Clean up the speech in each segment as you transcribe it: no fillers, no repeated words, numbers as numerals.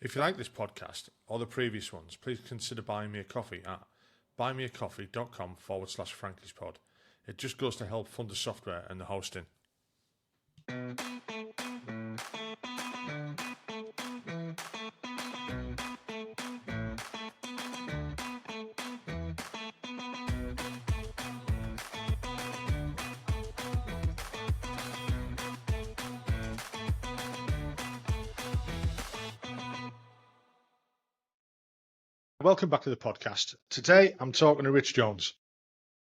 If you like this podcast or the previous ones, please consider buying me a coffee at buymeacoffee.com/Frankie'sPod. It just goes to help fund the software and the hosting. Welcome back to the podcast. Today I'm talking to Rich Jones.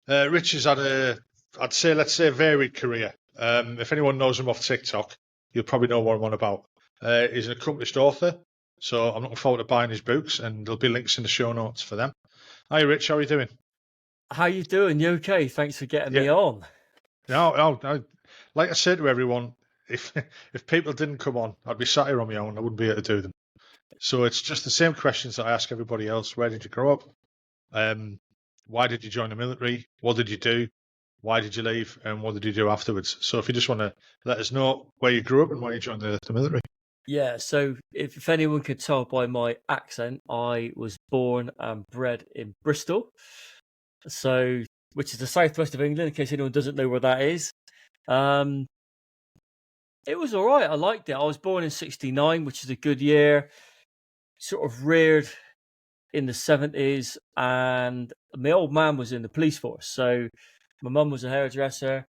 Rich has had let's say, a varied career. If anyone knows him off TikTok, you'll probably know what I'm on about. He's an accomplished author, so I'm looking forward to buying his books, and there'll be links in the show notes for them. Hi, Rich. How are you doing? How you doing? You okay? Thanks for getting me on. No, like I said to everyone, if people didn't come on, I'd be sat here on my own. I wouldn't be able to do them. So it's just the same questions that I ask everybody else. Where did you grow up? Why did you join the military? What did you do? Why did you leave? And what did you do afterwards? So if you just want to let us know where you grew up and why you joined the military. Yeah, so if anyone could tell by my accent, I was born and bred in Bristol, so which is the southwest of England, in case anyone doesn't know where that is. It was all right. I liked it. I was born in '69, which is a good year. Sort of reared in the '70s, and my old man was in the police force. So my mum was a hairdresser.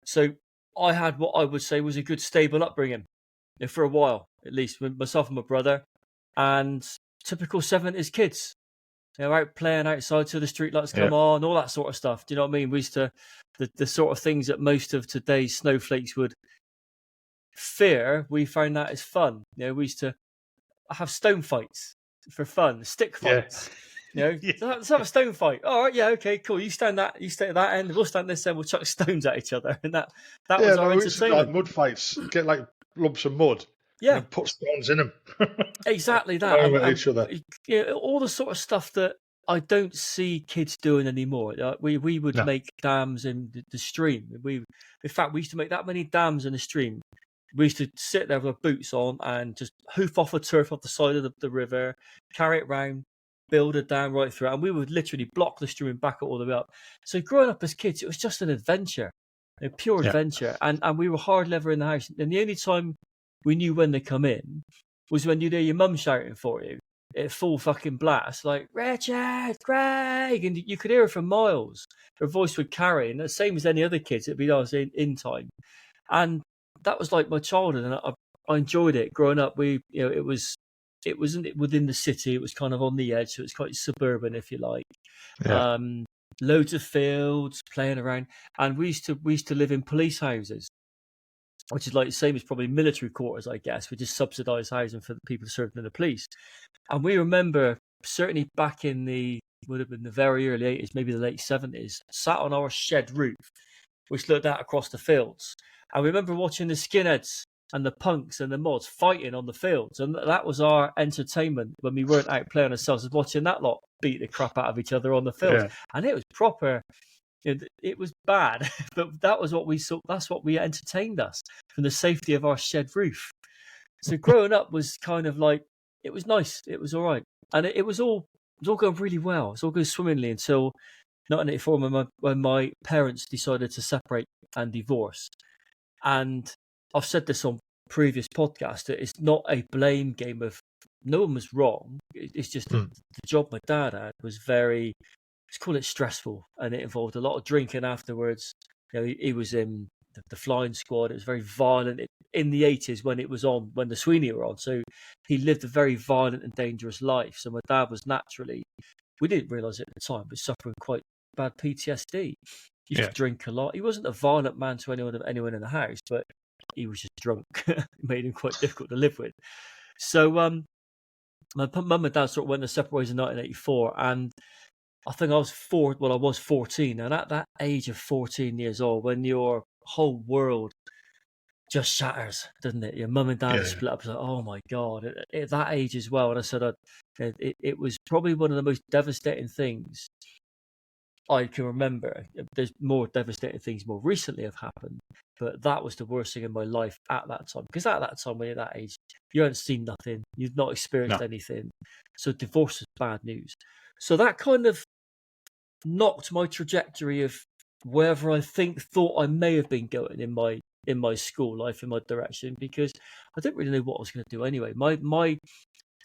So I had what I would say was a good stable upbringing for a while, at least, with myself and my brother, and typical '70s kids. Out playing outside till the streetlights come on, all that sort of stuff. Do you know what I mean? We used to, the sort of things that most of today's snowflakes would fear, we found that is fun. We used to have stone fights for fun, stick fights. Let's have a stone fight. All right, yeah, okay, cool. You stand at that end, we'll stand this end, we'll chuck stones at each other, and that was our entertainment. Like mud fights, get like lumps of mud, and put stones in them. Exactly that. Each other. All the sort of stuff that I don't see kids doing anymore. We would make dams in the stream. In fact, we used to make that many dams in the stream. We used to sit there with our boots on and just hoof off a turf off the side of the river, carry it round, build a dam right through it, and we would literally block the stream and back it all the way up. So growing up as kids, it was just an adventure, a pure adventure, and we were hard leather in the house. And the only time we knew when they come in was when you'd hear your mum shouting for you at full fucking blast, like, Richard, Craig, and you could hear her for miles. Her voice would carry, and the same as any other kids, it'd be nice in time. And that was like my childhood, and I enjoyed it. Growing up, it wasn't within the city, it was kind of on the edge, so it's quite suburban, if you like. Loads of fields, playing around, and we used to live in police houses, which is like the same as probably military quarters, I guess. We just subsidised housing for the people serving in the police. And we remember, certainly back in would have been the very early 80s, maybe the late 70s, sat on our shed roof, which looked out across the fields. And we remember watching the skinheads and the punks and the mods fighting on the fields. And that was our entertainment when we weren't out playing ourselves, was watching that lot beat the crap out of each other on the fields. And it was proper. It was bad, but that was what we saw. That's what we entertained us from the safety of our shed roof. So growing up was kind of like, it was nice. It was all right. And it was all going really well. It was all going swimmingly until 1984 when my parents decided to separate and divorce. And I've said this on previous podcasts, that it's not a blame game of no one was wrong. It's just the job my dad had was very, let's call it stressful, and it involved a lot of drinking afterwards. He was in the flying squad. It was very violent in the 80s when it was on, when the Sweeney were on. So he lived a very violent and dangerous life. So my dad was naturally, we didn't realise it at the time, but suffering quite bad PTSD. He used to drink a lot. He wasn't a violent man to anyone in the house, but he was just drunk. It made him quite difficult to live with. So my mum and dad sort of went their separate ways in 1984, and I think I was 14, and at that age of 14 years old, when your whole world just shatters, doesn't it? Your mum and dad split up. It's like, oh my God, at that age as well. And I said, it was probably one of the most devastating things I can remember. There's more devastating things more recently have happened, but that was the worst thing in my life at that time. Because at that time, when you're that age, you hadn't seen nothing, you've not experienced No. anything. So divorce is bad news. So that kind of knocked my trajectory of wherever I thought I may have been going in my school life, in my direction, because I didn't really know what I was going to do anyway. My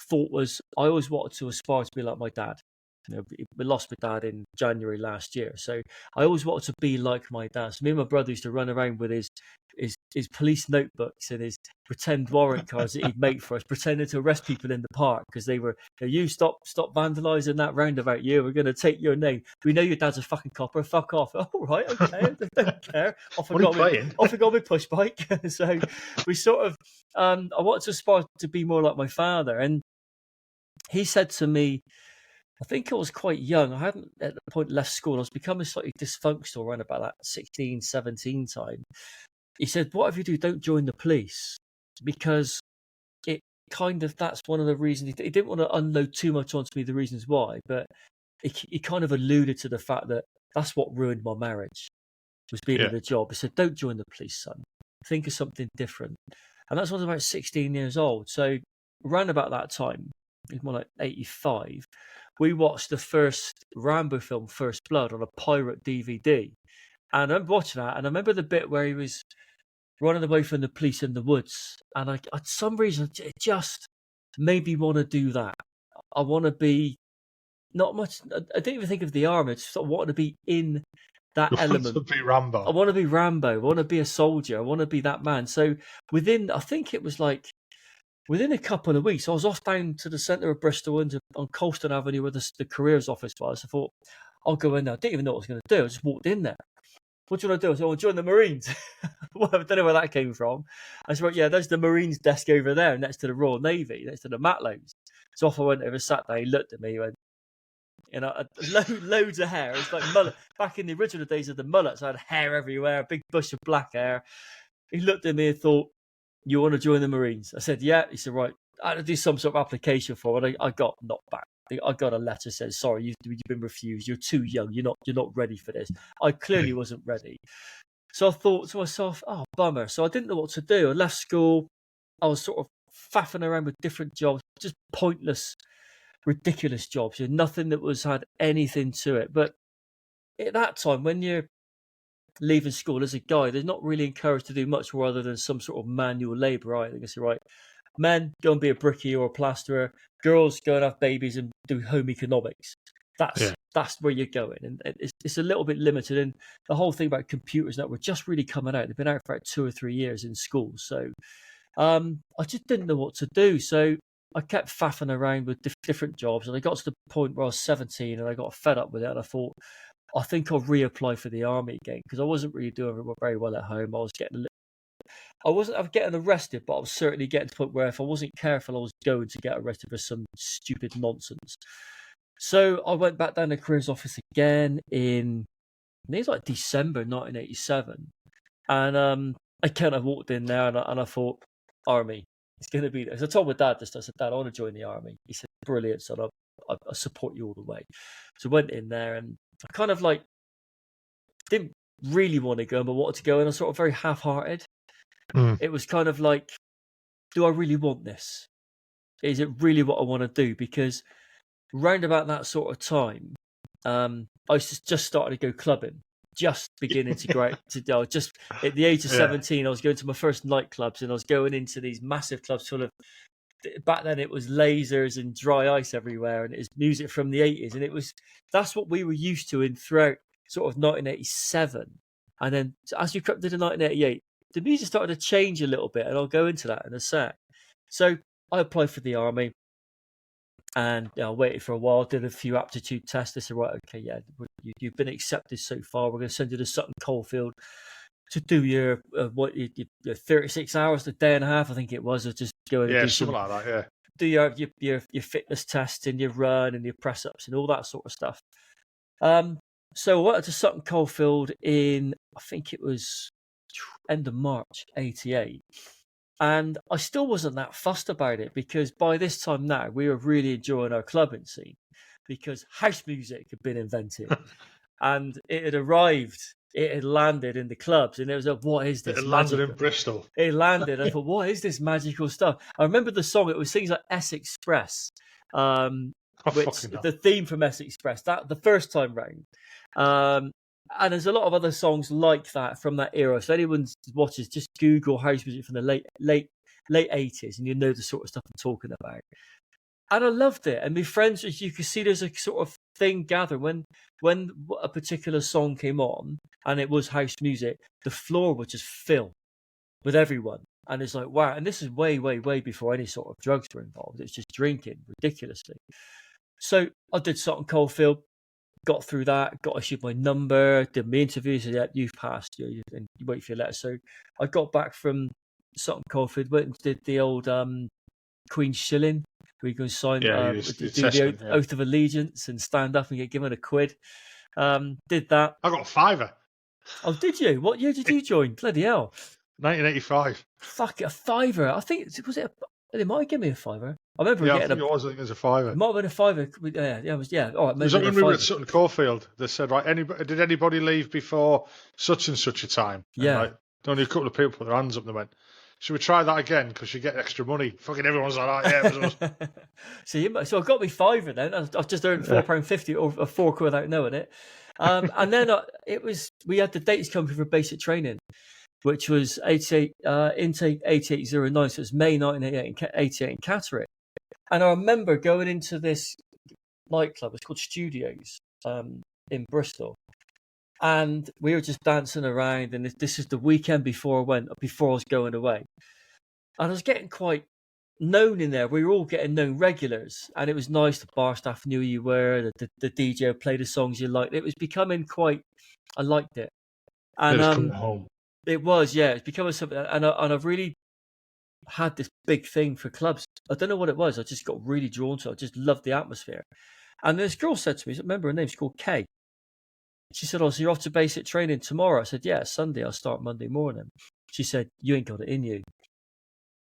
thought was I always wanted to aspire to be like my dad. You know, we lost my dad in January last year, so I always wanted to be like my dad. So me and my brother used to run around with his police notebooks and his pretend warrant cards that he'd make for us, pretending to arrest people in the park because they were, you stop vandalising that roundabout. We're going to take your name. We know your dad's a fucking copper. Fuck off. Oh, right, okay, I don't care. Off I got my push bike. So we sort of, I wanted to aspire to be more like my father, and he said to me, I think I was quite young. I hadn't at the point left school. I was becoming slightly dysfunctional around about that 16, 17 time. He said, whatever you do, don't join the police, because it kind of, that's one of the reasons. He didn't want to unload too much onto me, the reasons why, but he kind of alluded to the fact that that's what ruined my marriage, was being in a job. He said, don't join the police, son. Think of something different. And that's when I was about 16 years old. So around about that time, it's more like 85, we watched the first Rambo film, First Blood, on a pirate DVD. And I remember watching that, and I remember the bit where he was running away from the police in the woods. And I, for some reason, it just made me want to do that. I want to be, not much, I didn't even think of the army. I just sort of wanted to be in that element. To be Rambo. I want to be Rambo. I want to be a soldier. I want to be that man. So I think it was like, within a couple of weeks, I was off down to the centre of Bristol on Colston Avenue where the careers office was. I thought, I'll go in there. I didn't even know what I was going to do. I just walked in there. What do you want to do? I said, I'll join the Marines. Well, I don't know where that came from. I said, yeah, there's the Marines desk over there next to the Royal Navy, next to the Matlows. So off I went over, sat there, he looked at me, he went, loads of hair. It's like mullet. Back in the original days of the mullets, I had hair everywhere, a big bush of black hair. He looked at me and thought, you want to join the Marines? I said, yeah. He said, right, I had to do some sort of application for it. I got knocked back. I got a letter that says, sorry, you've been refused. You're too young. You're not ready for this. I clearly wasn't ready. So I thought to myself, oh, bummer. So I didn't know what to do. I left school. I was sort of faffing around with different jobs, just pointless, ridiculous jobs. Nothing that had anything to it. But at that time, when you're leaving school as a guy, they're not really encouraged to do much more other than some sort of manual labour. Right? I guess, right. Men, go and be a brickie or a plasterer. Girls, go and have babies and do home economics. That's where you're going, and it's a little bit limited. And the whole thing about computers that were just really coming out. They've been out for about 2 or 3 years in schools, so I just didn't know what to do. So I kept faffing around with different jobs, and I got to the point where I was 17, and I got fed up with it, and I thought, I think I'll reapply for the army again, because I wasn't really doing very well at home. I was getting arrested, but I was certainly getting to the point where if I wasn't careful, I was going to get arrested for some stupid nonsense. So I went back down to the careers office again in, I think it was like December 1987. And I kind of walked in there and I thought, army, it's going to be there. So I told my dad this. I said, Dad, I want to join the army. He said, brilliant, son. I support you all the way. So I went in there and I kind of like didn't really want to go, but wanted to go. And I was sort of very half-hearted. It was kind of like, do I really want this? Is it really what I want to do? Because round about that sort of time, I was just started to go clubbing, just beginning to grow. Just at the age of 17, I was going to my first nightclubs, and I was going into these massive clubs full of. Back then, it was lasers and dry ice everywhere, and it was music from the 80s, and that's what we were used to in throughout sort of 1987, and then as we crept into 1988. The music started to change a little bit, and I'll go into that in a sec. So I applied for the army, and I waited for a while, did a few aptitude tests. They said, right, okay, yeah, you've been accepted so far. We're going to send you to Sutton Coldfield to do your 36 hours, a day and a half, I think it was, of just going and do something like that, yeah. Do your fitness tests and your run and your press ups and all that sort of stuff. So I went to Sutton Coldfield in, I think it was end of March 88, and I still wasn't that fussed about it, because by this time now we were really enjoying our clubbing scene, because house music had been invented and it had arrived. It had landed in the clubs, and it was like, "What is It this landed in magical?" Bristol. It landed. I thought, "What is this magical stuff?" I remember the song. It was things like S Express, Oh, which fucking hell. the theme from S Express. That the first time round. And there's a lot of other songs like that from that era. So if anyone watches, just Google house music from the late 80s, and you know the sort of stuff I'm talking about. And I loved it. And my friends, as you could see, there's a sort of thing gathering when a particular song came on, and it was house music. The floor would just fill with everyone, and it's like, wow. And this is way, way, way before any sort of drugs were involved. It's just drinking ridiculously. So I did Sutton Coldfield. Got through that, got issued my number, did my interview, said, yeah, you've passed, and you wait for your letter. So I got back from Sutton Coldfield, went and did the old Queen's Shilling, where you can sign, your do testament, the oath of allegiance and stand up and get given a quid. Did that. I got a £5. Oh, did you? What year did you join? Bloody hell. 1985. Fuck it, a fiver. I think, they might give me a fiver. I remember Yeah, I getting think it was. I think it was a £5. It might have been a fiver. Yeah, it was. Yeah, all right. It was Maybe when a we were fiver. at Sutton Coldfield. They said, right, did anybody leave before such and such a time? And Yeah. like, only a couple of people put their hands up and they went, should we try that again? Because you get extra money. Fucking everyone's like, oh, yeah, it was us. So I got me fiver then. I've just earned £4.50 or £4 without knowing it. And then we had the dates coming for basic training, which was 88 intake 8809. So it was May 1988 in Catterick. And I remember going into this nightclub. It's called Studios in Bristol. And we were just dancing around, and this is the weekend before I was going away. And I was getting quite known in there. We were all getting known regulars, and it was nice. The bar staff knew who you were. The DJ would play the songs you liked. It was becoming quite. I liked it, and coming home. It was, yeah. It's becoming something, and I've really had this big thing for clubs. I don't know what it was. I just got really drawn to it. I just loved the atmosphere. And this girl said to me, I remember her name, she's called Kay. She said, "Oh, so you're off to basic training tomorrow?" I said, "Yeah, Sunday. I'll start Monday morning." She said, "You ain't got it in you."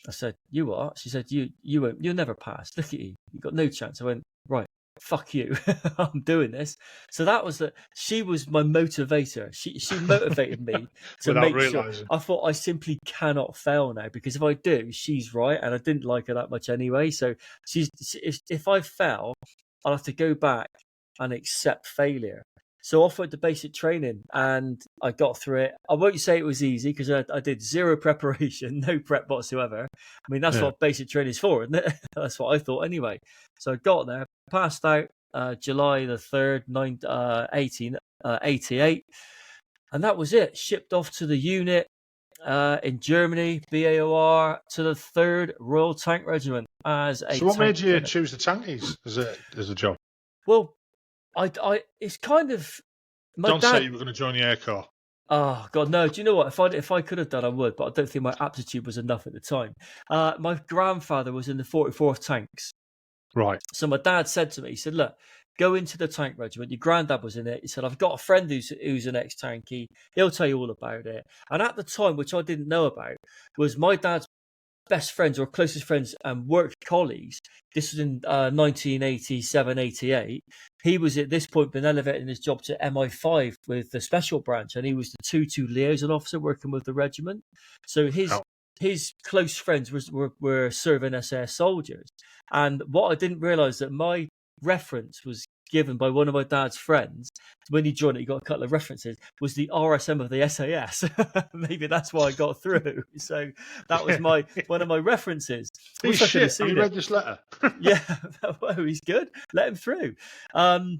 I said, "You what?" She said, "You won't. You'll never pass. Look at you. You got no chance." I went, "Right, fuck you. I'm doing this." So that was she was my motivator. She motivated me to Without make realising. sure. I thought I simply cannot fail now, because if I do, she's right, and I didn't like her that much anyway. So if I fail, I'll have to go back and accept failure. So off went to basic training, and I got through it. I won't say it was easy, because I did zero preparation, no prep whatsoever. I mean, that's what basic training is for, isn't it? That's what I thought anyway. So I got there, passed out July the 3rd, 1888. And that was it. Shipped off to the unit in Germany, BAOR, to the 3rd Royal Tank Regiment as a. So what made you choose the tankies as a job? Well, it's kind of. Don't say you were going to join the Air Corps. Oh God, no! Do you know what? If I could have done, I would, but I don't think my aptitude was enough at the time. My grandfather was in the 44th Tanks, right? So my dad said to me, he said, "Look, go into the tank regiment. Your granddad was in it." He said, "I've got a friend who's an ex-tanky. He'll tell you all about it." And at the time, which I didn't know about, was my dad's best friends or closest friends and work colleagues. This was in 1987, 88. He was at this point been elevated in his job to MI5 with the special branch, and he was the 2-2 liaison officer working with the regiment. So his close friends were serving SAS soldiers. And what I didn't realise, that my reference was given by one of my dad's friends. When he joined it, he got a couple of references, was the RSM of the SAS. Maybe that's why I got through. So that was one of my references. He's shit. Have you read this letter? Yeah, well, he's good. Let him through. So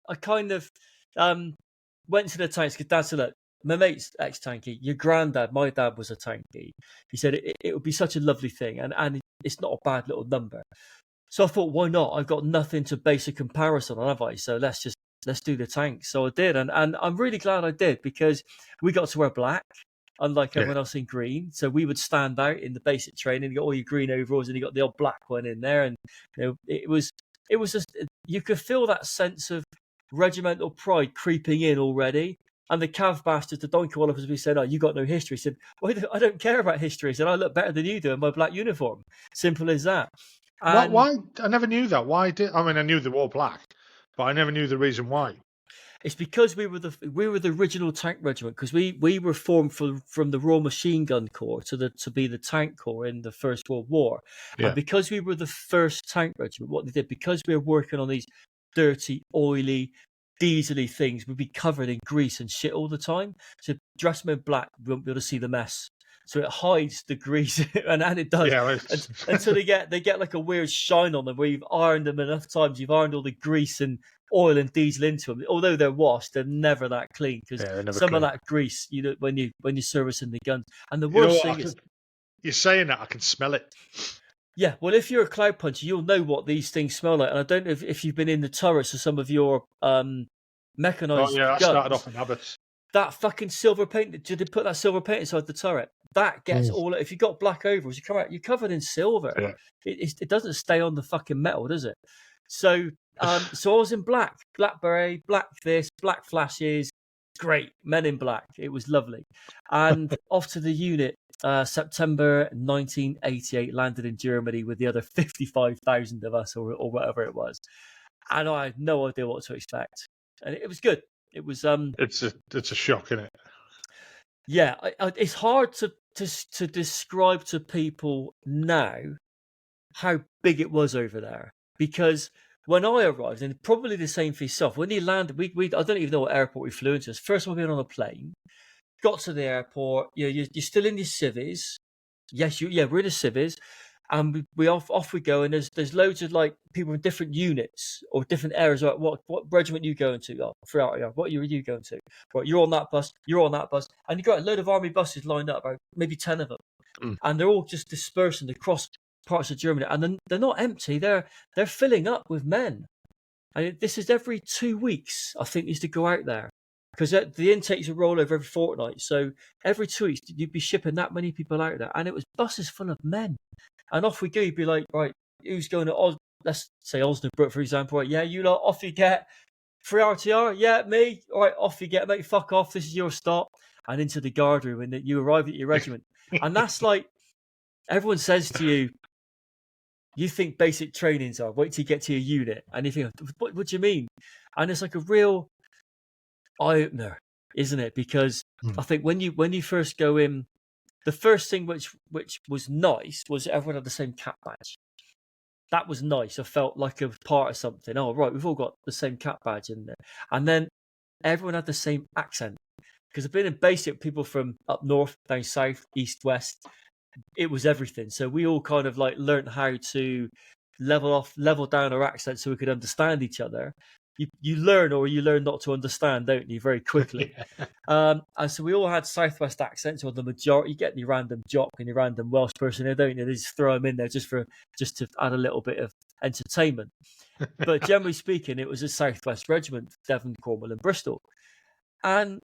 I kind of went to the tanks, because Dad said, "Look, my mate's ex-tanky, your granddad, my dad was a tanky." He said it would be such a lovely thing, and it's not a bad little number. So I thought, why not? I've got nothing to base a comparison on, have I? So let's do the tanks. So I did, and I'm really glad I did, because we got to wear black, unlike everyone else in green. So we would stand out in the basic training. You got all your green overalls, and you got the old black one in there, and it was just, you could feel that sense of regimental pride creeping in already. And the cav bastards, the donkey wallopers, we said, "Oh, you got no history." He said, "Well, I don't care about history." He said, "I look better than you do in my black uniform." Simple as that. Why? I never knew that. Why did? I mean, I knew they wore black, but I never knew the reason why. It's because we were the original tank regiment, because we were formed from the Royal Machine Gun Corps to be the tank corps in the First World War, and because we were the first tank regiment, what they did, because we were working on these dirty, oily, diesely things, we'd be covered in grease and shit all the time. So dress them in black, we won't be able to see the mess. So it hides the grease, and it does. Yeah, until they get like a weird shine on them, where you've ironed them enough times, you've ironed all the grease and oil and diesel into them. Although they're washed, they're never that clean, because some clean. of that grease, when you're servicing the guns. And the worst thing is, you're saying that I can smell it. Yeah, well, if you're a cloud puncher, you'll know what these things smell like. And I don't know if you've been in the turrets of some of your mechanized guns. I started off in Abbots. That fucking silver paint, did they put that silver paint inside the turret? That gets all. If you've got black overalls, you come out, you're covered in silver. Yeah. It doesn't stay on the fucking metal, does it? So so I was in black beret, black this, black flashes. Great, Men in Black. It was lovely. And off to the unit. September 1988, landed in Germany with the other 55,000 of us, or whatever it was, and I had no idea what to expect. And it was good. It was It's a shock, isn't it? Yeah, it's hard to describe to people now how big it was over there, because when I arrived, and probably the same for yourself, when you landed, we I don't even know what airport we flew into. First of all, being on a plane, got to the airport, you're still in your civvies. Yes, we're in the civvies, and we off we go, and there's loads of like people in different units or different areas. Like, what regiment you going to? Oh, what are you going to? Right, you're on that bus, and you got a load of army buses lined up, about maybe 10 of them, and they're all just dispersing across parts of Germany, and then they're not empty. They're filling up with men, and this is every 2 weeks. I think, used to go out there, because the intakes would roll over every fortnight. So every 2 weeks, you'd be shipping that many people out there. And it was buses full of men. And off we go. You'd be like, right, who's going to let's say Osnabrück, for example. Right, yeah, you lot, off you get. 3 RTR, yeah, me. All right, off you get, mate. Fuck off. This is your stop. And into the guard room, and you arrive at your regiment. And that's like, everyone says to you, you think basic trainings are, wait till you get to your unit. And you think, what do you mean? And it's like a real eye-opener, isn't it? Because I think when you first go in, the first thing which was nice was everyone had the same cap badge. That was nice. I felt like a part of something. Oh, right, we've all got the same cap badge in there. And then everyone had the same accent. Because I've been in basic, people from up north, down south, east, west. It was everything. So we all kind of like learned how to level down our accents so we could understand each other. You learn not to understand, don't you, very quickly. And so we all had Southwest accents, or the majority. You get your random Jock and your random Welsh person here, don't you? They just throw them in there just to add a little bit of entertainment. But generally speaking, it was a Southwest regiment, Devon, Cornwall and Bristol. And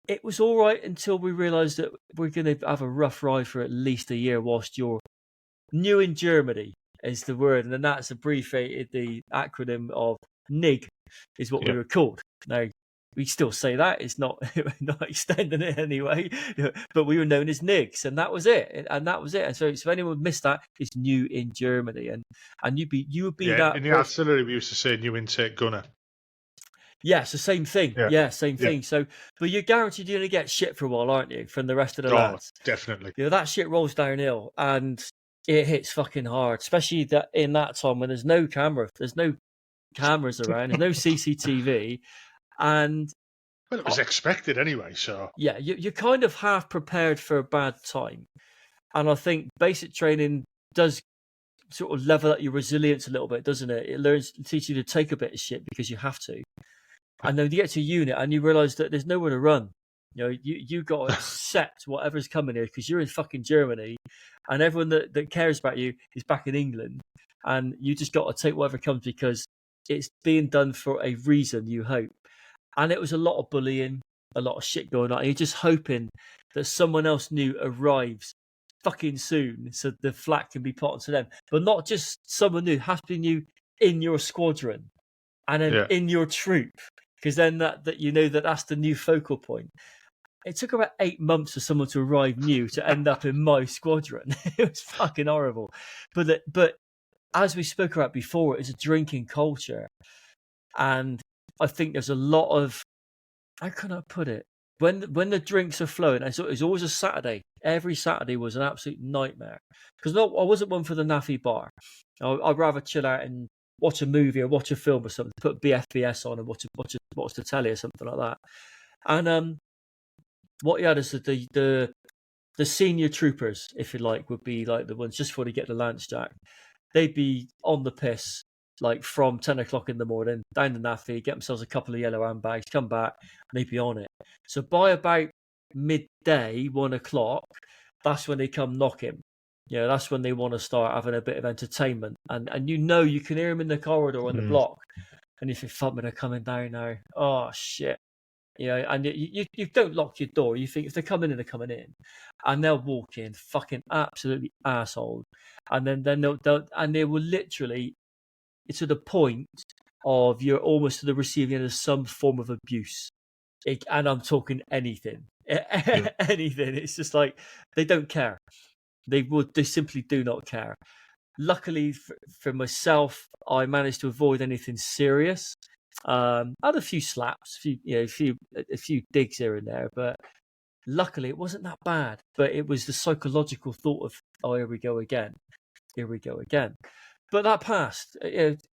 it was all right until we realised that we're going to have a rough ride for at least a year whilst you're new in Germany, is the word. And then that's abbreviated, the acronym of NIG is what we were called. Now, we still say that. It's not extending it anyway, but we were known as NIGs, and that was it. And so if anyone missed that, it's new in Germany. And you would be that. In the artillery, we used to say new intake gunner. Yeah, it's the same thing. Yeah, same thing. So, but you're guaranteed you're going to get shit for a while, aren't you, from the rest of the lads? Definitely. That shit rolls downhill, and it hits fucking hard, especially that in that time when there's no cameras around, there's no CCTV, and well, it was expected anyway. So yeah, you're kind of half prepared for a bad time, and I think basic training does sort of level up your resilience a little bit, doesn't it? It teaches you to take a bit of shit because you have to. And then you get to a unit and you realise that there's nowhere to run. You got to accept whatever's coming here because you're in fucking Germany, and everyone that cares about you is back in England, and you just got to take whatever comes because it's being done for a reason, you hope. And it was a lot of bullying, a lot of shit going on. And you're just hoping that someone else new arrives fucking soon so the flak can be put onto them. But not just someone new, has to be new in your squadron and then in your troop. Because then that that's the new focal point. It took about 8 months for someone to arrive new to end up in my squadron. It was fucking horrible. But as we spoke about before, it's a drinking culture. And I think there's a lot of how can I put it? When the drinks are flowing, and so it's always a Saturday. Every Saturday was an absolute nightmare because I wasn't one for the naffy bar. I'd rather chill out and watch a movie or watch a film or something. Put BFBS on and watch the telly or something like that. And what you had is the senior troopers, if you like, would be like the ones just before they get the Lance Jack. They'd be on the piss like from 10 o'clock in the morning, down the naffy, get themselves a couple of yellow handbags, come back, and they'd be on it. So by about midday, 1 o'clock, that's when they come knocking. Yeah, that's when they want to start having a bit of entertainment. And you can hear them in the corridor on the block. And if you fuck me, they're coming down now. Oh, shit. And you don't lock your door. You think if they're coming in, they're coming in. And they'll walk in, fucking absolutely asshole. And then they will literally, to the point of you're almost to the receiving end of some form of abuse. And I'm talking anything. Anything. It's just like they don't care. They simply do not care. Luckily for myself, I managed to avoid anything serious. I had a few slaps, a few digs here and there, but luckily it wasn't that bad. But it was the psychological thought of, oh, here we go again. But that passed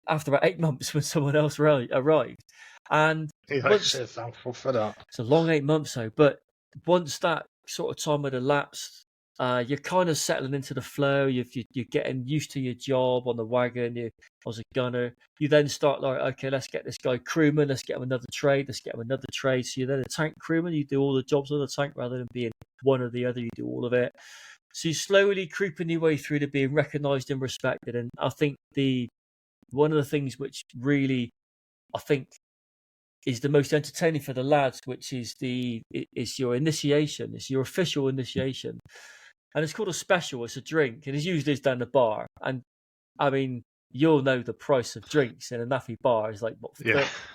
after about 8 months when someone else arrived. And so thankful for that. It's a long 8 months, though. But once that sort of time had elapsed, you're kind of settling into the flow. You're getting used to your job on the wagon. I was a gunner. You then start like, okay, let's get this guy crewman. Let's get him another trade. So you're then a tank crewman. You do all the jobs on the tank rather than being one or the other. You do all of it. So you're slowly creeping your way through to being recognised and respected. And I think one of the things which really, I think, is the most entertaining for the lads, which is your initiation. It's your official initiation. And it's called a special. It's a drink. And it's usually down the bar. And I mean, you'll know the price of drinks in a naffy bar is like, what,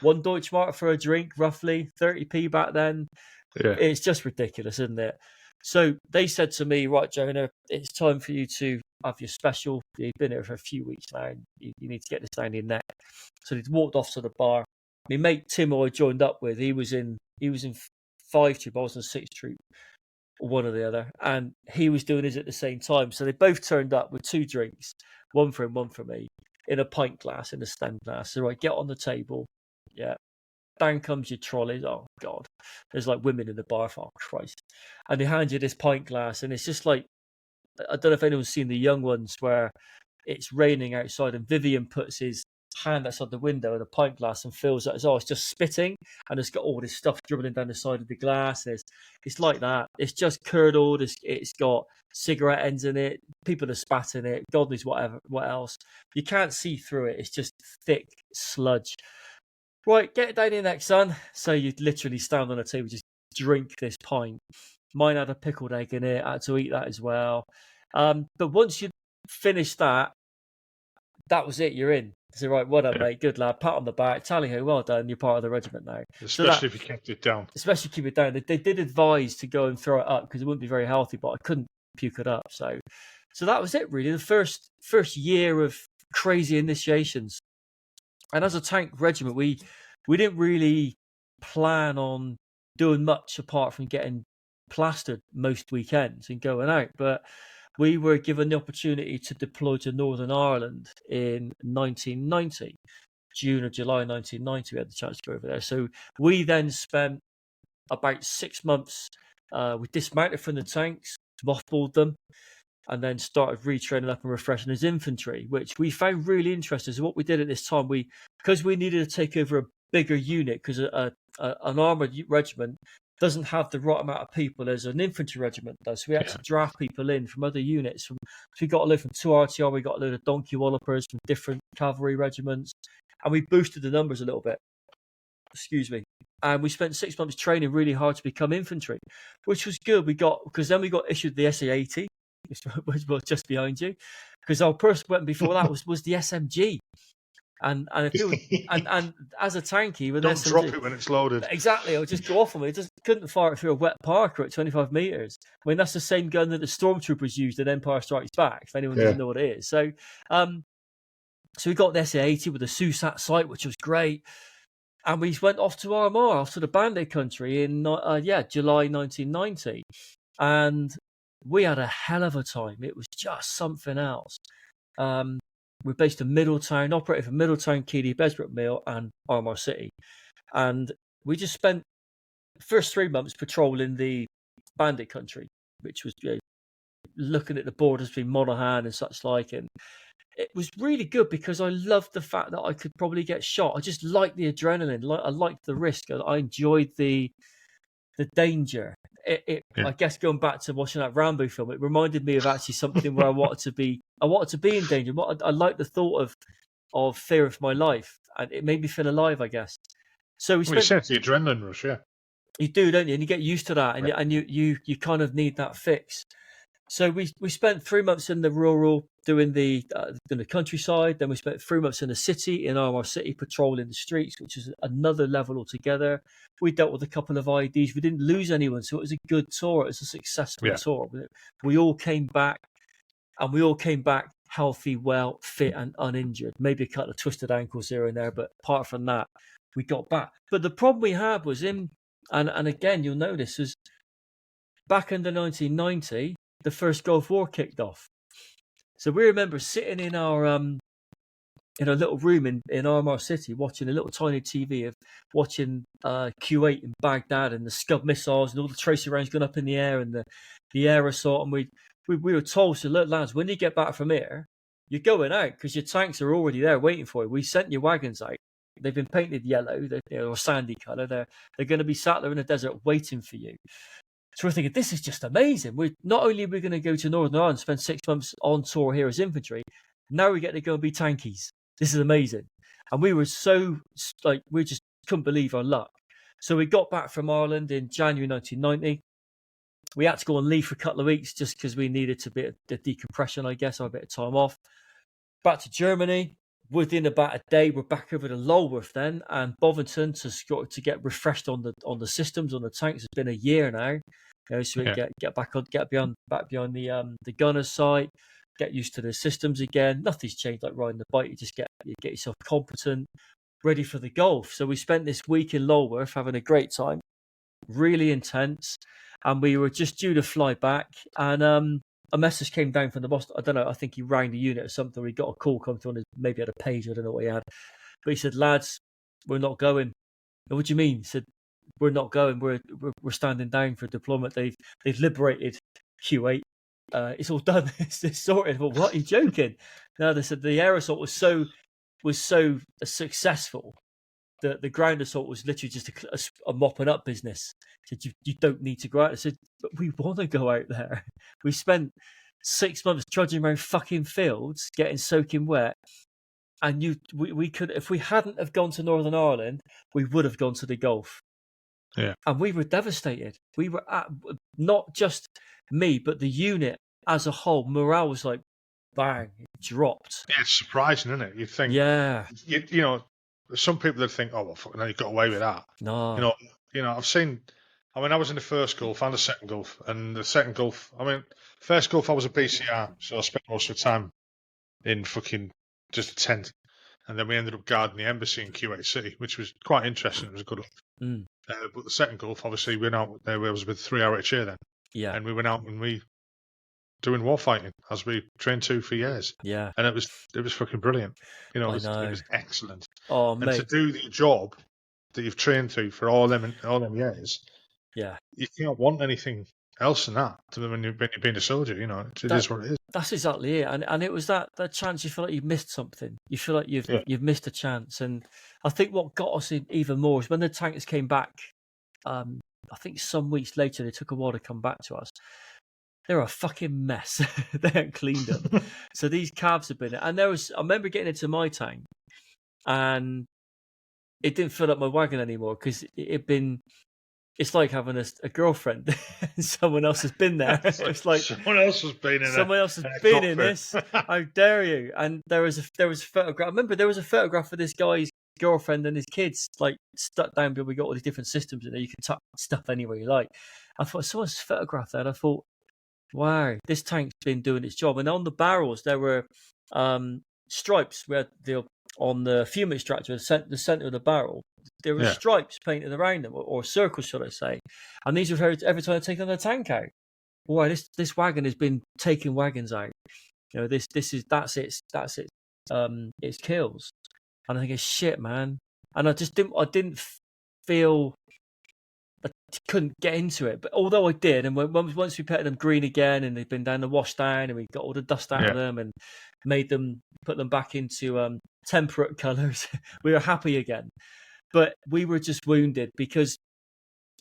1 Deutschmark for a drink, roughly 30p back then. Yeah. It's just ridiculous, isn't it? So they said to me, right, Jonah, it's time for you to have your special. You've been here for a few weeks now. And you need to get this down your neck. So they walked off to the bar. My mate Tim, who I joined up with, he was in 5 troop. I was in 6 troop, or one or the other, and he was doing his at the same time. So they both turned up with 2 drinks, one for him, one for me, in a pint glass, in a stand glass. So right, get on the table. Yeah. Down comes your trolleys. Oh God, there's like women in the bar. Oh Christ! And they hand you this pint glass, and it's just like, I don't know if anyone's seen The Young Ones, where it's raining outside, and Vivian puts his hand outside the window in a pint glass and fills it. It's just spitting, and it's got all this stuff dribbling down the side of the glass. It's like that. It's just curdled. It's got cigarette ends in it. People are spatting it. God knows what else. You can't see through it. It's just thick sludge. Right, get it down your neck, son. So you literally stand on a table, just drink this pint. Mine had a pickled egg in it. I had to eat that as well. But once you finish that was it. You're in. So right, well done, mate. Good lad. Pat on the back. Tally ho, well done. You're part of the regiment now. Especially if you kept it down. Especially keep it down. They did advise to go and throw it up because it wouldn't be very healthy, but I couldn't puke it up. So that was it, really. The first year of crazy initiations. And as a tank regiment, we didn't really plan on doing much apart from getting plastered most weekends and going out. But we were given the opportunity to deploy to Northern Ireland in 1990, June or July 1990. We had the chance to go over there. So we then spent about 6 months. We dismounted from the tanks, mothballed them, and then started retraining up and refreshing as infantry, which we found really interesting. So what we did at this time, because we needed to take over a bigger unit, because an armoured regiment doesn't have the right amount of people as an infantry regiment does. So we had to draft people in from other units. So we got a load from 2 RTR, we got a load of donkey wallopers from different cavalry regiments, and we boosted the numbers a little bit. Excuse me. And we spent 6 months training really hard to become infantry, which was good. Because then we got issued the SA-80, which was just behind you, because our first weapon before that was the SMG. And as a tanky with don't SMG, drop it when it's loaded. Exactly, I'll just go off on it. It just couldn't fire it through a wet parker at 25 meters. I mean, that's the same gun that the stormtroopers used in Empire Strikes Back. If anyone doesn't know what it is, so we got the SA-80 with the SUSAT sight, which was great. And we went off to Armagh, off to the Bandit country in July 1990, and we had a hell of a time. It was just something else. We're based in Middletown, operated from Middletown, Keighley, Besbrook Mill, and Armagh City, and we just spent the first 3 months patrolling the Bandit country, which was looking at the borders between Monaghan and such like, and it was really good because I loved the fact that I could probably get shot. I just liked the adrenaline. I liked the risk. I enjoyed the danger. I guess going back to watching that Rambo film, it reminded me of actually something where I wanted to be. I wanted to be in danger. I liked the thought of fear of my life, and it made me feel alive, I guess. So we you said the adrenaline rush, yeah. You do, don't you? And you get used to that, and you kind of need that fix. So we spent 3 months in the rural doing in the countryside. Then we spent 3 months in the city, in Armagh City, patrolling the streets, which is another level altogether. We dealt with a couple of IEDs. We didn't lose anyone, so it was a good tour. It was a successful tour. We all came back, and we all came back healthy, well, fit, and uninjured. Maybe a couple of twisted ankles here and there, but apart from that, we got back. But the problem we had was and again, you'll notice, is back in the 1990. The first Gulf War kicked off. So we remember sitting in our little room in Armagh City, watching a little tiny TV watching Q8 in Baghdad and the Scud missiles and all the tracer rounds going up in the air and the air assault. And we were told, so look, lads, when you get back from here, you're going out because your tanks are already there waiting for you. We sent your wagons out. They've been painted yellow, or sandy colour. They're going to be sat there in the desert waiting for you. So we're thinking, this is just amazing. Not only are we going to go to Northern Ireland, spend 6 months on tour here as infantry, now we get to go and be tankies. This is amazing. And we were we just couldn't believe our luck. So we got back from Ireland in January 1990. We had to go on leave for a couple of weeks just because we needed a bit of decompression, I guess, or a bit of time off. Back to Germany. Within about a day, we're back over to Lulworth then, and Bovington to get refreshed on the systems on the tanks. It's been a year now, so we get back beyond the gunner's site, get used to the systems again. Nothing's changed like riding the bike. You just get yourself competent, ready for the Gulf. So we spent this week in Lulworth having a great time, really intense, and we were just due to fly back, and a message came down from the boss. I don't know. I think he rang the unit or something. We got a call come through on maybe had a page. I don't know what he had, but he said, "Lads, we're not going." And what do you mean? He said, "We're not going. We're standing down for deployment. They've liberated Q8. It's all done. It's sorted." Well, what? Are you joking? No, they said the air assault was so successful that the ground assault was literally just a mopping up business. He said, you don't need to go out. I said, but we want to go out there. We spent 6 months trudging around fucking fields, getting soaking wet. And we could, if we hadn't have gone to Northern Ireland, we would have gone to the Gulf. Yeah. And we were devastated. We were not just me, but the unit as a whole. Morale was like, bang, it dropped. Yeah, it's surprising, isn't it? You think, you know, there's some people that think, oh, well, fuck, no, you got away with that. No. You know, I was in the first Gulf and the second Gulf. And the second Gulf, first Gulf I was a BCR, so I spent most of the time in fucking just a tent. And then we ended up guarding the embassy in Q8 City, which was quite interesting. It was a good life. But the second Gulf, obviously, we went out there. I was with 3 RHA then. Yeah. And we went out and we doing war fighting as we trained to for years. Yeah. And it was fucking brilliant. You know, it was excellent. Oh, and mate. to do the job that you've trained to for all them years, yeah, you can't want anything else than that when you've been a soldier. You know, it is what it is. That's exactly it. And it was that chance. You feel like you've missed something. You feel like you've missed a chance. And I think what got us in even more is when the tankers came back. I think some weeks later, they took a while to come back to us. They're a fucking mess. They hadn't cleaned them. So these cabs have been, and I remember getting into my tank, and it didn't fill up my wagon anymore because it's like having a girlfriend. Someone else has been there. It's like someone else has been in. Someone else has been in this. How dare you? And there was a photograph. I remember there was a photograph of this guy's girlfriend and his kids like stuck down. But we got all these different systems in there. You can tuck stuff anywhere you like. I thought someone's photographed that. I thought, wow, this tank's been doing its job. And on the barrels there were stripes. We had on the fume extractor, the center of the barrel. there were stripes painted around them, or circles, should I say? And these were every time I take another tank out. Boy, this wagon has been taking wagons out. You know, that's it. It's kills, and I think it's shit, man. And I didn't feel. I couldn't get into it, but although I did, and once we painted them green again, and they've been down the wash down, and we got all the dust out of them, and put them back into temperate colours, we were happy again. But we were just wounded because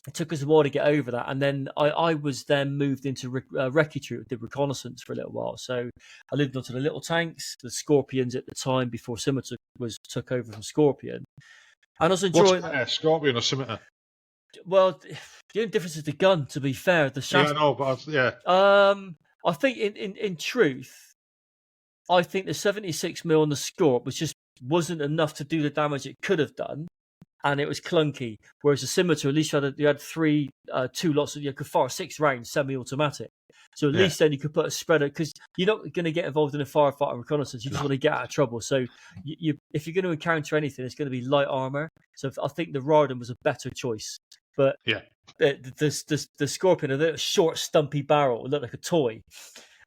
it took us a while to get over that, and then I was then moved into recce troop, did reconnaissance for a little while. So I lived onto the little tanks, the Scorpions at the time before Scimitar took over from Scorpion, and I was enjoying that. Scorpion or Scimitar? Well, the only difference is the gun. To be fair, the shaft. Yeah, I know, but I think in truth, I think the 76mm on the Scorp wasn't enough to do the damage it could have done, and it was clunky. Whereas the Scimitar, at least you had two lots of, you could fire 6 rounds semi-automatic. So at least then you could put a spreader, because you're not going to get involved in a firefight and reconnaissance. You just want to get out of trouble. So if you're going to encounter anything, it's going to be light armor. So I think the Rardon was a better choice. But the Scorpion, a little short, stumpy barrel, it looked like a toy.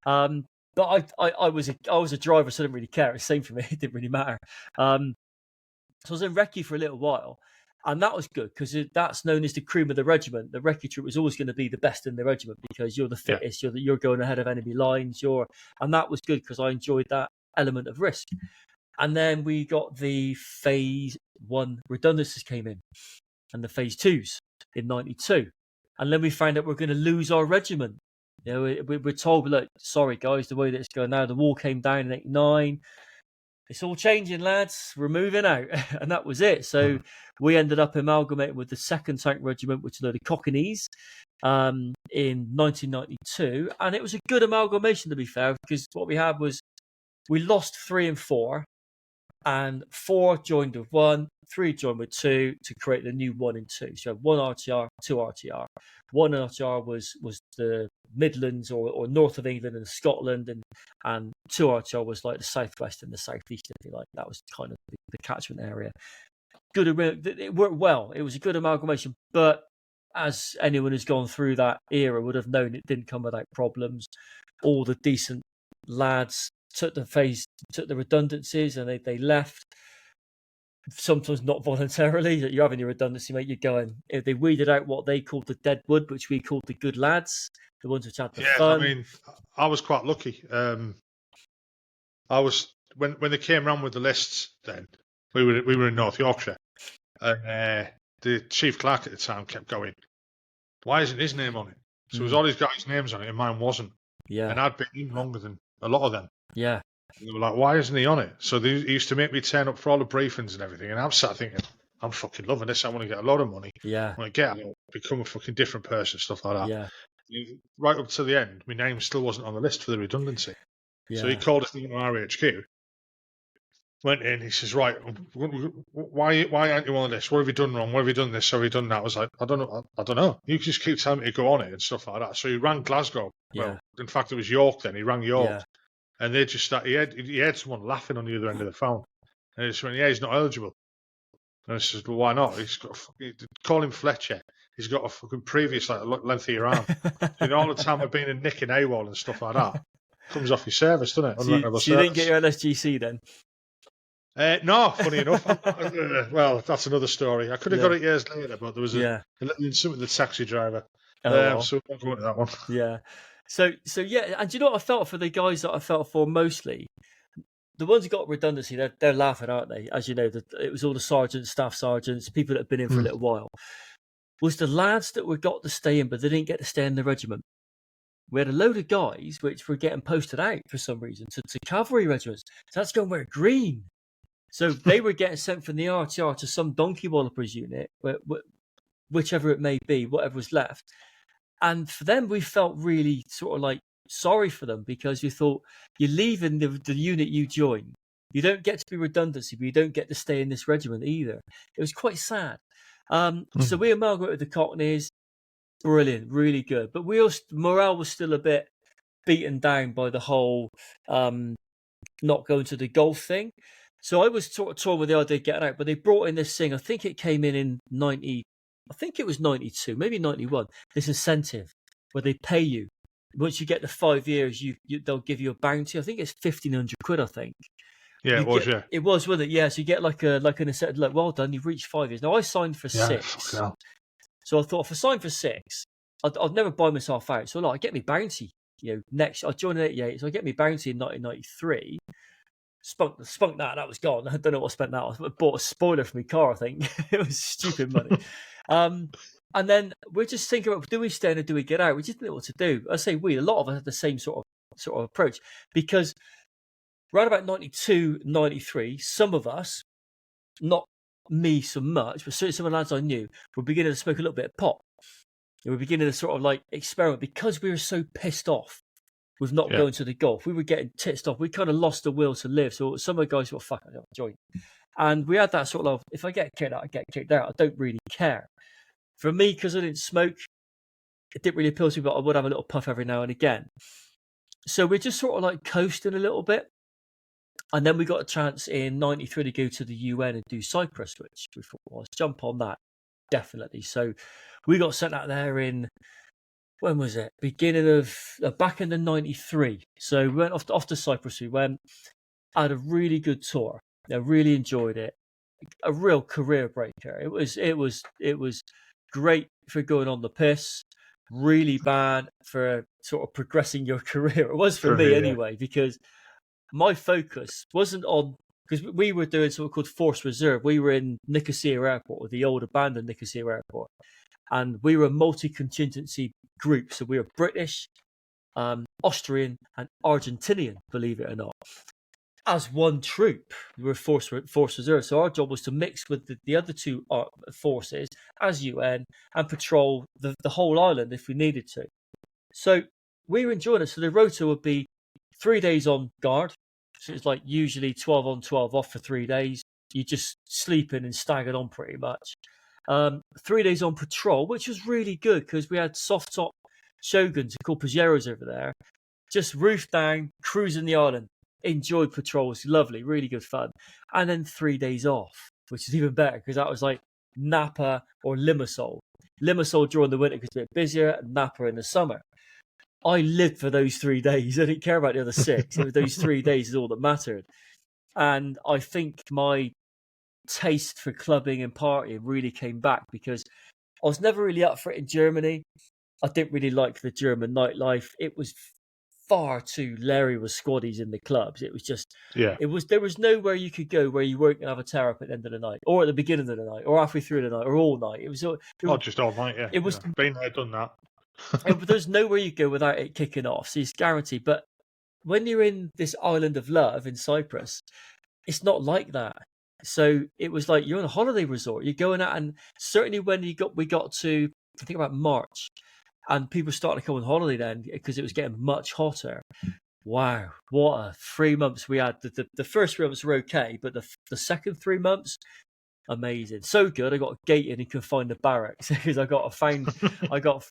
But I was a driver, so I didn't really care. It was the same for me. It didn't really matter. So I was in recce for a little while, and that was good because that's known as the cream of the regiment. The recce troop was always going to be the best in the regiment because you're the fittest. You're going ahead of enemy lines. And that was good because I enjoyed that element of risk. And then we got the phase 1 redundancies came in, and the phase 2s in '92, and then we found out we're going to lose our regiment. You know, we're told, look, sorry guys, the way that it's going now. The wall came down in '89. It's all changing, lads. We're moving out. And that was it. So we ended up amalgamating with the 2nd Tank Regiment, which are the Cockneys, in 1992. And it was a good amalgamation, to be fair, because what we had was we lost 3 and 4, and 4 joined with 1, 3 joined with 2 to create the new 1 and 2. So 1 RTR, 2 RTR. 1 RTR was the Midlands or north of England and Scotland, and 2 RTR was like the southwest and the southeast, if you like. That was kind of the catchment area. Good, it worked well. It was a good amalgamation, but as anyone who's gone through that era would have known, it didn't come without problems. All the decent lads took the redundancies, and they left. Sometimes not voluntarily. You're having your redundancy, mate. You're going. If they weeded out what they called the dead wood, which we called the good lads, the ones which had the fun. I mean, I was quite lucky. I was when they came around with the lists. Then we were in North Yorkshire, and the chief clerk at the time kept going, "Why isn't his name on it?" So there was all these guys' names on it, and mine wasn't. Yeah, and I'd been in longer than a lot of them. Yeah. And they were like, why isn't he on it? So they used to make me turn up for all the briefings and everything. And I'm sat thinking, I'm fucking loving this. I want to get a lot of money. Yeah. I want to get out, become a fucking different person, stuff like that. Yeah. Right up to the end, my name still wasn't on the list for the redundancy. Yeah. So he called us into RHQ, went in, he says, right, why aren't you on the list? What have you done wrong? What have you done this? Have you done that? I was like, I don't know. You just keep telling me to go on it and stuff like that. So he rang Glasgow. Well, in fact, it was York then. He rang York. Yeah. And they just started, he had someone laughing on the other end of the phone. And he just went, yeah, he's not eligible. And I said, well, why not? He's got call him Fletcher. He's got a fucking previous length of your arm. All the time I've been in Nick and AWOL and stuff like that. Comes off your service, doesn't it? So you didn't get your LSGC then? No, funny enough. Well, that's another story. I could have got it years later, but there was a little incident with the taxi driver. So we'll go into that one. Yeah. So yeah, and do you know what I felt for the guys that I felt for mostly? The ones who got redundancy, they're laughing, aren't they? As you know, it was all the sergeants, staff sergeants, people that had been in for a little while. Was the lads that got to stay in, but they didn't get to stay in the regiment. We had a load of guys which were getting posted out for some reason to cavalry regiments. So that's going to wear green. So they were getting sent from the RTR to some donkey wallopers unit, whichever it may be, whatever was left. And for them, we felt really sort of like sorry for them because you thought you're leaving the unit you join. You don't get to be redundancy, but you don't get to stay in this regiment either. It was quite sad. So we amalgamated the Cockneys. Brilliant, really good. But morale was still a bit beaten down by the whole not going to the golf thing. So I was sort of torn with the idea of getting out, but they brought in this thing. I think it came in 90. I think it was 92, maybe 91. This incentive where they pay you once you get to 5 years. They'll give you a bounty. I think it's 1,500 quid. I think. Yeah, it was. Yeah, it was, wasn't it? Yeah. So you get like an incentive. Like, well done, you've reached 5 years. Now I signed for 6. So I thought if I signed for 6, I'd never buy myself out. So I get me bounty. Next I joined in 88, so I get me bounty in 1993. Spunk that. That was gone. I don't know what I spent that on. I bought a spoiler for my car. I think it was stupid money. And then we're just thinking about, do we stay in or do we get out? We just didn't know what to do. I say a lot of us had the same sort of approach, because around about 92, 93, some of us, not me so much, but certainly some of the lads I knew, were beginning to smoke a little bit of pot. We were beginning to sort of like experiment because we were so pissed off with not going to the golf. We were getting titsed off. We kind of lost the will to live. So some of the guys were, fuck, I don't join. And we had that sort of, if I get kicked out, I get kicked out. I don't really care. For me, because I didn't smoke, it didn't really appeal to me, but I would have a little puff every now and again. So we're just sort of like coasting a little bit. And then we got a chance in 93 to go to the UN and do Cyprus, which we thought, well, let's jump on that. Definitely. So we got sent out there in, when was it? Beginning of, back in the 93. So we went off to Cyprus. We went, had a really good tour. I really enjoyed it. A real career breaker. It was great for going on the piss. Really bad for sort of progressing your career. It was for me anyway, because my focus wasn't on, because we were doing something called Force Reserve. We were in Nicosia Airport, or the old abandoned Nicosia Airport, and we were a multi-contingency group. So we were British, Austrian, and Argentinian, believe it or not, as one troop. We were Force Reserve. So our job was to mix with the other two forces as UN and patrol the whole island if we needed to. So we were enjoying it. So the rota would be 3 days on guard. So it's like usually 12 on, 12 off for 3 days. You just sleeping and staggered on pretty much. 3 days on patrol, which was really good because we had soft top Shoguns called Pajeros over there, just roof down, cruising the island. Enjoyed patrols, lovely, really good fun. And then 3 days off, which is even better because that was like Napa or Limassol. Limassol during the winter because it's a bit busier, and Napa in the summer. I lived for those 3 days. I didn't care about the other 6. It was those 3 days is all that mattered. And I think my taste for clubbing and partying really came back because I was never really up for it in Germany. I didn't really like the German nightlife. It was far too Larry with squaddies in the clubs. It was just, there was nowhere you could go where you weren't going to have a tear up at the end of the night, or at the beginning of the night, or halfway through the night, or all night. It was just all night. Yeah, it was been there, done that. There's nowhere you go without it kicking off, so it's guaranteed. But when you're in this island of love in Cyprus, it's not like that. So it was like you're on a holiday resort. You're going out, and certainly when we got to, I think about March, and people started to come on holiday then because it was getting much hotter. Wow, what a 3 months we had. The first 3 months were okay, but the second 3 months, amazing. So good, I got gated and could find the barracks because I was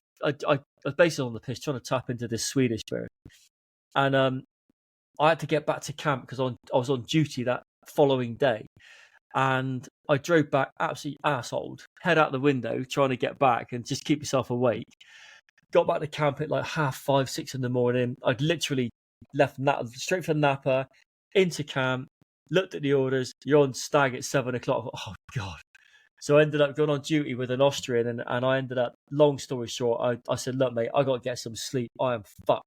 basically on the piss trying to tap into this Swedish bird. And I had to get back to camp because I was on duty that following day. And I drove back absolutely assholed, head out the window trying to get back and just keep yourself awake. Got back to camp at like 5:30, 6 in the morning. I'd literally left straight from Napa into camp, looked at the orders. You're on stag at 7 o'clock. Thought, oh, God. So I ended up going on duty with an Austrian, and I ended up, long story short, I said, look, mate, I got to get some sleep. I am fucked.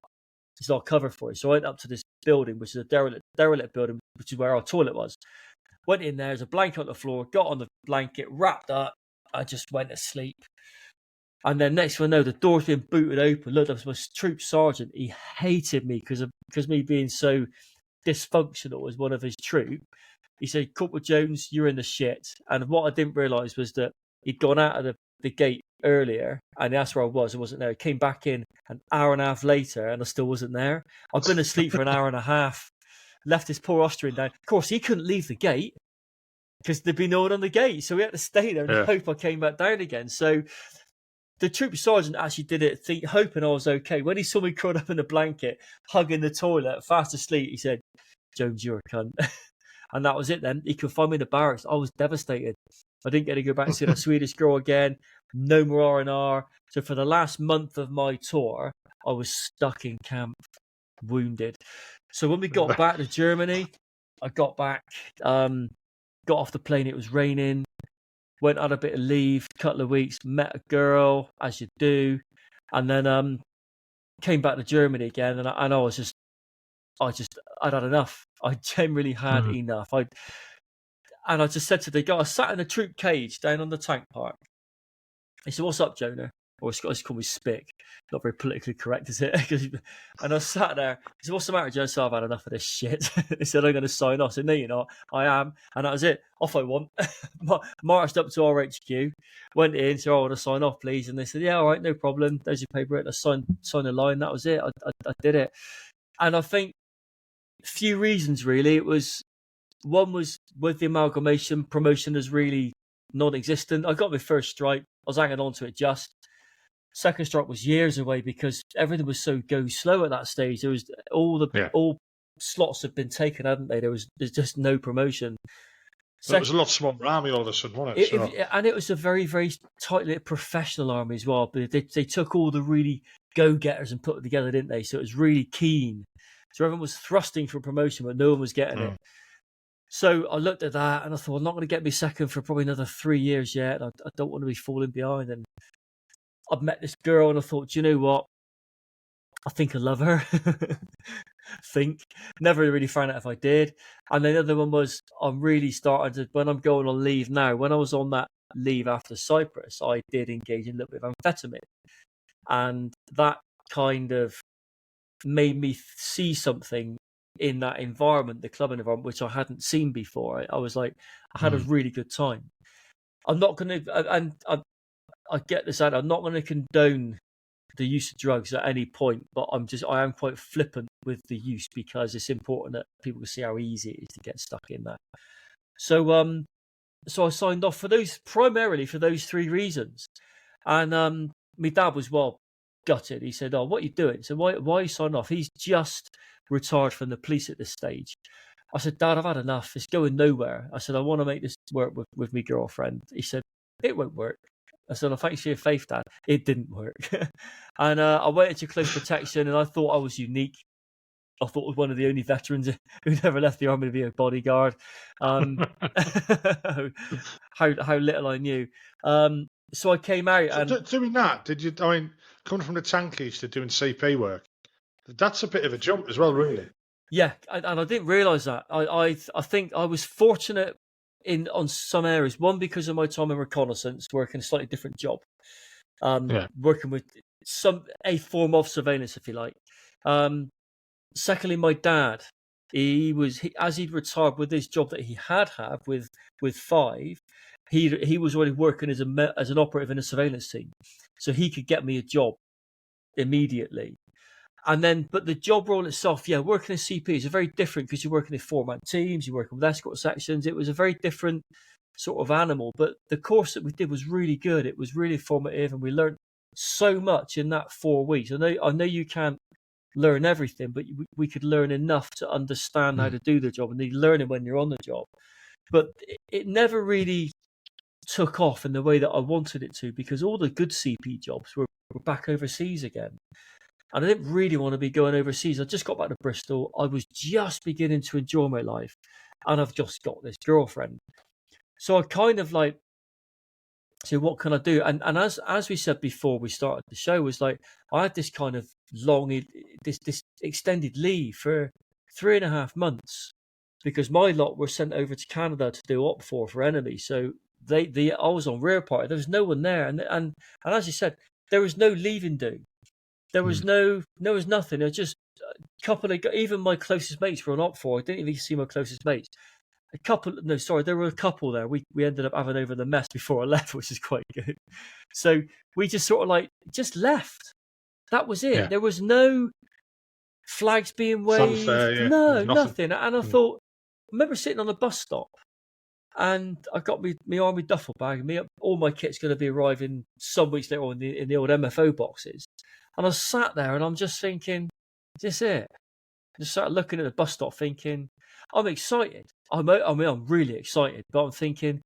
It's not covered for you. So I went up to this building, which is a derelict building, which is where our toilet was. Went in there, there's a blanket on the floor, got on the blanket, wrapped up. I just went to sleep. And then next thing I know, the door's been booted open. Looked up, my troop sergeant. He hated me because me being so dysfunctional as one of his troop. He said, Corporal Jones, you're in the shit. And what I didn't realise was that he'd gone out of the gate earlier, and he asked where I was. I wasn't there. He came back in an hour and a half later, and I still wasn't there. I'd been asleep for an hour and a half. Left this poor Austrian down. Of course, he couldn't leave the gate because there'd been no one on the gate. So we had to stay there and hope I came back down again. So the troop sergeant actually did it, hoping I was okay. When he saw me curled up in the blanket, hugging the toilet, fast asleep, he said, Jones, you're a cunt. And that was it then. He could find me in the barracks. I was devastated. I didn't get to go back and see that Swedish girl again. No more R&R. So for the last month of my tour, I was stuck in camp, wounded. So when we got back to Germany, I got back, got off the plane. It was raining. Went on a bit of leave, couple of weeks, met a girl, as you do. And then came back to Germany again. And I was I'd had enough. I generally had enough. I just said to the guy, I sat in a troop cage down on the tank park. He said, "What's up, Jonah?" Or Scottish call me Spick. Not very politically correct, is it? And I sat there. He said, "What's the matter, Jonah?" So I've had enough of this shit. He said, "I'm going to sign off." I said, "No, you're not." "I am." And that was it. Off I went. Marched up to RHQ. Went in, said, "I want to sign off, please." And they said, "Yeah, all right, no problem. There's your paper." And I signed the line. That was it. I did it. And I think a few reasons, really. It was, one was with the amalgamation, promotion is really non-existent. I got my first strike. I was hanging on to it just. Second strike was years away because everything was so go slow at that stage. There was all slots had been taken, hadn't they? There's just no promotion. It was a lot smaller army all of a sudden, wasn't it? And it was a very, very tightly professional army as well. But they took all the really go-getters and put it together, didn't they? So it was really keen. So everyone was thrusting for promotion, but no one was getting it. So I looked at that and I thought, I'm not going to get me second for probably another 3 years yet. I don't want to be falling behind. And I've met this girl and I thought, do you know what? I think I love her. Never really found out if I did. And the other one was, I'm really starting to, when I'm going on leave now, when I was on that leave after Cyprus, I did engage in a little bit of amphetamine. And that kind of made me see something in that environment, the club environment, which I hadn't seen before. I was like, I had a really good time. I'm not going to, and I get this out, I'm not going to condone the use of drugs at any point, but I am quite flippant with the use because it's important that people can see how easy it is to get stuck in that. So I signed off primarily for those three reasons. And my dad was gutted. He said, "Oh, what are you doing?" So why are you signing off? He's just retired from the police at this stage. I said, "Dad, I've had enough. It's going nowhere." I said, "I want to make this work with my girlfriend." He said, "It won't work." I said, "Oh, thanks for your faith, Dad." It didn't work. And I went into close protection and I thought I was unique. I thought I was one of the only veterans who never left the army to be a bodyguard. How little I knew. So I came out. So doing that, coming from the tankies to doing CP work, that's a bit of a jump as well, really. Yeah, and I didn't realise that. I think I was fortunate on some areas. One, because of my time in reconnaissance, working a slightly different job, working with a form of surveillance, if you like. Secondly, my dad, as he'd retired with his job that he had with 5, he was already working as an operative in a surveillance team, so he could get me a job immediately. And then, but the job role itself, working as CP is very different because you're working in 4-man teams, you're working with escort sections. It was a very different sort of animal. But the course that we did was really good. It was really formative, and we learned so much in that 4 weeks. I know you can't learn everything, but we could learn enough to understand how to do the job, and you learn it when you're on the job. But it never really took off in the way that I wanted it to, because all the good CP jobs were back overseas again. And I didn't really want to be going overseas. I just got back to Bristol. I was just beginning to enjoy my life. And I've just got this girlfriend. So I kind of like, so what can I do? And as we said before we started the show, was like, I had this kind of this extended leave for 3.5 months, because my lot were sent over to Canada to do op for enemy. So I was on rear party. There was no one there. And as you said, there was no leaving do. There was there was nothing. It was just a couple of, even my closest mates were on op for. I didn't even see my closest mates. There were a couple there. We ended up having over the mess before I left, which is quite good. So we just sort of just left. That was it. Yeah. There was no flags being waved. Nothing. And I thought, I remember sitting on a bus stop, and I got my army duffel bag, and all my kit's going to be arriving some weeks later on in the old MFO boxes. And I sat there and I'm just thinking, is this it? I just started looking at the bus stop thinking, I'm excited. I'm really excited, but I'm thinking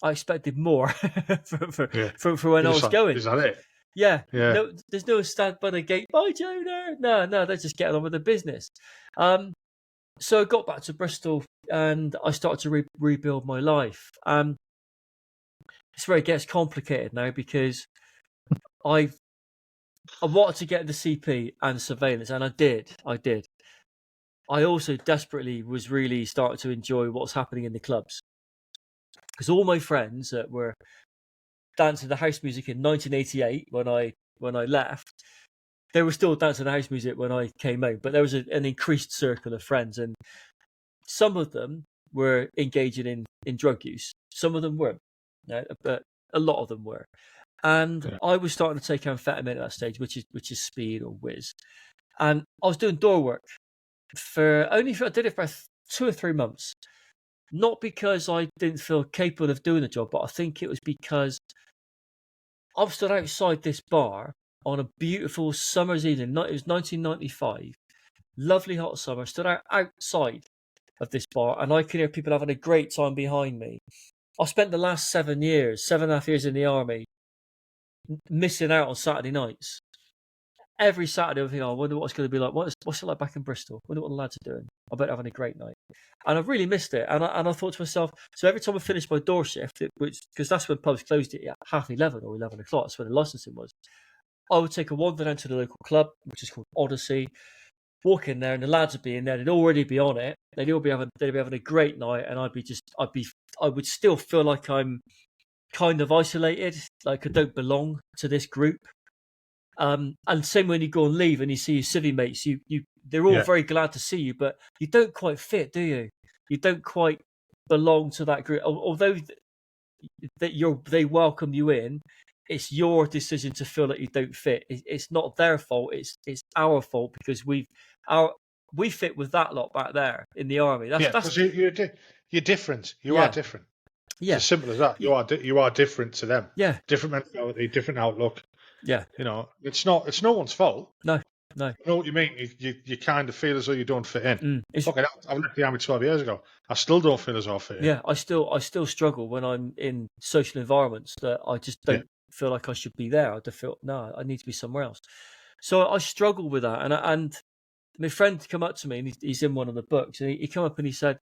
I expected more for when I was going. Is that it? Yeah, Yeah. no, there's no stand by the gate. Bye, Jonah. No, they're just getting on with the business. So I got back to Bristol and I started to rebuild my life. It's where it gets complicated now because I wanted to get the CP and surveillance, and I did. I also desperately was really starting to enjoy what's happening in the clubs because all my friends that were dancing the house music in 1988 when I left, they were still dancing the house music when I came out. But there was an increased circle of friends, and some of them were engaging in drug use. Some of them weren't, but a lot of them were. And I was starting to take amphetamine at that stage, which is speed or whiz. And I was doing door work I did it for 2 or 3 months. Not because I didn't feel capable of doing the job, but I think it was because I stood outside this bar on a beautiful summer's evening. It was 1995, lovely hot summer. Stood outside of this bar, and I could hear people having a great time behind me. I spent the last 7.5 years in the army, missing out on Saturday nights. Every Saturday, I think, I wonder what it's going to be like. What's it like back in Bristol? I wonder what the lads are doing. I bet they're having a great night. And I really missed it. And I thought to myself, so every time I finished my door shift, because that's when pubs closed at 11:30 or 11 o'clock, that's when the licensing was, I would take a wander down to the local club, which is called Odyssey, walk in there, and the lads would be in there. They'd already be on it. They'd be having a great night, and I would still feel like I'm kind of isolated, like I don't belong to this group. And same when you go and leave and you see your civvy mates, they're all very glad to see you, but you don't quite fit, do you? You don't quite belong to that group. Although they welcome you in, it's your decision to feel that you don't fit. It's not their fault. It's our fault because we fit with that lot back there in the army. That's because you're different. You are different. Yeah. It's as simple as that. You are different to them. Yeah. Different mentality, different outlook. Yeah. It's no one's fault. No. I know what you mean. You kind of feel as though you don't fit in. Look, I left the army 12 years ago. I still don't feel as though I fit in. Yeah, I still struggle when I'm in social environments that I just don't feel like I should be there. I feel no, I need to be somewhere else. So I struggle with that, and my friend come up to me, and he's in one of the books, and he come up and he said,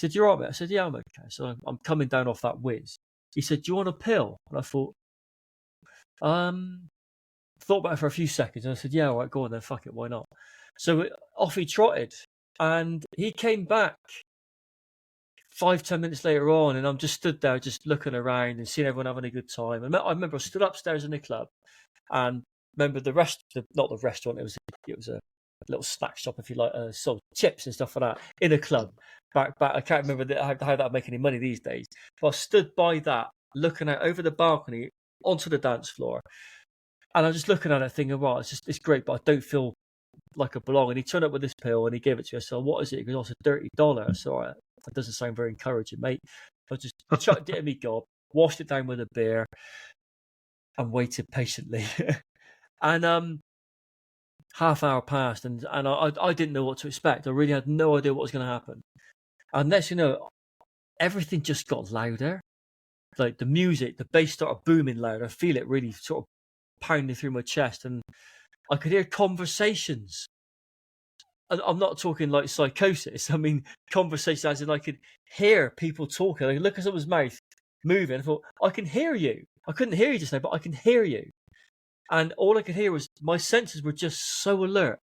"You're all right, mate?" I said, "Yeah, I'm okay." So I'm coming down off that whiz. He said, "Do you want a pill?" And I thought about it for a few seconds, and I said, "Yeah, all right, go on then, fuck it, why not?" So off he trotted, and he came back 5-10 minutes later on, and I'm just stood there, just looking around and seeing everyone having a good time. And I remember I stood upstairs in the club, and remember not the restaurant. It was a little snack shop, if you like, sold chips and stuff like that in a club. Back, I can't remember how that would make any money these days. But I stood by that, looking out over the balcony onto the dance floor, and I'm just looking at it, thinking, "Wow, it's great, but I don't feel like I belong." And he turned up with this pill and he gave it to me. I said, "What is it?" He goes, "Oh, it's a $30." So all right, that doesn't sound very encouraging, mate. I just chucked it in my gob, washed it down with a beer, and waited patiently. And half hour passed, and I didn't know what to expect. I really had no idea what was going to happen. And next, everything just got louder. Like the music, the bass started booming louder. I feel it really sort of pounding through my chest, and I could hear conversations. And I'm not talking like psychosis. I mean conversations as in I could hear people talking. I could look at someone's mouth moving. I thought, I can hear you. I couldn't hear you just now, but I can hear you. And all I could hear was my senses were just so alert.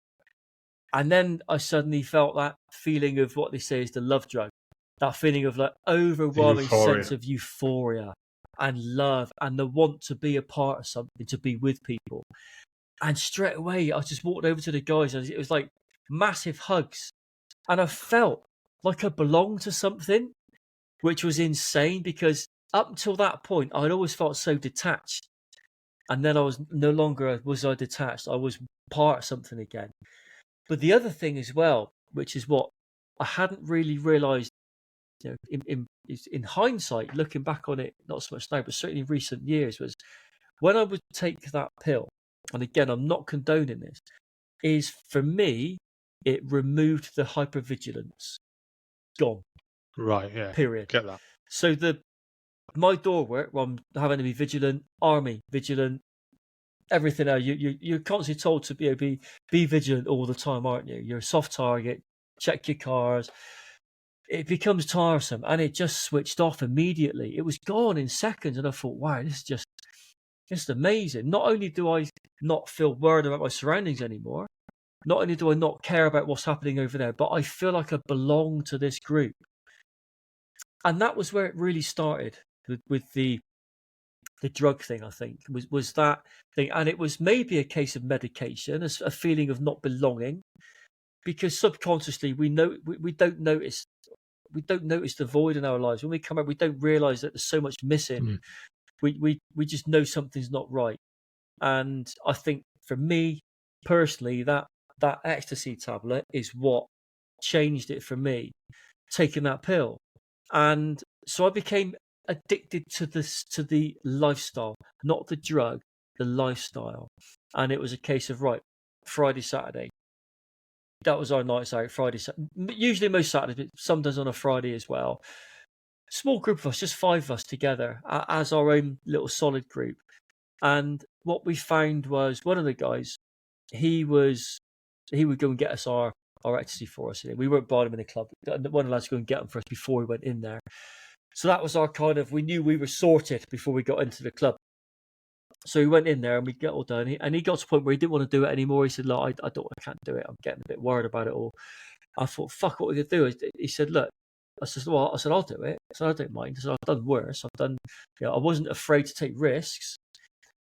And then I suddenly felt that feeling of what they say is the love drug. That feeling of like overwhelming sense of euphoria and love and the want to be a part of something, to be with people. And straight away, I just walked over to the guys, and it was like massive hugs. And I felt like I belonged to something, which was insane because up until that point, I'd always felt so detached. And then I was no longer was I detached. I was part of something again. But the other thing as well, which is what I hadn't really realised, in hindsight, looking back on it, not so much now, but certainly in recent years, was when I would take that pill, and again, I'm not condoning this, is for me, it removed the hypervigilance. Gone. Right, yeah. Period. Get that. So my door work, well, I'm having to be vigilant, army, vigilant, everything else. You're constantly told to be vigilant all the time, aren't you? You're a soft target, check your cars. It becomes tiresome, and it just switched off immediately. It was gone in seconds, and I thought, wow, this is just amazing. Not only do I not feel worried about my surroundings anymore, not only do I not care about what's happening over there, but I feel like I belong to this group. And that was where it really started with the drug thing. I think was that thing, and it was maybe a case of medication, a feeling of not belonging, because subconsciously we don't notice the void in our lives when we come out. We don't realize that there's so much missing. We just know something's not right. And I think for me personally, that ecstasy tablet is what changed it for me, taking that pill. And so I became addicted to the lifestyle, not the drug, the lifestyle. And it was a case of, right, Friday, Saturday. That was our nights out, Friday, usually most Saturdays, but sometimes on a Friday as well. Small group of us, just 5 of us together as our own little solid group. And what we found was one of the guys, he would go and get us our ecstasy for us. We weren't buying them in the club. One of the lads would go and get them for us before we went in there. So that was our kind of, we knew we were sorted before we got into the club. So we went in there and we get all done. And he got to the point where he didn't want to do it anymore. He said, look, I can't do it. I'm getting a bit worried about it all. I thought, fuck, what are we going to do? He said, look, I said, I'll do it. I said, I don't mind. I said, I've done worse. I wasn't afraid to take risks.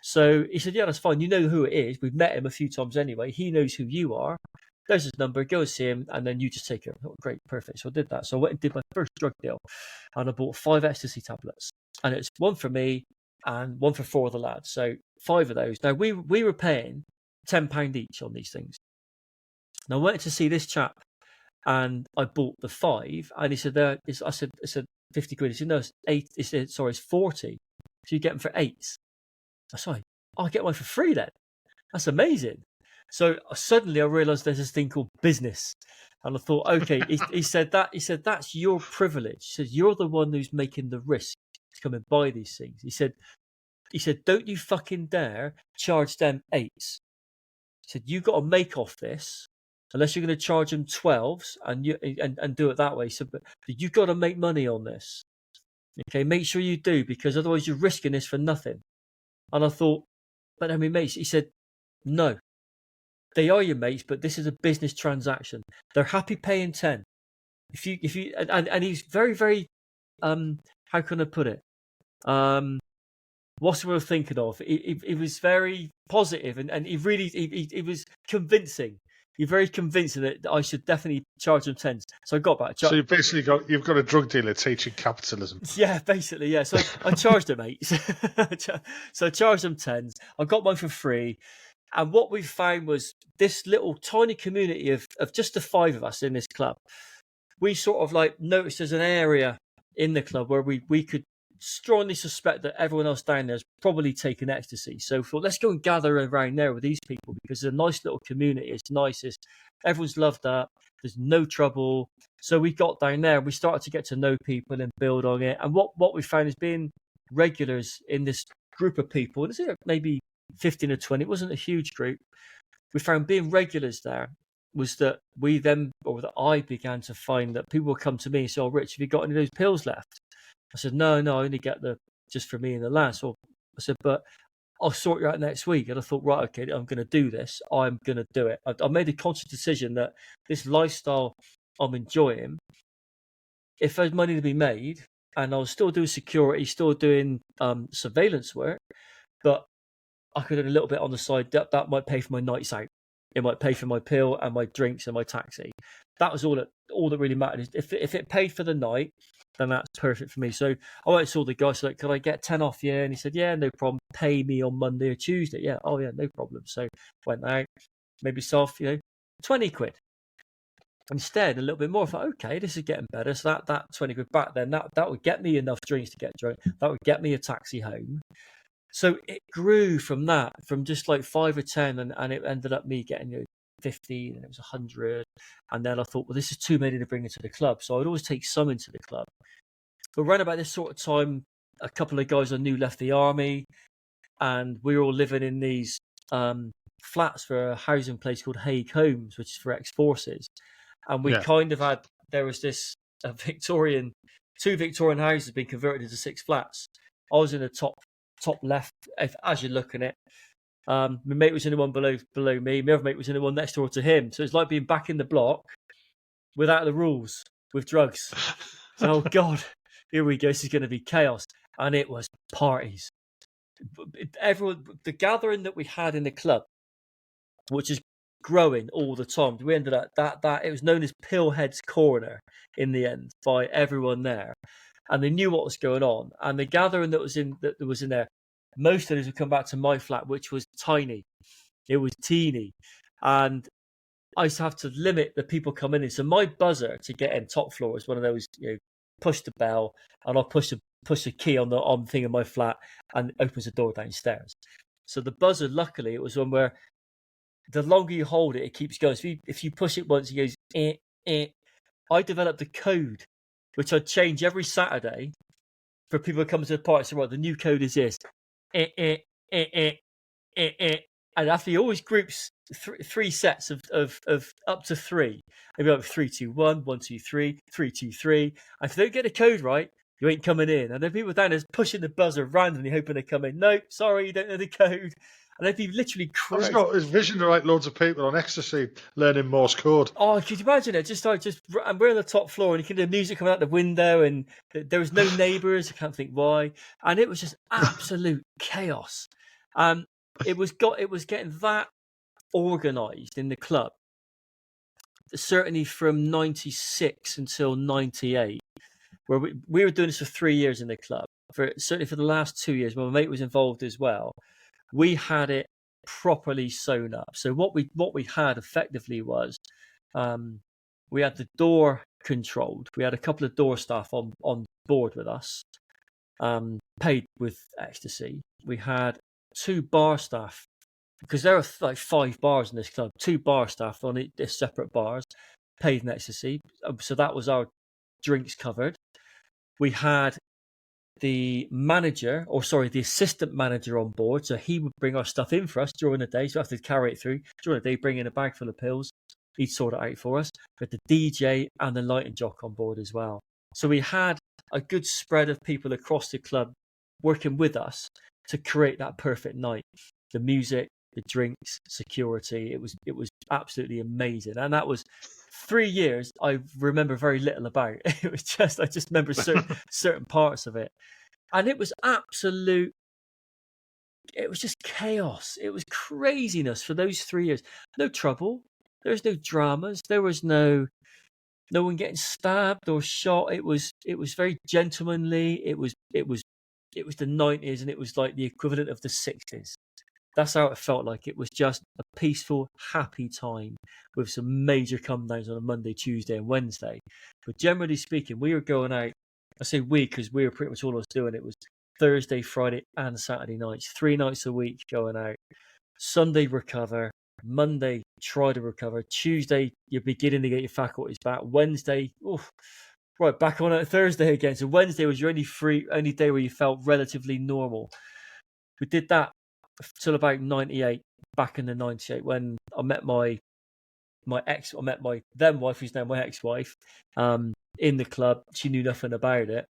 So he said, yeah, that's fine. You know who it is. We've met him a few times anyway. He knows who you are. There's his number. Go and see him, and then you just take it. Oh, great, perfect. So I did that. So I went and did my first drug deal, and I bought 5 ecstasy tablets, and it's one for me and one for 4 of the lads. So 5 of those. Now we were paying £10 each on these things. Now I went to see this chap, and I bought the 5, and he said, I said 50 quid. He said, no, it's 8. He said, sorry, it's 40. So you get them for 8. I said, I'll get one for free then. That's amazing. So suddenly I realised there's this thing called business. And I thought, okay, he said that's your privilege. He said, you're the one who's making the risk to come and buy these things. He said, don't you fucking dare charge them 8s. He said, you got to make off this, unless you're going to charge them 12s and do it that way. He said, but you've got to make money on this. Okay, make sure you do, because otherwise you're risking this for nothing. And I thought, but I mean, mates, he said, no, they are your mates, but this is a business transaction. They're happy paying 10. If you, and he's very, very, how can I put it? What's the word I'm thinking of? He was very positive, and he really, he was convincing. You're very convincing that I should definitely charge them 10s. So I got back. So you've got a drug dealer teaching capitalism. Yeah, basically, yeah. So I charged them 8s. So I charged them 10s. I got one for free. And what we found was this little tiny community of just the 5 of us in this club. We sort of like noticed there's an area in the club where we could strongly suspect that everyone else down there is probably taking ecstasy. So we thought, let's go and gather around there with these people, because it's a nice little community. It's nice. Everyone's loved that. There's no trouble. So we got down there. We started to get to know people and build on it. And what we found is being regulars in this group of people, and it's maybe 15 or 20, it wasn't a huge group. We found being regulars there was that I began to find that people would come to me and say, oh, Rich, have you got any of those pills left? I said, no, I only get just for me and the lads. So I said, but I'll sort you out next week. And I thought, right, okay, I'm going to do this. I'm going to do it. I made a conscious decision that this lifestyle I'm enjoying, if there's money to be made, and I was still doing security, still doing surveillance work, but I could do a little bit on the side. That might pay for my nights out. It might pay for my pill and my drinks and my taxi. That was all that really mattered. If it paid for the night, then that's perfect for me. So I went and saw the guy. Said, could I get 10 off? Yeah, and he said, yeah, no problem. Pay me on Monday or Tuesday. Yeah, oh yeah, no problem. So went out, made myself 20 quid. Instead, a little bit more. I thought, okay, this is getting better. So that 20 quid back then, that would get me enough drinks to get drunk. That would get me a taxi home. So it grew from that, from just like 5 or 10, and it ended up me getting 50, and it was 100. And then I thought, well, this is too many to bring into the club. So I'd always take some into the club. But around about this sort of time, a couple of guys I knew left the army, and we were all living in these flats for a housing place called Hague Homes, which is for ex-forces. And we kind of had, there was this two Victorian houses being converted into 6 flats. I was in the top left, as you're looking at. My mate was in the one below me. My other mate was in the one next door to him. So it's like being back in the block without the rules, with drugs. So, oh God, here we go. This is going to be chaos. And it was parties. Everyone, the gathering that we had in the club, which is growing all the time. We ended up that it was known as Pillhead's Corner in the end by everyone there, and they knew what was going on. And the gathering that was in there, most of us would come back to my flat, which was tiny. It was teeny, and I used to have to limit the people coming in. So my buzzer to get in top floor is one of those, push the bell, and I'll push the key on the thing in my flat, and it opens the door downstairs. So the buzzer, luckily, it was one where the longer you hold it, it keeps going. So if you push it once, it goes, eh, eh. I developed a code, which I'd change every Saturday for people to come to the party. So, right, the new code is this. Eh, eh, eh, eh, eh, eh. And after you always groups 3 sets of up to 3. Maybe like 3, 2, 1, 1, 2, 3, 3, 2, 3. And if they don't get the code right, you ain't coming in. And then people down there pushing the buzzer randomly, hoping they come in. No, sorry, you don't know the code. And they'd be literally crazy. He's got his vision to write loads of people on ecstasy learning Morse code. Oh, could you imagine it? And we're on the top floor, and you can hear music coming out the window, and there was no neighbours. I can't think why. And it was just absolute chaos. It was getting that organised in the club. Certainly from 96 until 98, where we were doing this for 3 years in the club. Certainly for the last 2 years, my mate was involved as well. We had it properly sewn up. So what we had effectively was we had the door controlled. We had a couple of door staff on board with us, paid with ecstasy. We had 2 bar staff, because there are like 5 bars in this club. 2 bar staff on separate bars, paid in ecstasy. So that was our drinks covered. We had the assistant manager on board. So he would bring our stuff in for us during the day. So we have to carry it through. During the day, bring in a bag full of pills. He'd sort it out for us. We had the DJ and the lighting jock on board as well. So we had a good spread of people across the club working with us to create that perfect night. The music, the drinks, security. It was absolutely amazing. And that was 3 years I remember very little about. It was just, I just remember certain parts of it. And it was it was just chaos. It was craziness for those 3 years. No trouble. There was no dramas. There was no one getting stabbed or shot. It was very gentlemanly. It was the 90s, and it was like the equivalent of the 60s. That's how it felt like. It was just a peaceful, happy time with some major come downs on a Monday, Tuesday, and Wednesday. But generally speaking, we were going out. I say we because we were pretty much all of us doing it. Was Thursday, Friday, and Saturday nights, 3 nights a week going out. Sunday, recover. Monday, try to recover. Tuesday, you're beginning to get your faculties back. Wednesday, right, back on it Thursday again. So Wednesday was your only day where you felt relatively normal. We did that till about 98, back in the 98, when I met my then wife, who's now my ex-wife, in the club. She knew nothing about it,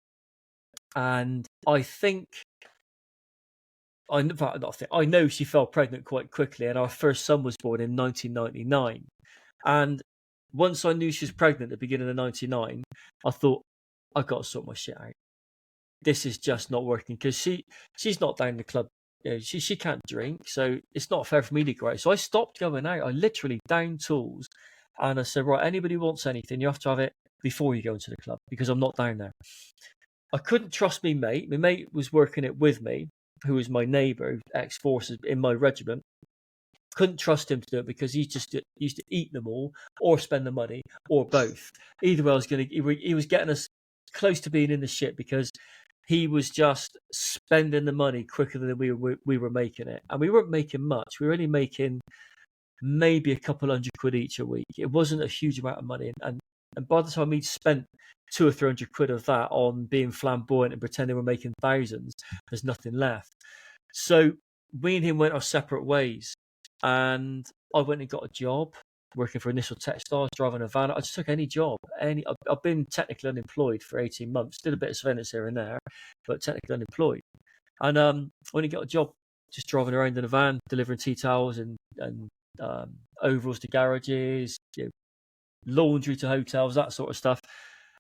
and I know she fell pregnant quite quickly, and our first son was born in 1999. And once I knew she was pregnant at the beginning of 99, I thought, I've got to sort my shit out. This is just not working, because she's not down the club. She can't drink, so it's not fair for me to go out. So I stopped going out. I literally downed tools, and I said, right, anybody wants anything, you have to have it before you go into the club, because I'm not down there. I couldn't trust my mate. My mate was working it with me, who was my neighbour, ex-forces in my regiment. Couldn't trust him to do it, because he just used to eat them all, or spend the money, or both. Either way, he was getting us close to being in the shit, because he was just spending the money quicker than we were making it. And we weren't making much. We were only making maybe a couple £100 each a week. It wasn't a huge amount of money, and by the time he'd spent 200 or 300 quid of that on being flamboyant and pretending we're making thousands, there's nothing left. So me and him went our separate ways, and I went and got a job working for Initial Textiles, driving a van. I just took any job. I've been technically unemployed for 18 months, did a bit of surveillance here and there, but technically unemployed. And when you got a job, just driving around in a van, delivering tea towels and overalls to garages, laundry to hotels, that sort of stuff.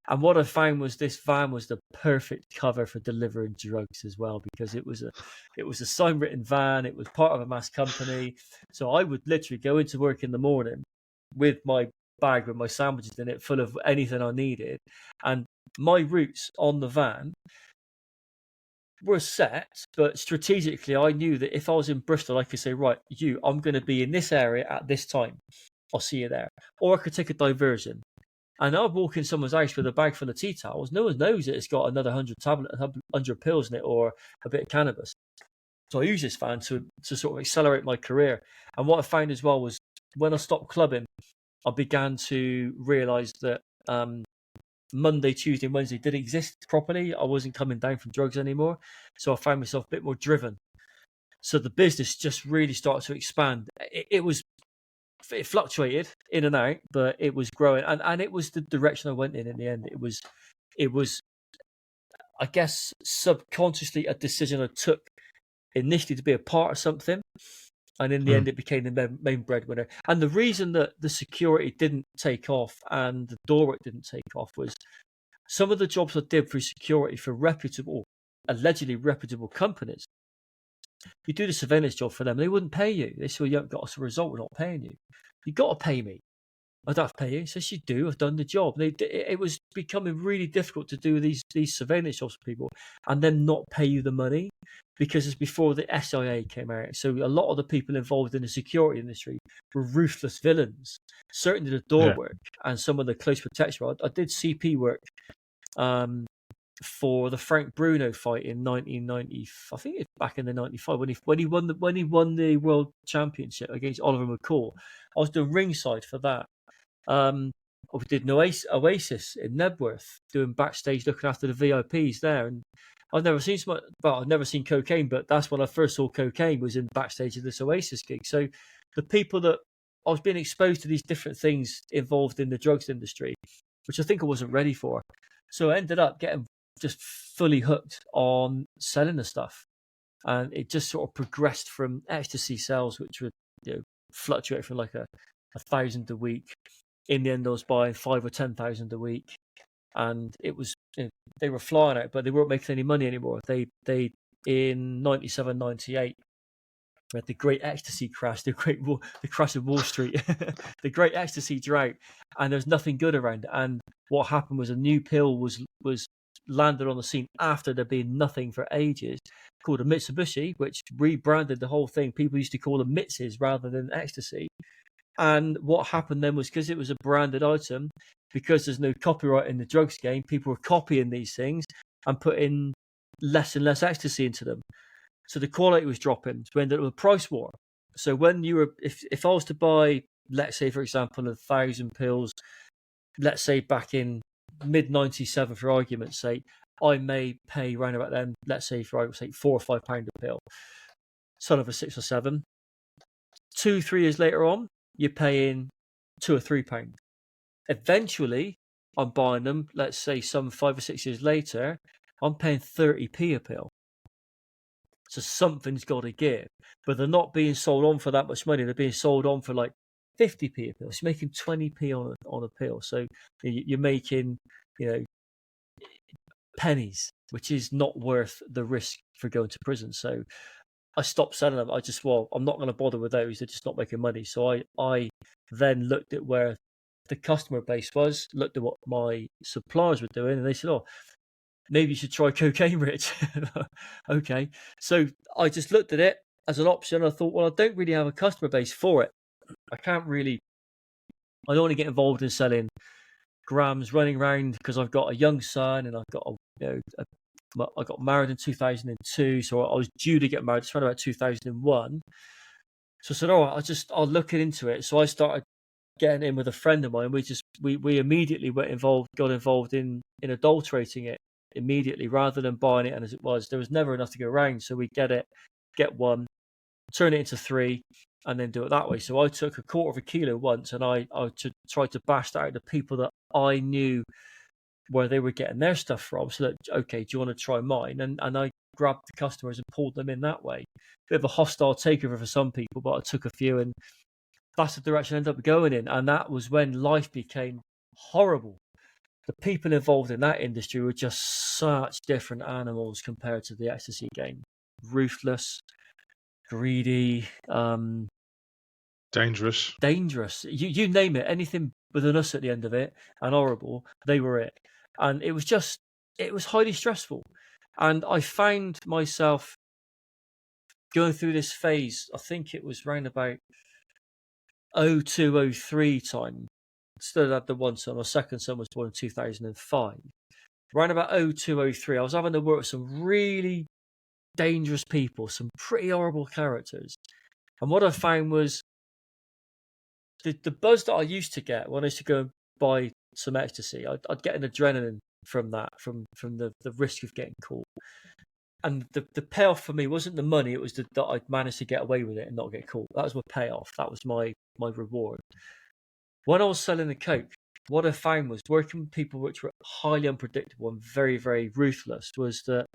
And what I found was this van was the perfect cover for delivering drugs as well, because it was a sign-written van. It was part of a mass company, so I would literally go into work in the morning with my bag with my sandwiches in it, full of anything I needed, and my routes on the van were set, but strategically I knew that if I was in Bristol, I could say, right, I'm going to be in this area at this time. I'll see you there. Or I could take a diversion. And I'd walk in someone's house with a bag full of tea towels. No one knows that it's got another 100 pills in it or a bit of cannabis. So I use this van to sort of accelerate my career. And what I found as well was when I stopped clubbing, I began to realise that Monday, Tuesday, and Wednesday didn't exist properly. I wasn't coming down from drugs anymore. So I found myself a bit more driven. So the business just really started to expand. It fluctuated in and out, but it was growing, and it was the direction I went in the end. It was, I guess, subconsciously a decision I took initially to be a part of something, and in the end it became the main breadwinner. And the reason that the security didn't take off and the door work didn't take off was some of the jobs I did for security for allegedly reputable companies. You do the surveillance job for them, they wouldn't pay you. They say, well, you haven't got us a result, we're not paying you. You got to pay me. I don't have to pay you. Says, you do. I've done the job. It was becoming really difficult to do these surveillance jobs for people and then not pay you the money, because it's before the SIA came out. So a lot of the people involved in the security industry were ruthless villains. Certainly the door work and some of the close protection. I did CP work for the Frank Bruno fight in 1990. I think it's back in the 95 when he won the world championship against Oliver McCall. I was doing ringside for that. We did an Oasis in Nebworth, doing backstage, looking after the VIPs there. And I've never seen cocaine, but that's when I first saw cocaine, was in backstage of this Oasis gig. So the people that I was being exposed to these different things involved in the drugs industry, which I think I wasn't ready for. So I ended up getting just fully hooked on selling the stuff, and it just sort of progressed from ecstasy sales, which would fluctuate from like a 1,000 a week. In the end, I was buying 5,000 or 10,000 a week, and it was they were flying out, but they weren't making any money anymore. They in 97, 98 we had the great ecstasy crash, the crash of Wall Street, the great ecstasy drought, and there's nothing good around it. And what happened was a new pill was landed on the scene after there being nothing for ages, called a Mitsubishi, which rebranded the whole thing. People used to call them Mitses rather than ecstasy. And what happened then was, because it was a branded item, because there's no copyright in the drugs game, people were copying these things and putting less and less ecstasy into them. So the quality was dropping. So we ended up with a price war. So when if I was to buy, let's say, for example, 1,000 pills, let's say back in mid-97, for argument's sake, I may pay around about then, let's say, for argument's sake, £4 or £5 a pill. Son of a 6 or 7. 2-3 years later on, you're paying £2 or £3. Eventually, I'm buying them, let's say some 5 or 6 years later, I'm paying 30p a pill. So something's got to give. But they're not being sold on for that much money. They're being sold on for like 50p a pill. So you're making 20p on a pill. So you're making, pennies, which is not worth the risk for going to prison. So I stopped selling them. I'm not going to bother with those. They're just not making money. So I then looked at where the customer base was, looked at what my suppliers were doing, and they said, oh, maybe you should try cocaine, Rich. Okay. So I just looked at it as an option. I thought, well, I don't really have a customer base for it. I don't want to get involved in selling grams running around, because I've got a young son and I've got I got married in 2002, so I was due to get married around about 2001. So I said, all right, I'll look into it. So I started getting in with a friend of mine. We immediately got involved in adulterating it immediately, rather than buying it. And as it was, there was never enough to go around. So we get one, turn it into 3, and then do it that way. So I took a quarter of a kilo once, and I tried to bash that out to people that I knew where they were getting their stuff from. So that, okay, do you want to try mine? And I grabbed the customers and pulled them in that way. Bit of a hostile takeover for some people, but I took a few, and that's the direction I ended up going in. And that was when life became horrible. The people involved in that industry were just such different animals compared to the ecstasy game. Ruthless, greedy, dangerous. You name it, anything with an us at the end of it, and horrible, they were it. And it was highly stressful. And I found myself going through this phase. I think it was round about 0203 time. Still had the one son. My second son was born in 2005. Around about 0203, I was having to work with some really dangerous people, some pretty horrible characters. And what I found was the buzz that I used to get when I used to go and buy some ecstasy, I'd get an adrenaline from that, from the risk of getting caught. And the payoff for me wasn't the money, it was that I'd managed to get away with it and not get caught. That was my payoff. That was my reward. When I was selling the coke, what I found was working with people which were highly unpredictable and very, very ruthless, was that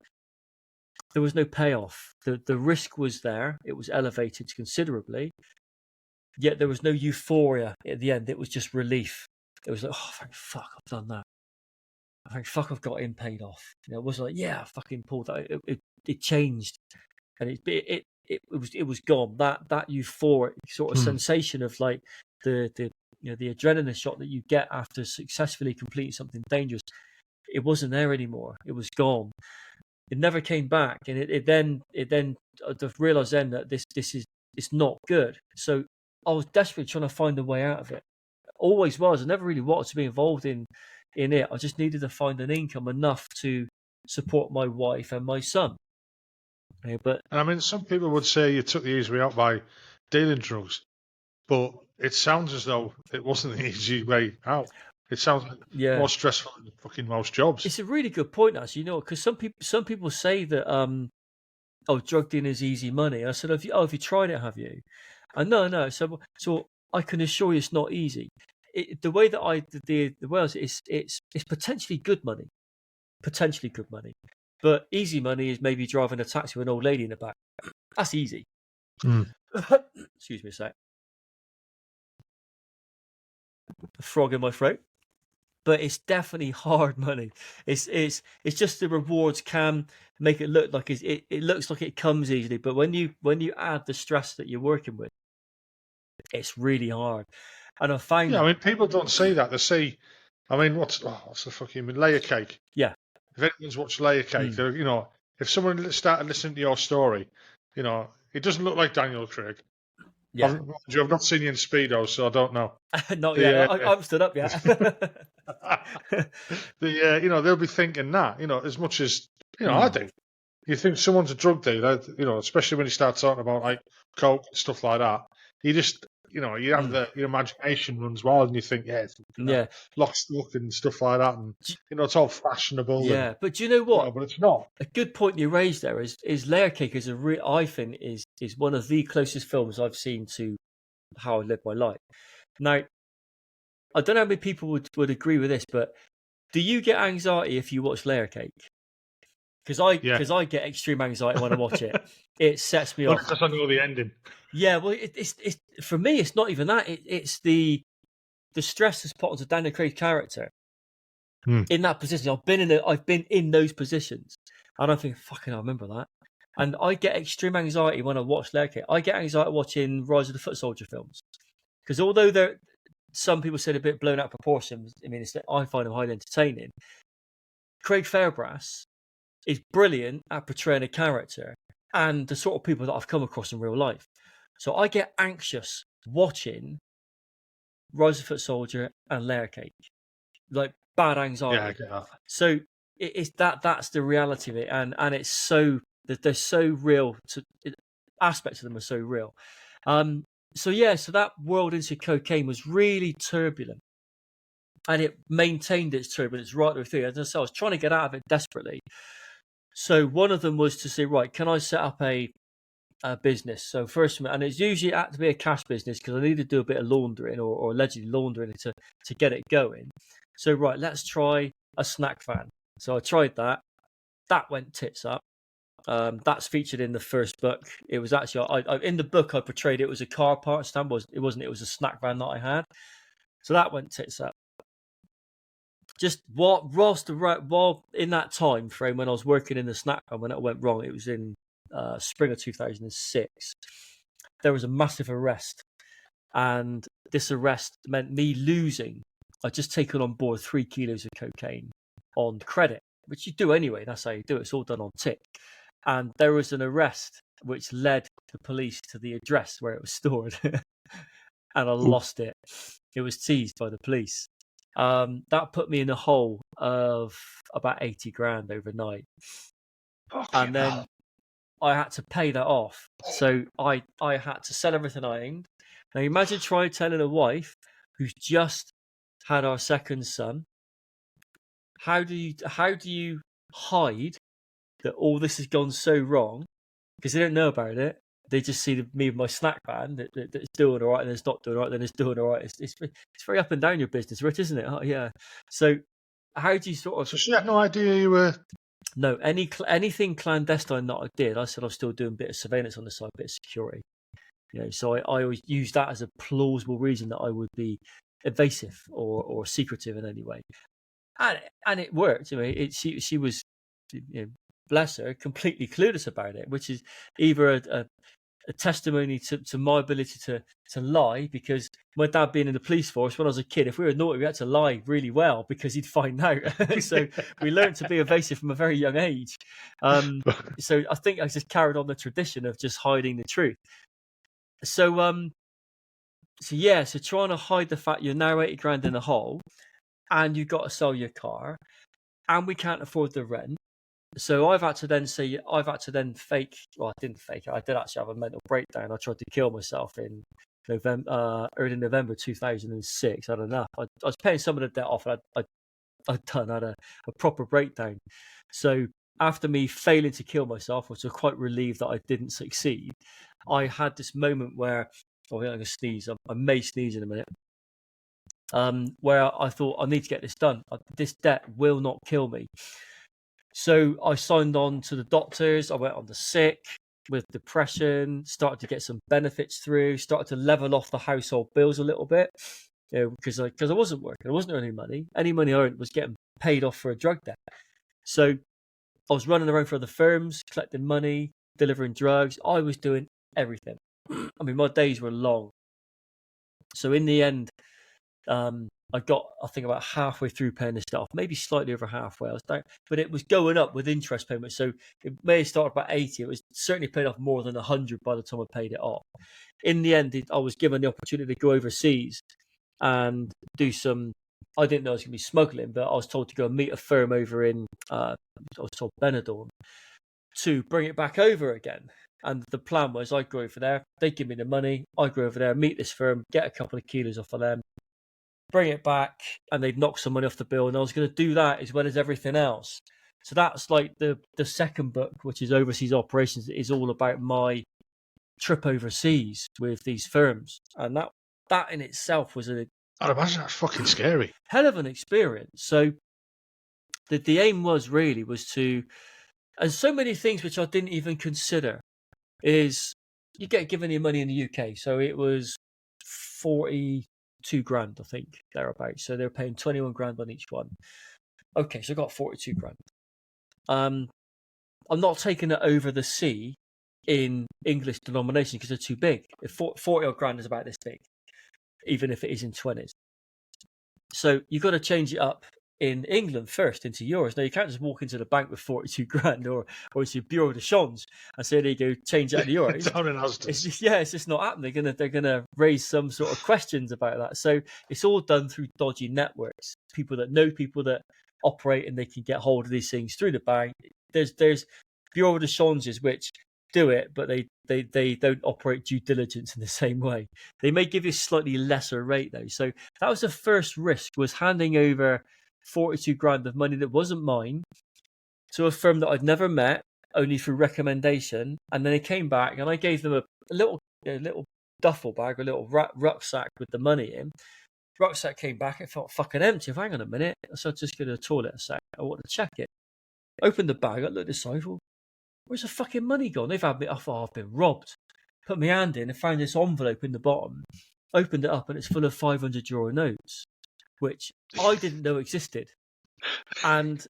there was no payoff. The risk was there. It was elevated considerably. Yet there was no euphoria at the end. It was just relief. It was like, oh, thank fuck, I've done that. Thank fuck, I've got him paid off. It wasn't like, yeah, I fucking pulled that. It changed, and it was gone. That euphoric sort of sensation of like the the adrenaline shot that you get after successfully completing something dangerous. It wasn't there anymore. It was gone. It never came back, and it then I realised then that it's not good. So I was desperately trying to find a way out of it. Always was. I never really wanted to be involved in it. I just needed to find an income enough to support my wife and my son. But And I mean, some people would say you took the easy way out by dealing drugs, but it sounds as though it wasn't the easy way out. It sounds more stressful than fucking most jobs. It's a really good point, actually. Because some people say that drug dealing is easy money. I said, have you tried it? Have you? And no. So I can assure you, it's not easy. The way that the way it's potentially good money, but easy money is maybe driving a taxi with an old lady in the back. That's easy. Excuse me a sec. A frog in my throat. But it's definitely hard money. It's just the rewards can make it look like it looks like it comes easily, but when you add the stress that you're working with, it's really hard. And I find I mean, people don't say that. They say, I mean, what's the fucking layer cake? Yeah. If anyone's watched Layer Cake, if someone started listening to your story, it doesn't look like Daniel Craig. Yeah. I've not seen you in Speedo, so I don't know. Not yet. I haven't stood up yet. They'll be thinking that, as much as, I do. You think someone's a drug dealer, especially when you start talking about like coke and stuff like that. You just, you have your imagination runs wild, and you think, lock, stock, and stuff like that, and it's all fashionable. Yeah, but do you know what? But it's not. A good point you raised there is Layer Cake is I think is one of the closest films I've seen to how I live my life. Now, I don't know how many people would agree with this, but do you get anxiety if you watch Layer Cake? Because I get extreme anxiety when I watch it. It sets me off. Because I know the ending. Yeah, well, it's for me. It's not even that. It's the stress that's put onto Daniel Craig's character in that position. I've been in those positions, and I think, fucking, I remember that. And I get extreme anxiety when I watch Layer Cake. I get anxiety watching Rise of the Foot Soldier films, because although some people said a bit blown out of proportion, I mean, I find them highly entertaining. Craig Fairbrass is brilliant at portraying a character and the sort of people that I've come across in real life. So I get anxious watching Rise of the Foot Soldier and Layer Cake, like bad anxiety. Yeah, I get that. So it's that's the reality of it, and it's so that they're so real. Aspects of them are so real, So that world into cocaine was really turbulent, and it maintained its turbulence right the way through. As I was trying to get out of it desperately. So one of them was to say, right, can I set up a business? So first, and it's usually had to be a cash business because I need to do a bit of laundering or allegedly laundering to get it going. So right, let's try a snack van. So I tried that. That went tits up. That's featured in the first book. It was actually in the book I portrayed it was a car part stand. It wasn't. It was a snack van that I had. So that went tits up. Just while in that time frame when I was working in the snack van when it went wrong, it was in spring of 2006. There was a massive arrest, and this arrest meant me losing. I'd just taken on board 3 kilos of cocaine on credit, which you do anyway. That's how you do it. It's all done on tick. And there was an arrest which led the police to the address where it was stored, and I lost it. It was seized by the police. That put me in a hole of about 80 grand overnight. And then I had to pay that off. So I had to sell everything I owned. Now imagine trying telling a wife who's just had our second son, how do you hide that all this has gone so wrong? Because they don't know about it. They just see me with my snack van that's doing all right, and it's not doing all right, then it's doing all right. It's very up and down your business, Rich, isn't it? Oh, yeah. So how do you sort of? So she had no idea you were. No, anything clandestine that I did, I said I was still doing a bit of surveillance on the side, a bit of security. So I always use that as a plausible reason that I would be evasive or secretive in any way, and it worked. She was, bless her, completely clueless about it, which is either a testimony to my ability to lie, because my dad being in the police force when I was a kid, if we were naughty, we had to lie really well because he'd find out. So we learned to be evasive from a very young age. So I think I just carried on the tradition of just hiding the truth. So trying to hide the fact you're now 80 grand in a hole and you've got to sell your car and we can't afford the rent. So I've had to then fake. Well, I didn't fake it. I did actually have a mental breakdown. I tried to kill myself in early November 2006. I had enough. I was paying some of the debt off. And I had a proper breakdown. So after me failing to kill myself, which I was quite relieved that I didn't succeed, I had this moment where I'm going to sneeze. I may sneeze in a minute. Where I thought I need to get this done. This debt will not kill me. So I signed on to the doctors. I went on the sick with depression, started to get some benefits through, started to level off the household bills a little bit, because I wasn't working. I wasn't earning money. Any money I earned was getting paid off for a drug debt. So I was running around for other firms, collecting money, delivering drugs. I was doing everything. I mean, my days were long. So in the end, I got, I think, about halfway through paying this stuff, maybe slightly over halfway. I was down, but it was going up with interest payments. So it may have started about 80. It was certainly paid off more than 100 by the time I paid it off. In the end, I was given the opportunity to go overseas and do some. I didn't know I was going to be smuggling, but I was told to go and meet a firm over in, I was told Benidorm, to bring it back over again. And the plan was I'd go over there, they'd give me the money, I'd go over there, meet this firm, get a couple of kilos off of them, bring it back, and they'd knock some money off the bill. And I was going to do that as well as everything else. So that's like the second book, which is Overseas Operations, is all about my trip overseas with these firms. And that in itself was I'd imagine that's fucking scary. Hell of an experience. So the aim was to, and so many things which I didn't even consider, is you get given your money in the UK. So it was 42 grand, I think, thereabouts. So they're paying 21 grand on each one. Okay, so I got 42 grand. I'm not taking it over the sea in English denomination because they're too big. 40 odd grand is about this big, even if it is in 20s. So you've got to change it up in England first into euros. Now you can't just walk into the bank with 42 grand or into your bureau de change and say, there you go, change that to euros. Down in Asda. It's just not happening. They're gonna raise some sort of questions about that. So it's all done through dodgy networks. People that know people that operate and they can get hold of these things through the bank. There's bureau de changes which do it, but they don't operate due diligence in the same way. They may give you a slightly lesser rate though. So that was the first risk, was handing over 42 grand of money that wasn't mine to a firm that I'd never met, only through recommendation. And then they came back and I gave them a little duffel bag, a little rucksack with the money in. Rucksack came back, it felt fucking empty. Hang on a minute. So I just go to the toilet a sec. I want to check it. Opened the bag, I looked aside, where's the fucking money gone? They've had me, I thought I've been robbed. Put my hand in and found this envelope in the bottom. Opened it up and it's full of €500 notes, which I didn't know existed. And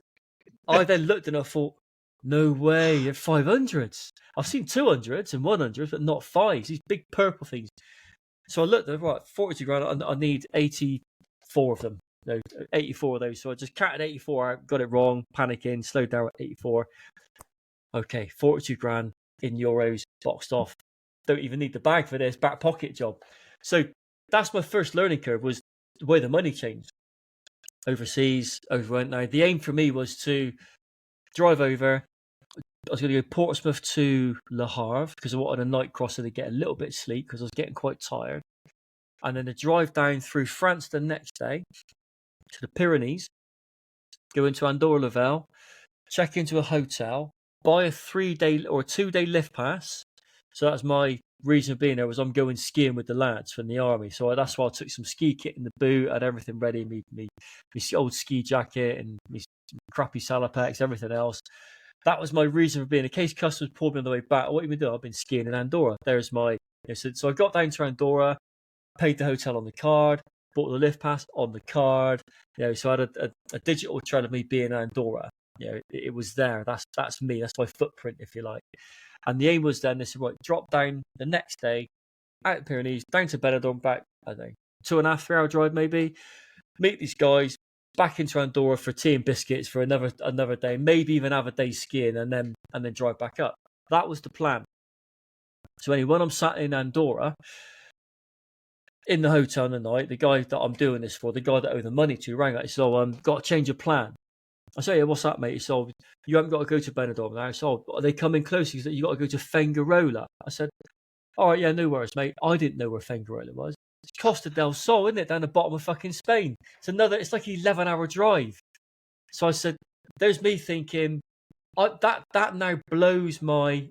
I then looked and I thought, no way, they're 500s. I've seen 200s and 100s, but not fives, these big purple things. So I looked at, right, 42 grand, I need 84 of them. No, 84 of those. So I just counted 84 out, got it wrong, panicking, slowed down at 84. Okay, 42 grand in euros, boxed off. Don't even need the bag for this, back pocket job. So that's my first learning curve, was the way the money changed. Overseas, overwent. Now, the aim for me was to drive over. I was going to go Portsmouth to Le Havre because I wanted a night crosser to get a little bit of sleep because I was getting quite tired. And then to drive down through France the next day to the Pyrenees, go into Andorra-la-Velle, check into a hotel, buy a 3-day or a 2-day lift pass. So that's my reason of being there, was I'm going skiing with the lads from the army. So that's why I took some ski kit in the boot, had everything ready, me old ski jacket and me crappy salopettes, everything else. That was my reason for being. In case customers pulled me on the way back, what have you been doing? I've been skiing in Andorra. There's my. So I got down to Andorra, paid the hotel on the card, bought the lift pass on the card. So I had a digital trail of me being in Andorra. It was there. That's me. That's my footprint, if you like. And the aim was then, they said, right, drop down the next day, out of the Pyrenees, down to Benidorm, back, I don't know, 2.5, 3 hour drive maybe. Meet these guys, back into Andorra for tea and biscuits for another day, maybe even have a day skiing, and then drive back up. That was the plan. So anyway, when I'm sat in Andorra, in the hotel in the night, the guy that I'm doing this for, the guy that I owe the money to, rang up. He said, got to change of plan. I said, yeah, what's that, mate? He said, you haven't got to go to Benidorm now. So are they coming close? He said, you got to go to Fengarola. I said, all right, yeah, no worries, mate. I didn't know where Fengarola was. It's Costa del Sol, isn't it? Down the bottom of fucking Spain. It's like an 11-hour drive. So I said, there's me thinking, that now blows my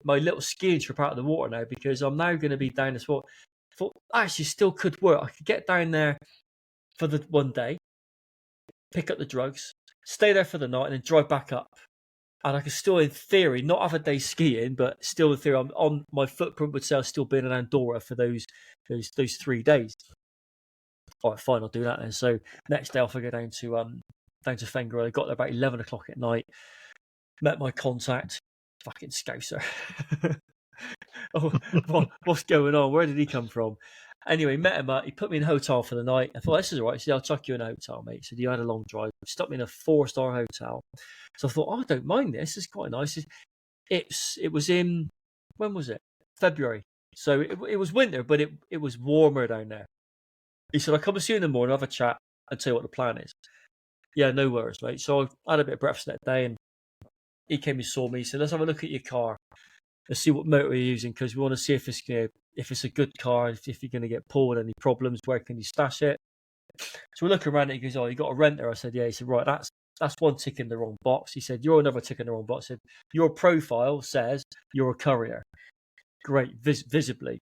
little skiing trip out of the water now, because I'm now going to be down this water. I thought, actually, still could work. I could get down there for the one day, pick up the drugs, stay there for the night, and then drive back up. And I could still, in theory, not have a day skiing, but still, in theory, I'm on my footprint would say I've still been in Andorra for those 3 days. All right, fine, I'll do that then. So next day, off I go down to Fengarola. I got there about 11 o'clock at night. Met my contact, fucking Scouser. What's going on? Where did he come from? Anyway, met him up. He put me in a hotel for the night. I thought, this is all right. He said, I'll chuck you in a hotel, mate. He said, you had a long drive. He stuck me in a 4-star hotel. So I thought, I don't mind this. It's quite nice. It was in, when was it? February. So it was winter, but it was warmer down there. He said, I'll come and see you in the morning, have a chat, and tell you what the plan is. Yeah, no worries, mate. So I had a bit of breakfast that day, and he came and saw me. He said, let's have a look at your car. Let's see what motor you're using, because we want to see if it's a good car, if you're going to get pulled, any problems, where can you stash it? So we're looking around it. He goes, you got a renter? I said, yeah. He said, right, that's one tick in the wrong box. He said, you're another tick in the wrong box. I said, your profile says you're a courier. Great, visibly.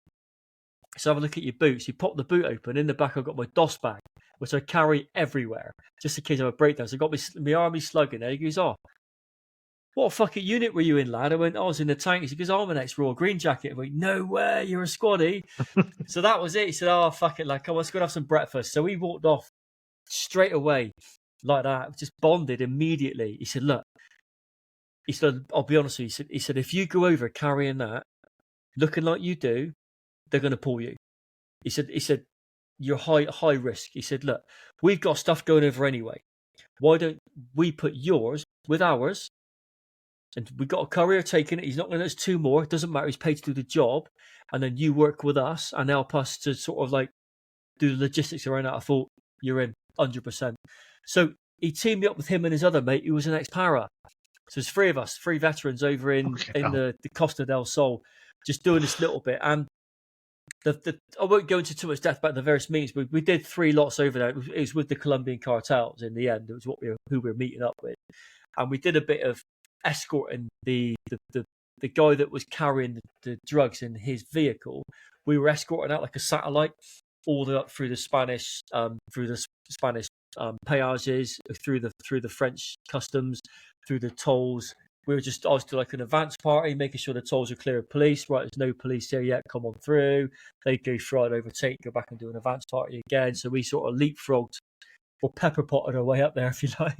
So have a look at your boots. He popped the boot open. In the back, I've got my DOS bag, which I carry everywhere, just in case I have a breakdown. So I got my army slug in there. He goes, what fucking unit were you in, lad? I went, I was in the tank. He goes, I'm an ex-Royal Green Jacket. I went, no way, you're a squaddy. So that was it. He said, fuck it, lad, come on, let's go and have some breakfast. So we walked off straight away like that, just bonded immediately. He said, look, I'll be honest with you. He said, if you go over carrying that, looking like you do, they're going to pull you. He said, you're high risk. He said, look, we've got stuff going over anyway. Why don't we put yours with ours? And we got a courier taking it. He's not going to, there's 2 more. It doesn't matter. He's paid to do the job. And then you work with us and help us to sort of like do the logistics around that. I thought, you're in 100%. So he teamed me up with him and his other mate who was an ex-para. So there's three of us, three veterans over in the Costa del Sol, just doing this little bit. And I won't go into too much depth about the various meetings, but we did 3 lots over there. It was with the Colombian cartels in the end. It was who we were meeting up with. And we did a bit of escorting the guy that was carrying the drugs in his vehicle. We were escorting out like a satellite all the way up through the Spanish peages, through the French customs, through the tolls. I was doing like an advance party, making sure the tolls are clear of police. Right, there's no police here yet. Come on through. They go through, I'd overtake, go back and do an advance party again. So we sort of leapfrogged or pepper potted our way up there, if you like.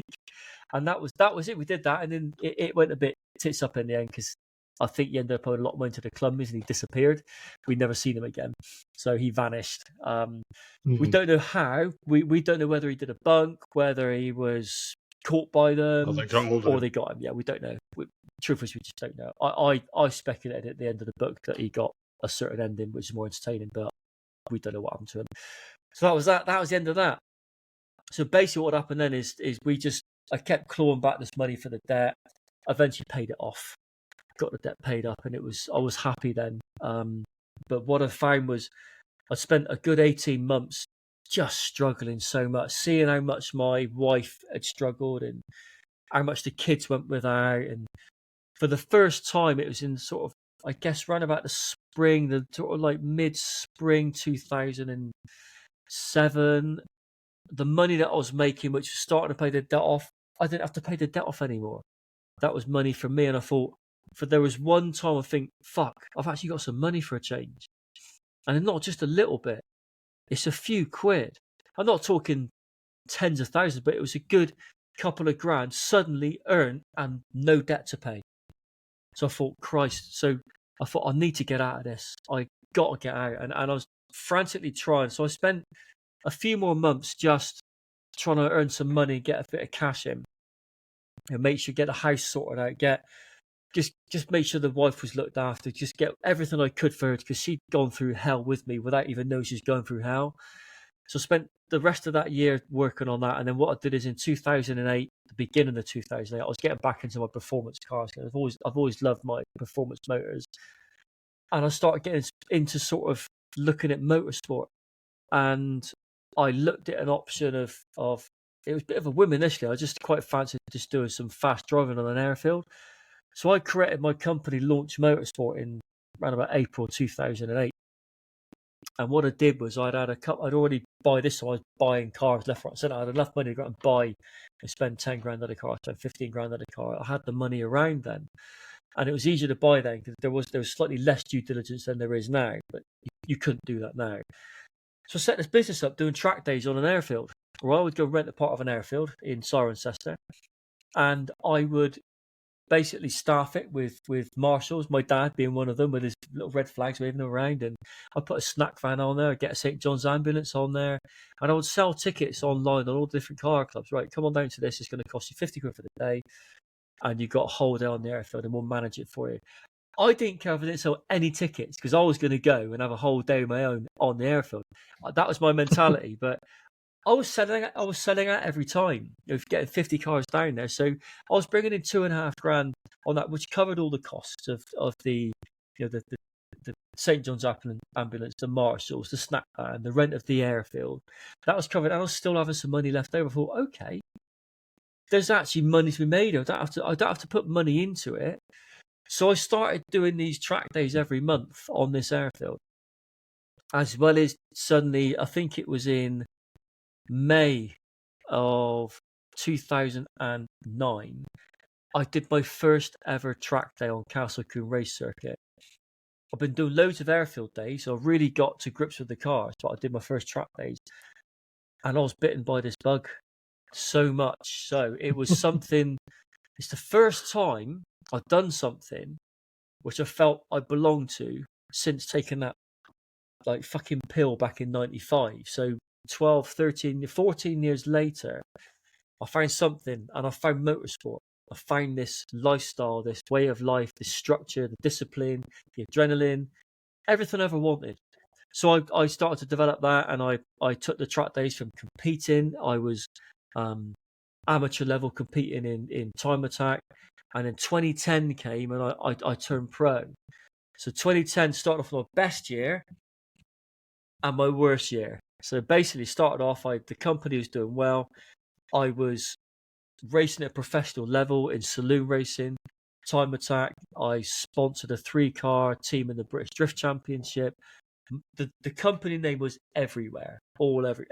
And that was it. We did that, and then it went a bit tits up in the end because I think he ended up owing a lot of money to the Colombians and he disappeared. We'd never seen him again, so he vanished. We don't know how. We don't know whether he did a bunk, whether he was caught by them, or they got him. Yeah, we don't know. Truth is, we just don't know. I speculated at the end of the book that he got a certain ending, which is more entertaining, but we don't know what happened to him. So that was that. That was the end of that. So basically, what happened then is I kept clawing back this money for the debt. Eventually, paid it off. Got the debt paid up, and I was happy then. But what I found was I spent a good 18 months just struggling so much, seeing how much my wife had struggled and how much the kids went without. And for the first time, it was in sort of, I guess, around about the spring, the sort of like mid-spring 2007, the money that I was making, which was starting to pay the debt off, I didn't have to pay the debt off anymore. That was money from me. And I thought, there was one time I think, fuck, I've actually got some money for a change. And not just a little bit. It's a few quid. I'm not talking tens of thousands, but it was a good couple of grand suddenly earned and no debt to pay. So I thought, Christ. So I thought, I need to get out of this. I got to get out. And I was frantically trying. So I spent a few more months just trying to earn some money, get a bit of cash in, and make sure get the house sorted out, just make sure the wife was looked after, just get everything I could for her because she'd gone through hell with me without even knowing she's going through hell. So I spent the rest of that year working on that. And then what I did is in 2008, the beginning of 2008, I was getting back into my performance cars. I've always loved my performance motors. And I started getting into sort of looking at motorsport. And I looked at an option of it was a bit of a whim initially. I just quite fancied just doing some fast driving on an airfield. So I created my company, Launch Motorsport, in around about April 2008. And what I did was I'd already by this time I was buying cars left, right, centre. I had enough money to go out and buy and spend 10 grand on a car, spend 15 grand on a car. I had the money around then, and it was easier to buy then because there was slightly less due diligence than there is now. But you couldn't do that now. So I set this business up doing track days on an airfield, where I would go rent a part of an airfield in Cirencester, and I would basically staff it with marshals, my dad being one of them with his little red flags waving around, and I'd put a snack van on there, I'd get a St. John's ambulance on there, and I would sell tickets online on all the different car clubs. Right, come on down to this, it's going to cost you 50 quid for the day, and you've got a whole day on the airfield and we'll manage it for you. I didn't care if I didn't sell any tickets because I was going to go and have a whole day of my own on the airfield. That was my mentality. But I was selling out every time, getting 50 cars down there. So I was bringing in 2.5 grand on that, which covered all the costs of the the St. John's ambulance, the marshals, the snack van, the rent of the airfield. That was covered, and I was still having some money left over. I thought, okay, there's actually money to be made. I don't have to put money into it. So I started doing these track days every month on this airfield, as well as suddenly, I think it was in May of 2009, I did my first ever track day on Castle Coombe Race Circuit. I've been doing loads of airfield days, so I really got to grips with the cars, but I did my first track days, and I was bitten by this bug so much. So it was something, it's the first time I've done something which I felt I belonged to since taking that like fucking pill back in 95. So 12, 13, 14 years later, I found something, and I found motorsport. I found this lifestyle, this way of life, this structure, the discipline, the adrenaline, everything I ever wanted. So I started to develop that, and I took the track days from competing. I was amateur level competing in time attack. And then 2010 came and I turned pro. So 2010 started off my best year and my worst year. So basically started off, the company was doing well. I was racing at a professional level in saloon racing, time attack. I sponsored a 3-car team in the British Drift Championship. The company name was everywhere,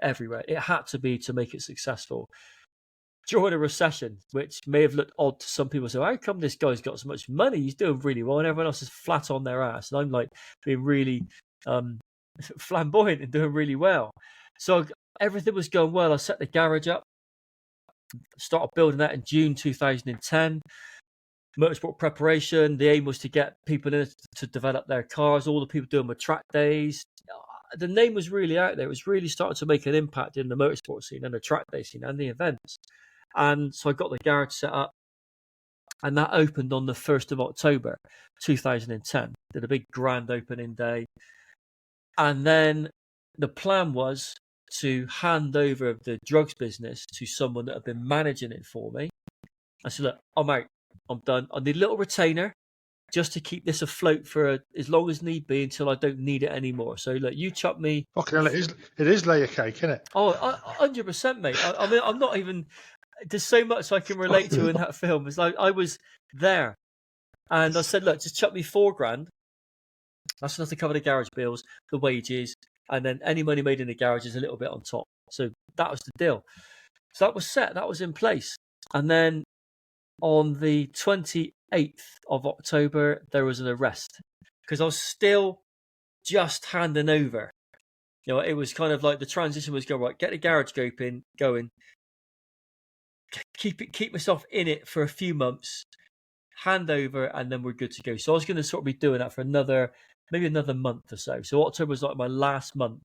everywhere. It had to be to make it successful. During a recession, which may have looked odd to some people, so how come this guy's got so much money? He's doing really well, and everyone else is flat on their ass. And I'm like being really flamboyant and doing really well. So everything was going well. I set the garage up, started building that in June 2010. Motorsport preparation. The aim was to get people in to develop their cars. All the people doing my track days. The name was really out there. It was really starting to make an impact in the motorsport scene and the track day scene and the events. And so I got the garage set up, and that opened on the 1st of October 2010. Did a big grand opening day. And then the plan was to hand over the drugs business to someone that had been managing it for me. I said, look, I'm out. I'm done. I need a little retainer just to keep this afloat for as long as need be until I don't need it anymore. So look, you chuck me. Okay, it is layer cake, isn't it? Oh, 100%, mate. I mean, I'm not even. There's so much I can relate to in that film. It's like I was there, and I said, look, just chuck me $4,000. That's enough to cover the garage bills, the wages, and then any money made in the garage is a little bit on top. So that was the deal. So that was set. That was in place. And then on the 28th of October, there was an arrest because I was still just handing over. You know, it was kind of like the transition was going, right, get the garage going, keep myself in it for a few months, hand over, and then we're good to go. So I was going to sort of be doing that for maybe another month or so. So October was like my last month.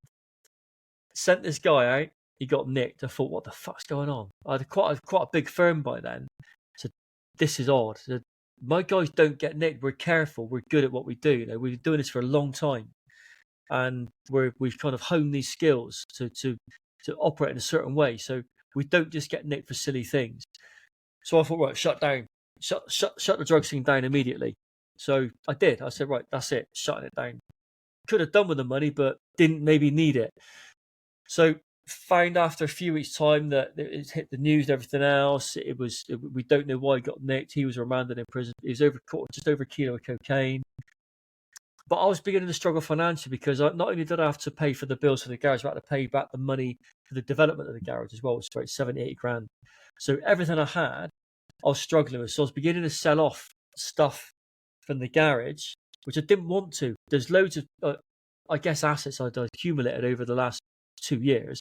Sent this guy out. He got nicked. I thought, what the fuck's going on? I had quite a big firm by then. So this is odd. So my guys don't get nicked. We're careful. We're good at what we do. You know, we've been doing this for a long time, and we've kind of honed these skills to operate in a certain way. So we don't just get nicked for silly things. So I thought, right, shut the drug scene down immediately. So I did. I said, right, that's it, shutting it down. Could have done with the money, but didn't maybe need it. So found after a few weeks' time that it hit the news and everything else. We don't know why he got nicked. He was remanded in prison. He was just over a kilo of cocaine. But I was beginning to struggle financially because not only did I have to pay for the bills for the garage, I had to pay back the money for the development of the garage as well, which was about 70, 80 grand. So everything I had, I was struggling with. So I was beginning to sell off stuff from the garage, which I didn't want to. There's loads of, I guess, assets I'd accumulated over the last 2 years,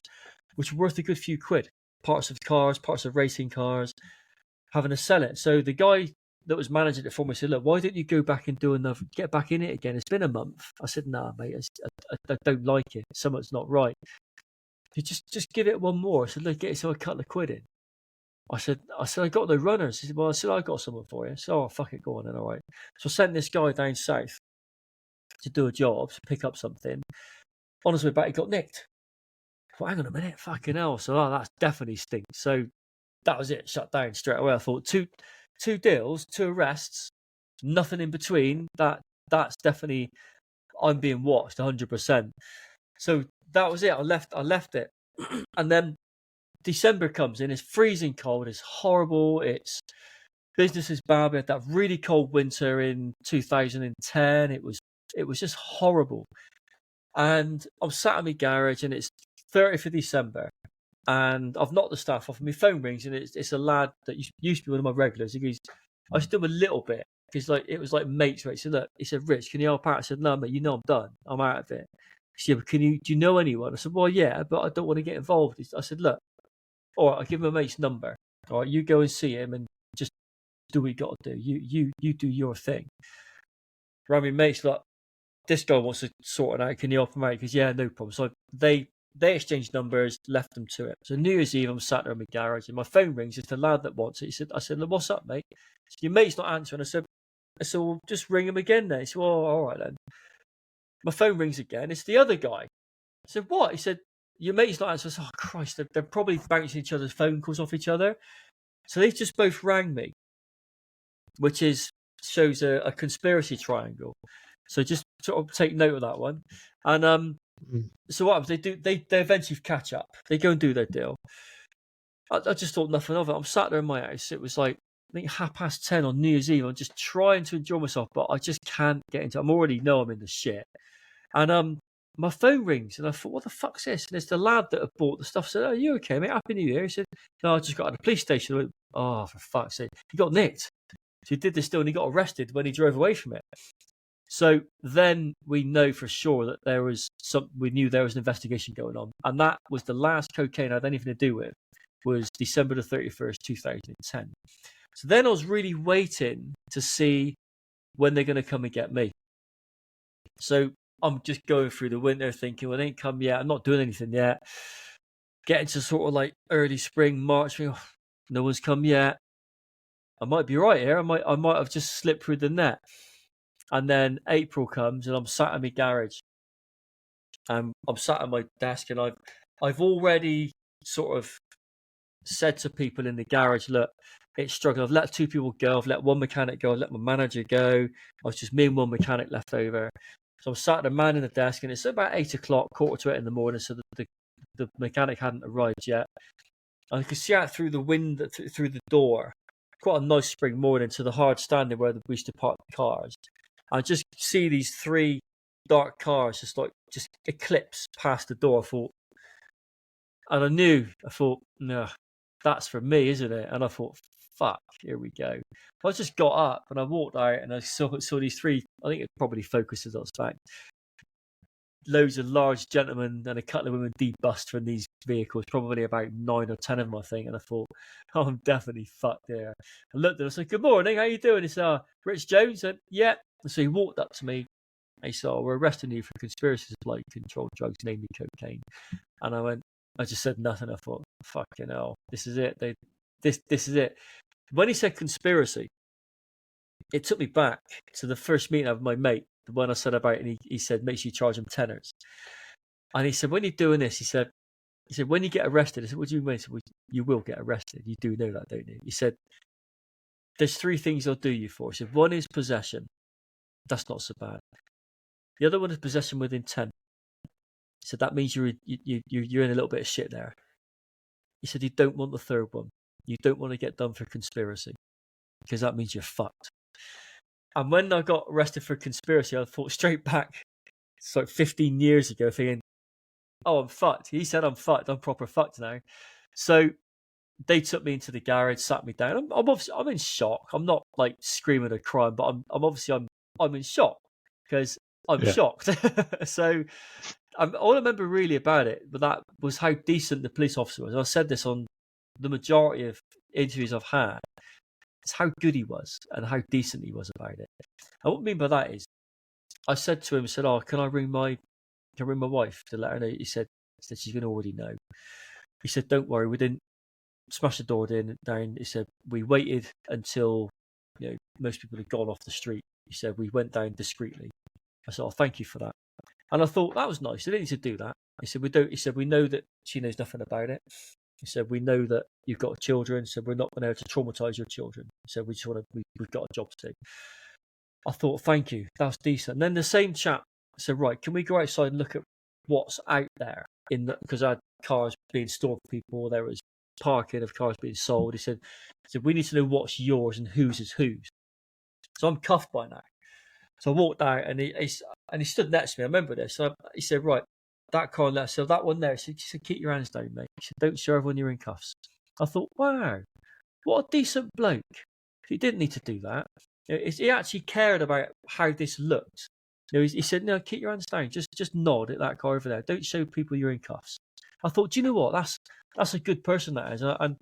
which were worth a good few quid. Parts of cars, parts of racing cars, having to sell it. So the guy that was managing it for me said, look, why don't you go back and get back in it again? It's been a month. I said, nah, mate, I don't like it. Something's not right. He just give it one more. I said, look, get yourself a couple of quid in. I said, I got no runners. He said, well, I got someone for you. So, fuck it, go on then, all right. So I sent this guy down south to do a job, to pick up something. On his way back, he got nicked. I thought, hang on a minute, fucking hell. So, that's definitely stinks. So that was it, shut down straight away. I thought, two deals, 2 arrests, nothing in between. That's definitely, I'm being watched 100%. So that was it. I left it. And then December comes in, it's freezing cold, it's horrible, business is bad. We had that really cold winter in 2010. It was just horrible. And I'm sat in my garage and it's 30th of December. And I've knocked the staff off and my phone rings and it's a lad that used to be one of my regulars. He goes, I should do a little bit. Because it was like mates, right? So look, he said, Rich, can you help out? I said, no, mate, I'm done. I'm out of it. He said, but do you know anyone? I said, well, yeah, but I don't want to get involved. I said, look, all right, I'll give him a mate's number. All right, you go and see him and just do what you got to do. You do your thing. Right, my mate's like, this guy wants to sort it out. Can you help him out? Because yeah, no problem. So they exchanged numbers, left them to it. So New Year's Eve, I'm sat there in my garage and my phone rings. It's the lad that wants it. I said, what's up, mate? He said, your mate's not answering. I said, well, just ring him again then. He said, well, all right then. My phone rings again. It's the other guy. I said, what? He said, your mate's not answering. I said, oh, Christ, they're probably bouncing each other's phone calls off each other. So they just both rang me, which shows a conspiracy triangle. So just sort of take note of that one. And so what happens? They eventually catch up. They go and do their deal. I just thought nothing of it. I'm sat there in my house. It was like, I think 10:30 on New Year's Eve. I'm just trying to enjoy myself, but I just can't get into it. I'm already know I'm in the shit. And my phone rings, and I thought, what the fuck's this? And it's the lad that had bought the stuff. I said, are you okay, mate? Happy New Year. He said, no, I just got out of the police station. I went, oh, for fuck's sake. He got nicked. So he did this deal, and he got arrested when he drove away from it. So then we know for sure that we knew there was an investigation going on. And that was the last cocaine I had anything to do with, was December the 31st, 2010. So then I was really waiting to see when they're going to come and get me. So I'm just going through the winter thinking, well, they ain't come yet. I'm not doing anything yet. Getting to sort of like early spring, March, no one's come yet. I might be right here. I might have just slipped through the net. And then April comes, and I'm sat in my garage. I'm sat at my desk, and I've already sort of said to people in the garage, look, it's struggling. I've let 2 people go. I've let 1 mechanic go. I've let my manager go. I was just me and 1 mechanic left over. So I'm sat there, man in the desk, and it's about 8 o'clock, 7:45 in the morning. So the mechanic hadn't arrived yet. And I could see out through the window, through the door, quite a nice spring morning, to the hard standing where we used to park the cars. I just see these 3 dark cars just eclipse past the door. I thought, no, that's for me, isn't it? And I thought, fuck, here we go. I just got up and I walked out, and I saw these 3, I think it probably focuses on fact, loads of large gentlemen and a couple of women debussed from these vehicles, probably about 9 or 10 of them, I think. And I thought, oh, I'm definitely fucked here. I looked at him, I said, good morning, how you doing? He said, Rich Jones? I said, yeah. And so he walked up to me. He said, we're arresting you for conspiracy to supply controlled drugs, namely cocaine. And I just said nothing. I thought, fucking hell, this is it. This is it. When he said conspiracy, it took me back to the first meeting of my mate, the one I said about, and he said, make sure you charge him tenors. And he said, when you're doing this, he said, when you get arrested, I said, what do you mean? He said, well, you will get arrested. You do know that, don't you? He said, there's 3 things they'll do you for. He said, one is possession. That's not so bad. The other one is possession with intent. He said, that means you're in a little bit of shit there. He said, you don't want the third one. You don't want to get done for conspiracy, because that means you're fucked. And when I got arrested for conspiracy, I thought straight back, it's like 15 years ago, thinking, oh, I'm fucked. He said I'm fucked. I'm proper fucked now. So they took me into the garage, sat me down. I'm in shock. I'm not like screaming or crying, but I'm in shock because I'm shocked. So all I remember really about it, but that was how decent the police officer was. I said this on the majority of interviews I've had. It's how good he was and how decent he was about it. And what I mean by that is, I said to him, oh, can I ring my wife to let her know? He said she's going to already know. He said, don't worry, we didn't smash the door down. He said, we waited until most people had gone off the street. He said, we went down discreetly. I said, oh, thank you for that. And I thought that was nice. They didn't need to do that. He said, we know that she knows nothing about it. He said, we know that you've got children, so we're not going to traumatise your children. He said, we've got a job to do. I thought, thank you, that's decent. And then the same chap said, right, can we go outside and look at what's out there? Because I had cars being stored for people, there was parking of cars being sold. He said, we need to know what's yours and whose is whose. So I'm cuffed by now. So I walked out, and he stood next to me. I remember this. So he said, right, that car left. So that one there. He said, keep your hands down, mate. He said, don't show everyone you're in cuffs. I thought, wow, what a decent bloke. He didn't need to do that. He actually cared about how this looked. He said, no, keep your hands down. Just nod at that car over there. Don't show people you're in cuffs. I thought, do you know what? That's a good person, that is. And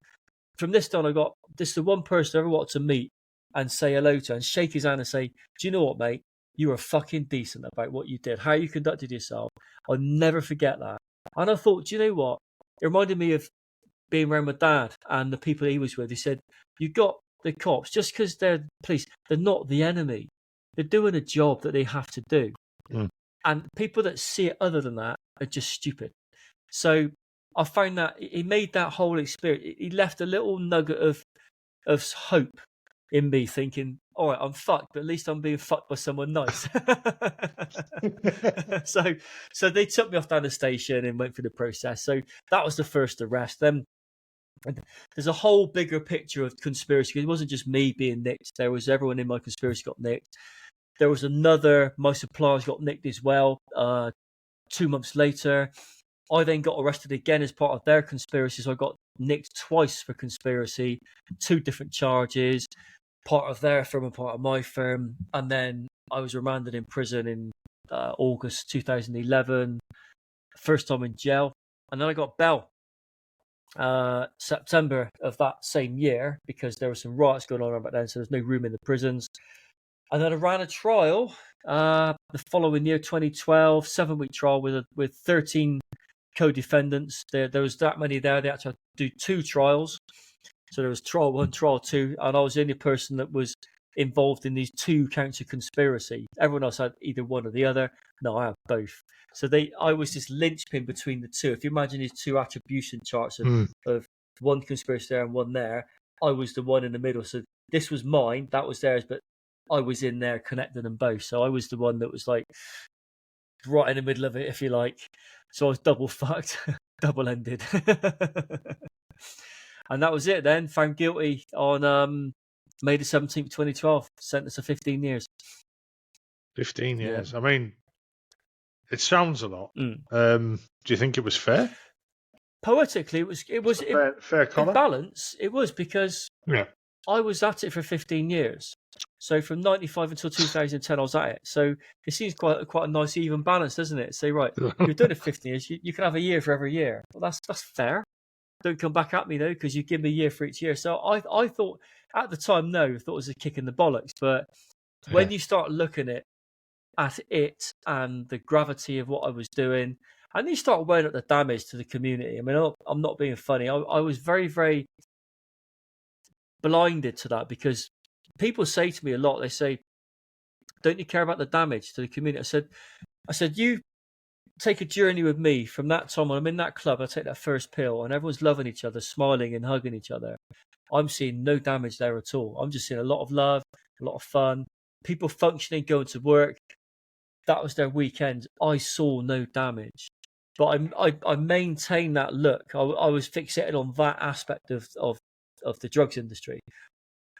from this on, this is the one person I ever wanted to meet and say hello to and shake his hand and say, do you know what, mate? You were fucking decent about what you did, how you conducted yourself. I'll never forget that. And I thought, do you know what? It reminded me of being around my dad and the people he was with. He said, you got the cops, just because they're police, they're not the enemy. They're doing a job that they have to do. Mm. And people that see it other than that are just stupid. So I found that he made that whole experience. He left a little nugget of of hope in me, thinking, all right, I'm fucked, but at least I'm being fucked by someone nice. so they took me off down the station and went through the process. So that was the first arrest. Then there's a whole bigger picture of conspiracy. It wasn't just me being nicked. There was everyone in my conspiracy got nicked. There was my suppliers got nicked as well. 2 months later, I then got arrested again as part of their conspiracy. So I got nicked twice for conspiracy, 2 different charges, part of their firm and part of my firm. And then I was remanded in prison in August 2011, first time in jail. And then I got bail September of that same year because there were some riots going on around back then, so there's no room in the prisons. And then I ran a trial the following year, 2012, 7-week trial with 13 co-defendants. There was that many there. They actually had to do 2 trials. So there was trial 1, trial 2, and I was the only person that was involved in these 2 counts of conspiracy. Everyone else had either one or the other. No, I had both. So I was this linchpin between the 2. If you imagine these 2 attribution charts of one conspiracy there and one there, I was the one in the middle. So this was mine, that was theirs, but I was in there connecting them both. So I was the one that was like right in the middle of it, if you like. So I was double fucked, double-ended. And that was it then. Found guilty on May the 17th, 2012. Sentenced to 15 years. 15 years. Yeah. I mean, it sounds a lot. Do you think it was fair? Poetically, it was fair collar. In balance, it was because I was at it for 15 years. So from 95 until 2010, I was at it. So it seems quite a nice even balance, doesn't it? Say, right, you're doing it 15 years. You can have a year for every year. Well, that's fair. Don't come back at me though, because you give me a year for each year. So I thought at the time, I thought it was a kick in the bollocks. But when you start looking at it and the gravity of what I was doing, and you start weighing up the damage to the community. I mean, I'm not being funny. I was very, very blinded to that because people say to me a lot. They say, "Don't you care about the damage to the community?" I said, you take a journey with me from that time when I'm in that club. I take that first pill, and everyone's loving each other, smiling and hugging each other. I'm seeing no damage there at all. I'm just seeing a lot of love, a lot of fun, people functioning, going to work. That was their weekend. I saw no damage, but I maintained that look. I was fixated on that aspect of the drugs industry.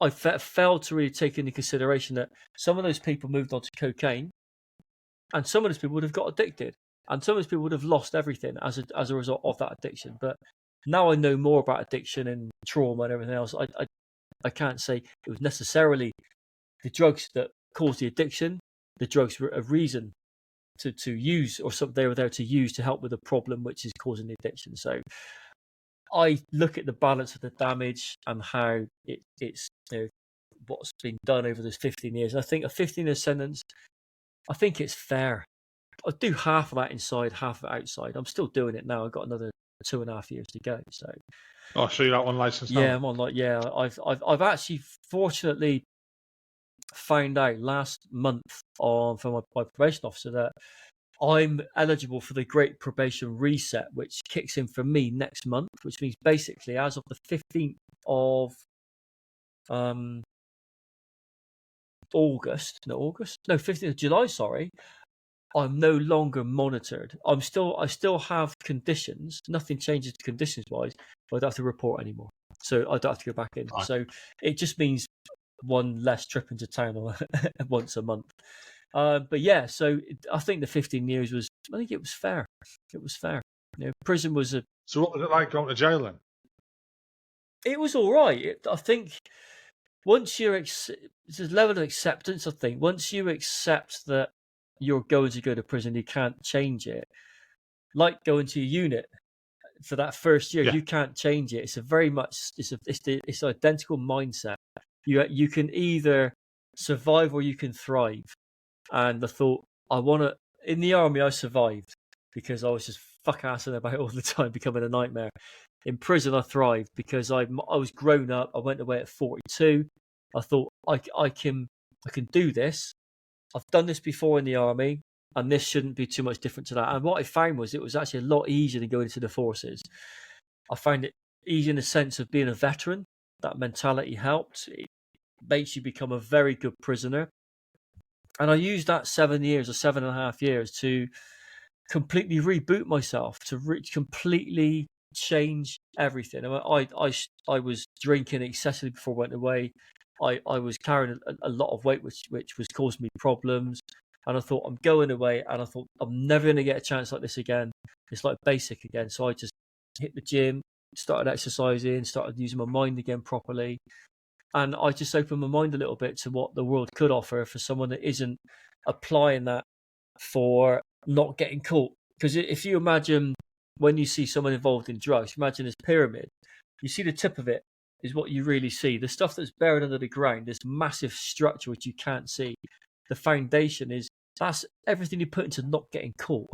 I failed to really take into consideration that some of those people moved on to cocaine, and some of those people would have got addicted, and some of those people would have lost everything as a result of that addiction. But now I know more about addiction and trauma and everything else. I can't say it was necessarily the drugs that caused the addiction. The drugs were a reason to use, or something they were there to use to help with the problem which is causing the addiction. So I look at the balance of the damage and how it's what's been done over those 15 years. I think a 15-year sentence, I think it's fair. I do half of that inside, half of it outside. I'm still doing it now. I've got another 2.5 years to go. So you're out on license now? Yeah, I'm on I've actually fortunately found out last month from my probation officer that I'm eligible for the Great Probation Reset, which kicks in for me next month, which means basically as of the 15th of August, 15th of July, sorry, I'm no longer monitored. I still have conditions. Nothing changes conditions wise, but I don't have to report anymore. So I don't have to go back in. Right. So it just means one less trip into town once a month. But yeah, so I think the 15 years I think it was fair. It was fair. Prison was a. So what was it like going to jail then? It was all right. I think once there's a level of acceptance. I think once you accept that you're going to go to prison, you can't change it. Like going to a unit for that first year, you can't change it. It's a very much it's an identical mindset. You can either survive or you can thrive. And I thought in the army I survived because I was just fuck assing about all the time, becoming a nightmare. In prison I thrived because I was grown up. I went away at 42. I thought I can do this. I've done this before in the army, and this shouldn't be too much different to that. And what I found was it was actually a lot easier than going into the forces. I found it easy in the sense of being a veteran. that mentality helped. It makes you become a very good prisoner. And I used that 7 years or 7.5 years to completely reboot myself, to completely change everything. I was drinking excessively before I went away. I was carrying a lot of weight, which was causing me problems. And I thought, I'm going away, and I thought, I'm never going to get a chance like this again. It's like basic again. So I just hit the gym, started exercising, started using my mind again properly. And I just opened my mind a little bit to what the world could offer for someone that isn't applying that for not getting caught. Because if you imagine when you see someone involved in drugs, imagine this pyramid. You see the tip of it is what you really see. The stuff that's buried under the ground, this massive structure which you can't see. The foundation that's everything you put into not getting caught.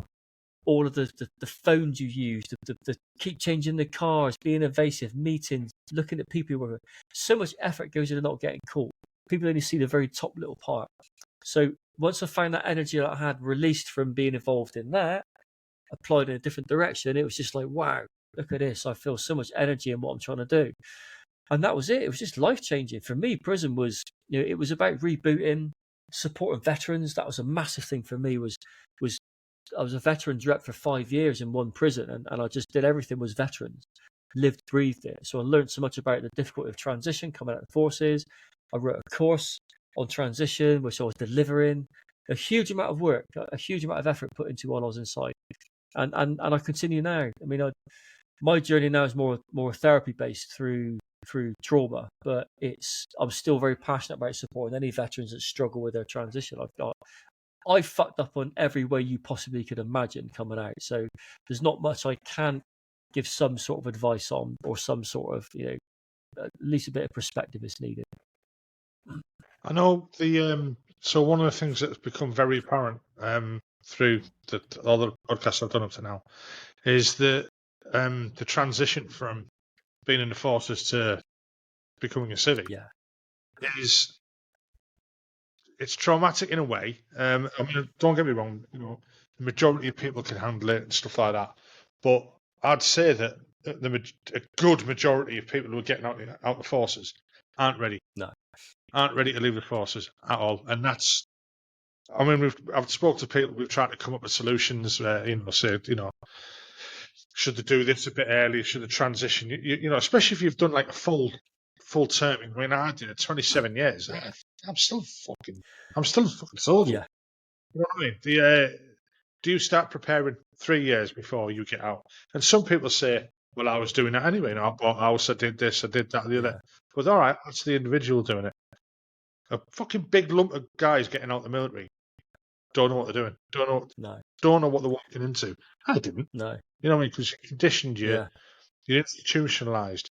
All of the phones you use, the keep changing the cars, being evasive, meetings, looking at people. So much effort goes into not getting caught. People only see the very top little part. So once I found that energy that I had released from being involved in that, applied in a different direction, it was just like, wow, look at this. I feel so much energy in what I'm trying to do. And that was it. It was just life changing. For me, prison was, it was about rebooting, supporting veterans. That was a massive thing for me. Was I was a veterans rep for 5 years in one prison, and I just did everything was veterans, lived, breathed it. So I learned so much about the difficulty of transition coming out of the forces. I wrote a course on transition, which I was delivering. A huge amount of work, a huge amount of effort put into while I was inside, and I continue now. I mean, my journey now is more therapy based through trauma, but I'm still very passionate about supporting any veterans that struggle with their transition. I fucked up on every way you possibly could imagine coming out, so there's not much I can give some sort of advice on, or some sort of at least a bit of perspective is needed. I know so one of the things that's become very apparent through all the podcasts I've done up to now is the transition from being in the forces to becoming a civvy. Yeah. It's traumatic in a way. I mean, don't get me wrong. The majority of people can handle it and stuff like that, but I'd say that a good majority of people who are getting out the forces aren't ready. No. Aren't ready to leave the forces at all, and that's. I mean, I've spoken to people. We've tried to come up with solutions. Should they do this a bit earlier? Should they transition? Especially if you've done like a full term. I mean, I did it 27 years. I'm still a fucking soldier. Yeah. You know what I mean? Do you start preparing 3 years before you get out? And some people say, well, I was doing that anyway. I bought a house, I did this, I did that, the other. But all right, that's the individual doing it. A fucking big lump of guys getting out of the military don't know what they're doing. Don't know what they're walking into. I didn't. No. You know what I mean? Because you're conditioned, you're Yeah. institutionalized.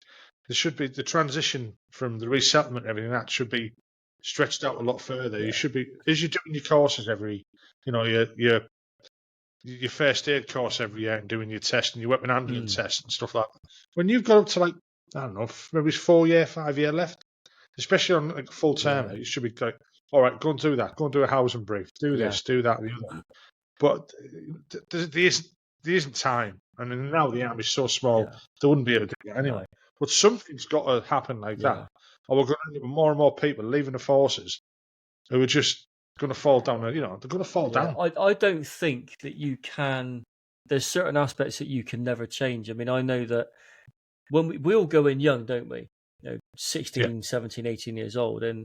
There should be the transition from the resettlement and everything that should be stretched out a lot further. Yeah. You should be, as you're doing your courses your first aid course every year and doing your test and your weapon handling test and stuff like that. When you've got up to like, I don't know, maybe it's 4 year, 5 year left, especially on like full term, you should be like, all right, go and do that. Go and do a housing brief. Do this, do that, the other. But there isn't time. And now the army's so small, they wouldn't be able to do it anyway. No. But something's got to happen like that. Or we're going to end up with more and more people leaving the forces who are just going to fall down. They're going to fall down. I don't think that you can. There's certain aspects that you can never change. I mean, I know that when we all go in young, don't we? 16, 17, 18 years old. And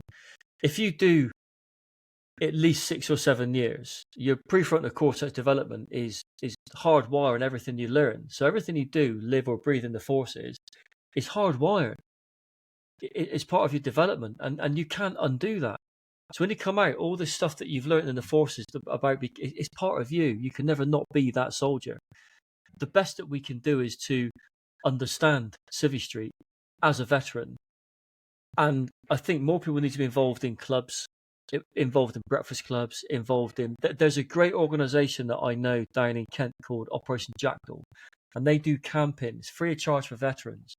if you do at least 6 or 7 years, your prefrontal cortex development is hardwired everything you learn. So everything you do, live or breathe in the forces, is hardwired. It's part of your development, and you can't undo that. So when you come out, all this stuff that you've learned in the forces about it's part of you. You can never not be that soldier. The best that we can do is to understand Civvy Street as a veteran. And I think more people need to be involved in clubs, involved in breakfast clubs, involved in... There's a great organisation that I know down in Kent called Operation Jackdaw, and they do campings free of charge for veterans.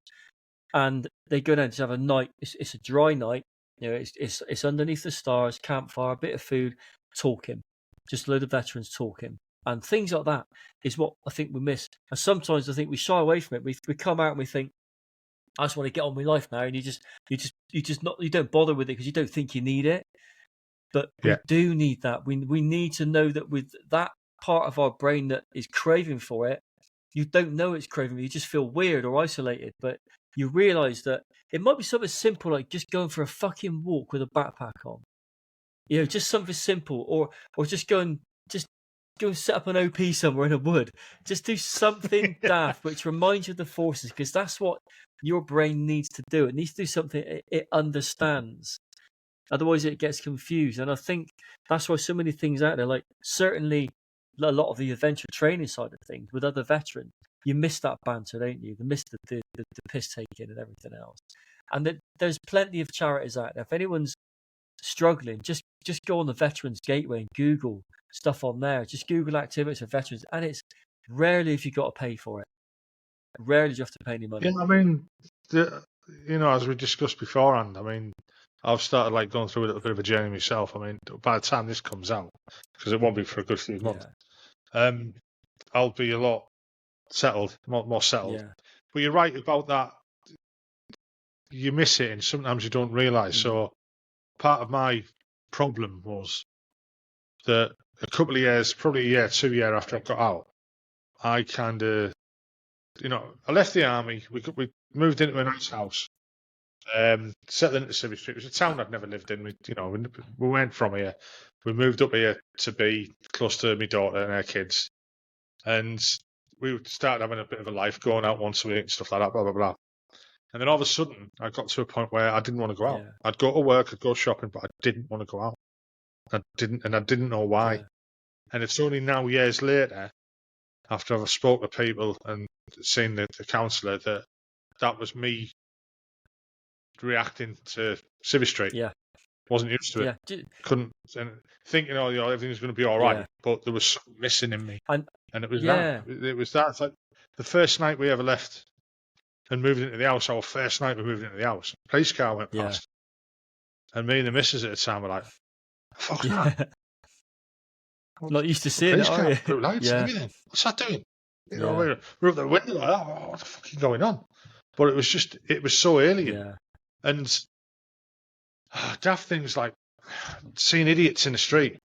And they go down to have a night. It's a dry night. It's underneath the stars, campfire, a bit of food, talking. Just a load of veterans talking. And things like that is what I think we miss. And sometimes I think we shy away from it. We come out and we think, I just want to get on with life now, and you don't bother with it because you don't think you need it. But we do need that. We need to know that with that part of our brain that is craving for it, you don't know it's craving. You just feel weird or isolated. But you realise that it might be something simple like just going for a fucking walk with a backpack on. You know, just something simple, or just go and set up an OP somewhere in a wood. Just do something daft which reminds you of the forces, because that's what your brain needs to do. It needs to do something it understands. Otherwise, it gets confused. And I think that's why so many things out there, like certainly a lot of the adventure training side of things with other veterans, you miss that banter, don't you? You miss the piss taking and everything else. And there's plenty of charities out there. If anyone's struggling, just go on the Veterans Gateway and Google stuff on there. Just Google activities for veterans, and it's rarely if you've got to pay for it. Rarely do you have to pay any money. Yeah, I mean, as we discussed beforehand, I mean, I've started like going through a little bit of a journey myself. I mean, by the time this comes out, because it won't be for a good few months, I'll be a lot settled, more settled. Yeah. But you're right about that. You miss it, and sometimes you don't realise. So part of my problem was that a couple of years, probably a year, 2 years after I got out, I kind of, I left the army. We moved into a nice house, settled into Civvy Street. It was a town I'd never lived in. We went from here. We moved up here to be close to my daughter and her kids, and we started having a bit of a life, going out once a week and stuff like that, blah blah blah. And then all of a sudden, I got to a point where I didn't want to go out. I'd go to work, I'd go shopping, but I didn't want to go out. I didn't know why. Yeah. And it's only now, years later, after I've spoke to people and seen the counsellor, that was me reacting to Civvy Street. Yeah. Wasn't used to it. Yeah. Couldn't, and thinking, everything's going to be all right. Yeah. But there was something missing in me. And it was that. It was that. It's like the first night we ever left and moved into the house, our first night we moved into the house, a police car went past. And me and the missus at the time were like, fuck that. Not used to seeing it, are you? Blue lights and everything. What's that doing? We're up the window like that. Oh, what the fuck is going on? But it was so alien. Yeah. And daft things like seeing idiots in the street,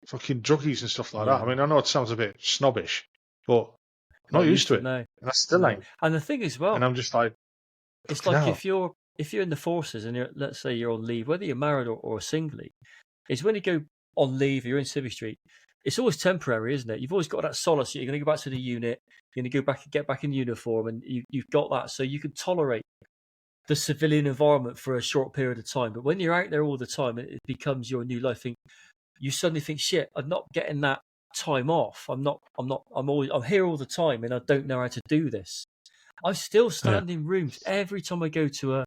fucking druggies and stuff like that. I mean, I know it sounds a bit snobbish, but I'm not used to it. No. And I still ain't. And the thing as well, and I'm just like, it's like if you're in the forces and let's say you're on leave, whether you're married or singly, is when you go on leave, you're in Civvy Street. It's always temporary, isn't it? You've always got that solace. You're going to go back to the unit. You're going to go back and get back in uniform, and you've got that, so you can tolerate the civilian environment for a short period of time. But when you're out there all the time, it becomes your new life. You suddenly think, shit, I'm not getting that time off. I'm here all the time, and I don't know how to do this. I still stand in rooms every time I go to a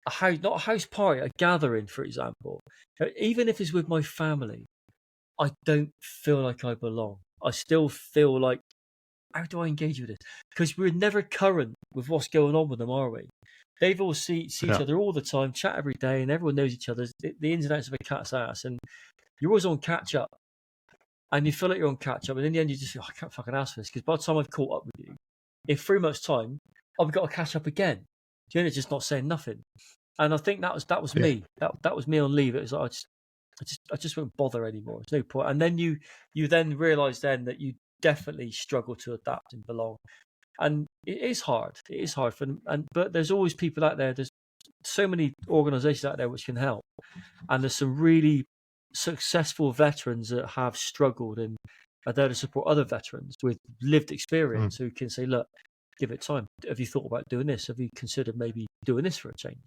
house, not a house party, a gathering, for example. Even if it's with my family, I don't feel like I belong. I still feel like, how do I engage with this? Because we're never current with what's going on with them, are we? They've all see each other all the time, chat every day, and everyone knows each other, the ins and outs of a cat's ass. And you're always on catch up, and you feel like you're on catch up, and in the end, you just feel, I can't fucking ask for this, because by the time I've caught up with you, in 3 months' time, I've got to catch up again. You're just not saying nothing. And I think that was me. That was me on leave. It was like I just won't bother anymore. There's no point. And then you then realise then that you definitely struggle to adapt and belong. And it is hard. It is hard for them. But there's always people out there. There's so many organisations out there which can help. And there's some really successful veterans that have struggled and are there to support other veterans with lived experience who can say, look, give it time. Have you thought about doing this? Have you considered maybe doing this for a change?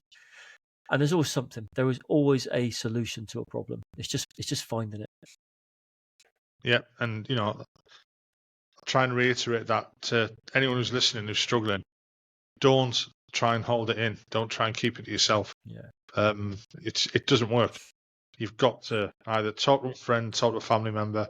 And there's always something. There is always a solution to a problem. It's just finding it. Yeah, and try and reiterate that to anyone who's listening who's struggling. Don't try and hold it in. Don't try and keep it to yourself. Yeah. It doesn't work. You've got to either talk to a friend, talk to a family member.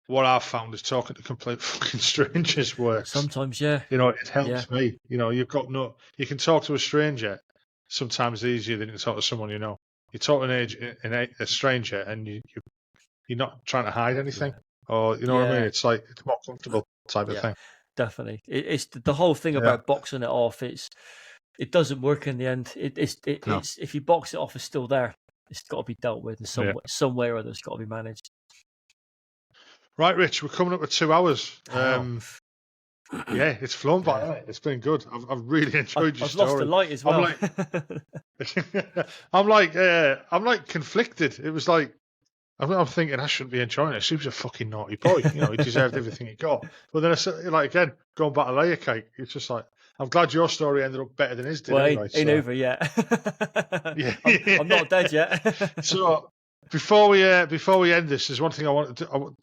What I've found is talking to complete fucking strangers works. Sometimes, yeah. It helps me. You can talk to a stranger. Sometimes easier than to talk to someone you know. You talk to a stranger, and you're not trying to hide anything, or what I mean. It's like it's more comfortable type of thing. definitely. It's the whole thing about boxing it off. It doesn't work in the end. It's if you box it off, it's still there. It's got to be dealt with in some way or other. It's got to be managed. Right, Rich, we're coming up to 2 hours. Yeah, it's flown by. It's been good. I've really enjoyed your story. I've lost the light as well. I'm like conflicted. It was like I'm thinking I shouldn't be enjoying it. He was a fucking naughty boy. You know, he deserved everything he got. But then I said, like, again, going back to layer cake, it's just like I'm glad your story ended up better than his did. Well, anyway, ain't over yet. I'm not dead yet. So before we end this, there's one thing a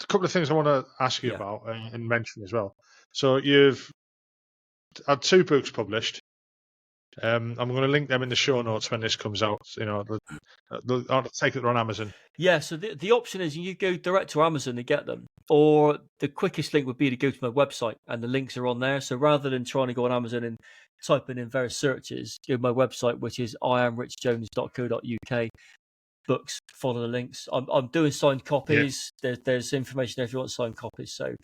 couple of things I want to ask you about and mention as well. So you've had 2 books published. I'm going to link them in the show notes when this comes out. You know, I'll take it on Amazon. Yeah, so the option is you go direct to Amazon to get them, or the quickest link would be to go to my website, and the links are on there. So rather than trying to go on Amazon and typing in various searches, go to my website, which is iamrichjones.co.uk. Books, follow the links. I'm doing signed copies. Yeah. There's information there if you want signed copies. So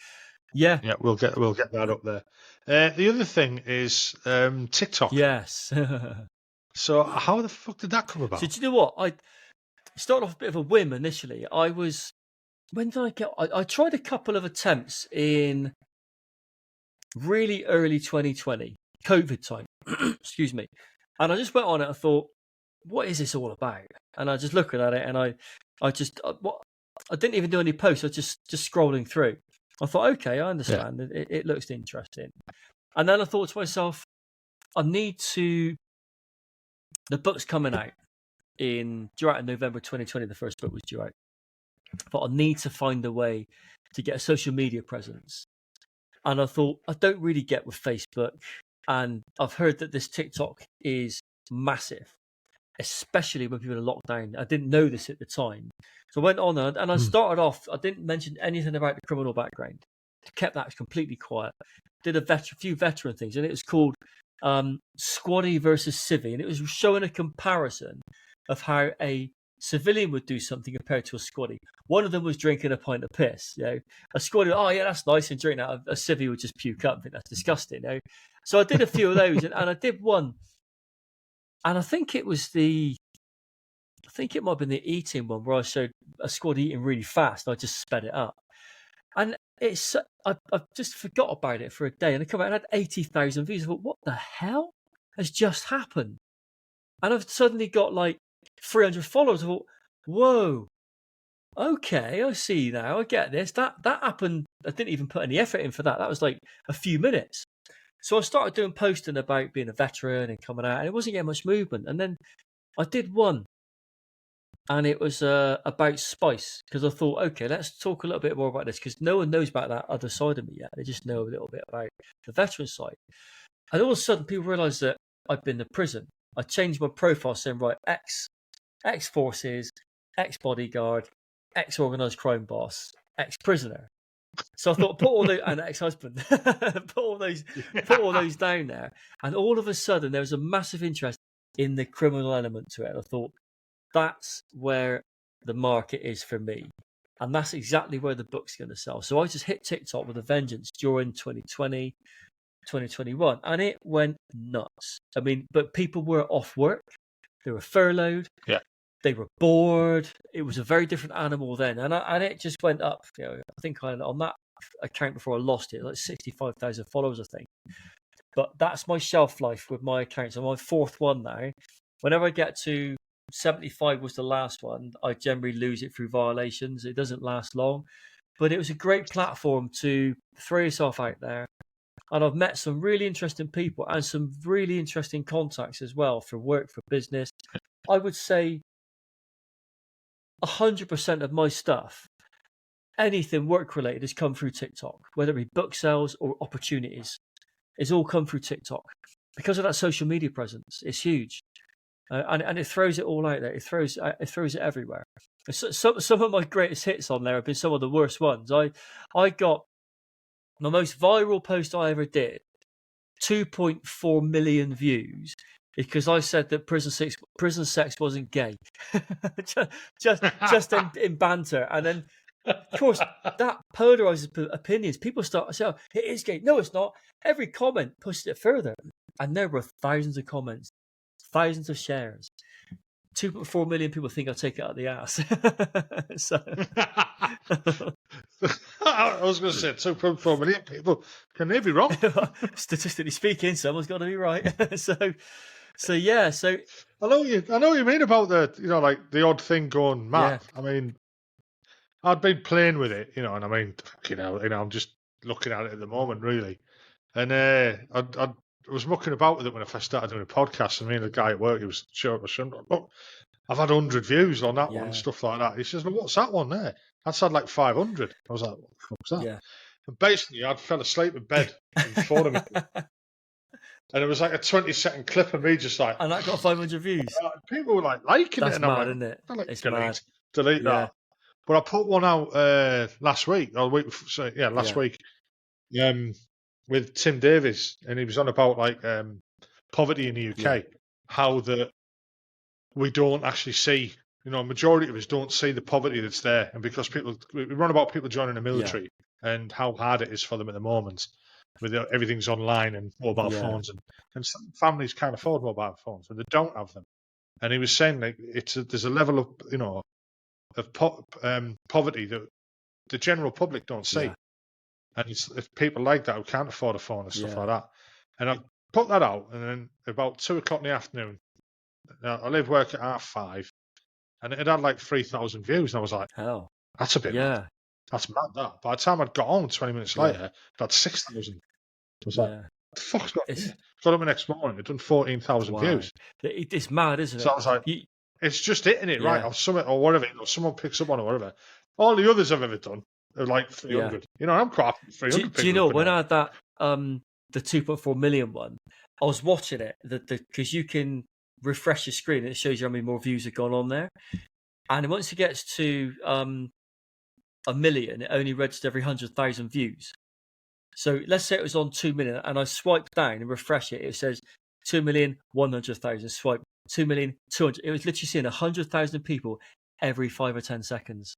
yeah, we'll get that up there. The other thing is TikTok. Yes. So how the fuck did that come about? So do you know what? I started off a bit of a whim initially. When did I get? I tried a couple of attempts in really early 2020, COVID time. Excuse me. And I just went on it. I thought, what is this all about? And I just looking at it, and I didn't even do any posts. I was just scrolling through. I thought, okay, I understand. Yeah. It looks interesting. And then I thought to myself, the book's coming out due out in November 2020. The first book was due out. But I need to find a way to get a social media presence. And I thought, I don't really get with Facebook. And I've heard that this TikTok is massive, especially when people are locked down. I didn't know this at the time. So I went on and I started off, I didn't mention anything about the criminal background. Kept that completely quiet. Did a few veteran things, and it was called Squaddy versus Civvy. And it was showing a comparison of how a civilian would do something compared to a squaddy. One of them was drinking a pint of piss. You know, a squaddy, oh yeah, that's nice, and drink that. A civvy would just puke up. I think that's disgusting. You know? So I did a few of those, and I did one, and I think it might have been the eating one where I showed a squad eating really fast. And I just sped it up, and I've just forgot about it for a day, and I come out and had 80,000 views. I thought, what the hell has just happened? And I've suddenly got like 300 followers. I thought, whoa, okay, I see now. I get this. That happened. I didn't even put any effort in for that. That was like a few minutes. So I started doing posting about being a veteran and coming out, and it wasn't getting much movement. And then I did one, and it was about spice, because I thought, okay, let's talk a little bit more about this, because no one knows about that other side of me yet. They just know a little bit about the veteran side. And all of a sudden, people realised that I'd been to prison. I changed my profile saying, right, ex-forces, ex-bodyguard, ex-organised crime boss, ex-prisoner. So I thought, an ex-husband, put all those down there. And all of a sudden, there was a massive interest in the criminal element to it. And I thought, that's where the market is for me. And that's exactly where the book's going to sell. So I just hit TikTok with a vengeance during 2020, 2021, and it went nuts. I mean, but people were off work. They were furloughed. Yeah. They were bored. It was a very different animal then. And it just went up. You know, I think on that account before I lost it, like 65,000 followers, I think. But that's my shelf life with my accounts. I'm on my 4th one now. Whenever I get to 75 was the last one, I generally lose it through violations. It doesn't last long. But it was a great platform to throw yourself out there. And I've met some really interesting people and some really interesting contacts as well for work, for business. I would say 100% of my stuff, anything work related, has come through TikTok, whether it be book sales or opportunities. It's all come through TikTok because of that social media presence. It's huge, and it throws it all out there. It throws it everywhere. Some of my greatest hits on there have been some of the worst ones. I got my most viral post I ever did, 2.4 million views, because I said that prison sex wasn't gay, just in banter, and then Of course, that polarizes opinions. People start to say, oh, it is gay. No, it's not. Every comment pushed it further. And there were thousands of comments, thousands of shares. 2.4 million people think I'll take it out of the ass. So I was going to say 2.4 million people. Can they be wrong? Statistically speaking, someone's got to be right. So yeah. So I know what you mean about like the odd thing going mad. Yeah. I mean, I'd been playing with it, and I mean, I'm just looking at it at the moment, really. And I was mucking about with it when I first started doing a podcast. I mean, the guy at work, he was showing me, look, I've had 100 views on that one and stuff like that. He says, well, what's that one there? That's had like 500. I was like, what the fuck's that? Yeah. And basically, I fell asleep in bed in front of me. And it was like a 20-second clip of me just like... And that got 500 views. People were like liking That's it. And mad, I'm isn't it? like, It's mad. Delete that. But I put one out last week, last week, with Tim Davies, and he was on about like poverty in the UK, how we don't actually see, a majority of us don't see the poverty that's there, and because we run about people joining the military and how hard it is for them at the moment, with everything's online and mobile phones, and some families can't afford mobile phones, and they don't have them. And he was saying like there's a level of of poverty that the general public don't see. And it's people like that who can't afford a phone and stuff like that. And I put that out, and then about 2:00 in the afternoon, I leave work at 5:30, and it had like 3,000 views. And I was like, hell, that's a bit mad. That's mad, that. By the time I'd got home 20 minutes later, it had 6,000. I was like, what the fuck's got here? Got up the next morning, it done 14,000 views. It's mad, isn't it? So I was like, it's just hitting it, right? Or something, or whatever, someone picks up on it, or whatever. All the others I've ever done are like 300. I'm quite happy with 300 Do you know, when I had that, the 2.4 million one, I was watching it, because you can refresh your screen and it shows you how many more views have gone on there. And once it gets to 1 million, it only registers every 100,000 views. So let's say it was on 2 million, and I swipe down and refresh it. It says 2,100,000. Swipe 2,200,000. It was literally seeing 100,000 people every 5 or 10 seconds.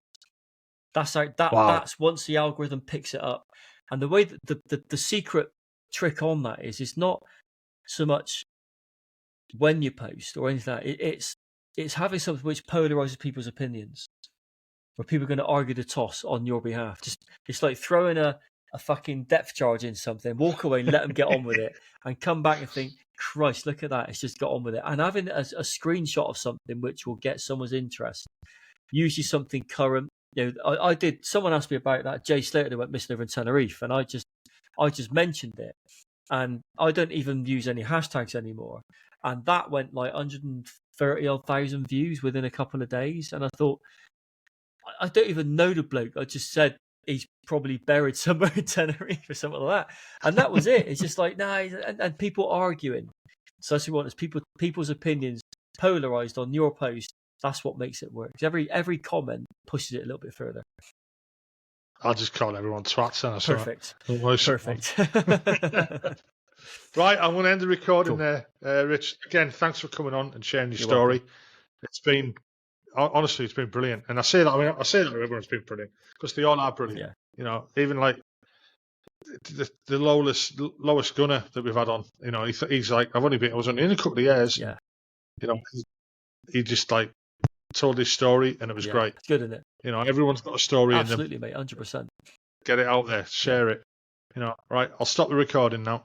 That's like that. Wow. That's once the algorithm picks it up, and the way that the secret trick on that is, it's not so much when you post or anything like that. It's having something which polarizes people's opinions, where people are going to argue the toss on your behalf. It's like throwing a fucking depth charge in something, walk away and let them get on with it, and come back and think, Christ, look at that, it's just got on with it. And having a screenshot of something which will get someone's interest, usually something current. I did. Someone asked me about that Jay Slater that went missing over in Tenerife, and I just mentioned it, and I don't even use any hashtags anymore. And that went like 130,000 views within a couple of days. And I thought, I don't even know the bloke. I just said he's probably buried somewhere in Tenerife or something like that, and that was it. It's just like and people arguing. So that's what we want, is people's opinions polarized on your post. That's what makes it work. Every comment pushes it a little bit further. I'll just call everyone twats. Perfect. Right, I'm going to end the recording there. Rich, again, thanks for coming on and sharing your story. Welcome. It's been, honestly, it's been brilliant. And I say that everyone's been brilliant, because they all are brilliant. Yeah. Even like the lowest gunner that we've had on, he's like, I was only in a couple of years. Yeah. He just like told his story, and it was great. It's good, isn't it? Everyone's got a story Absolutely, in them. Absolutely, mate, 100%. Get it out there, share it. Right, I'll stop the recording now.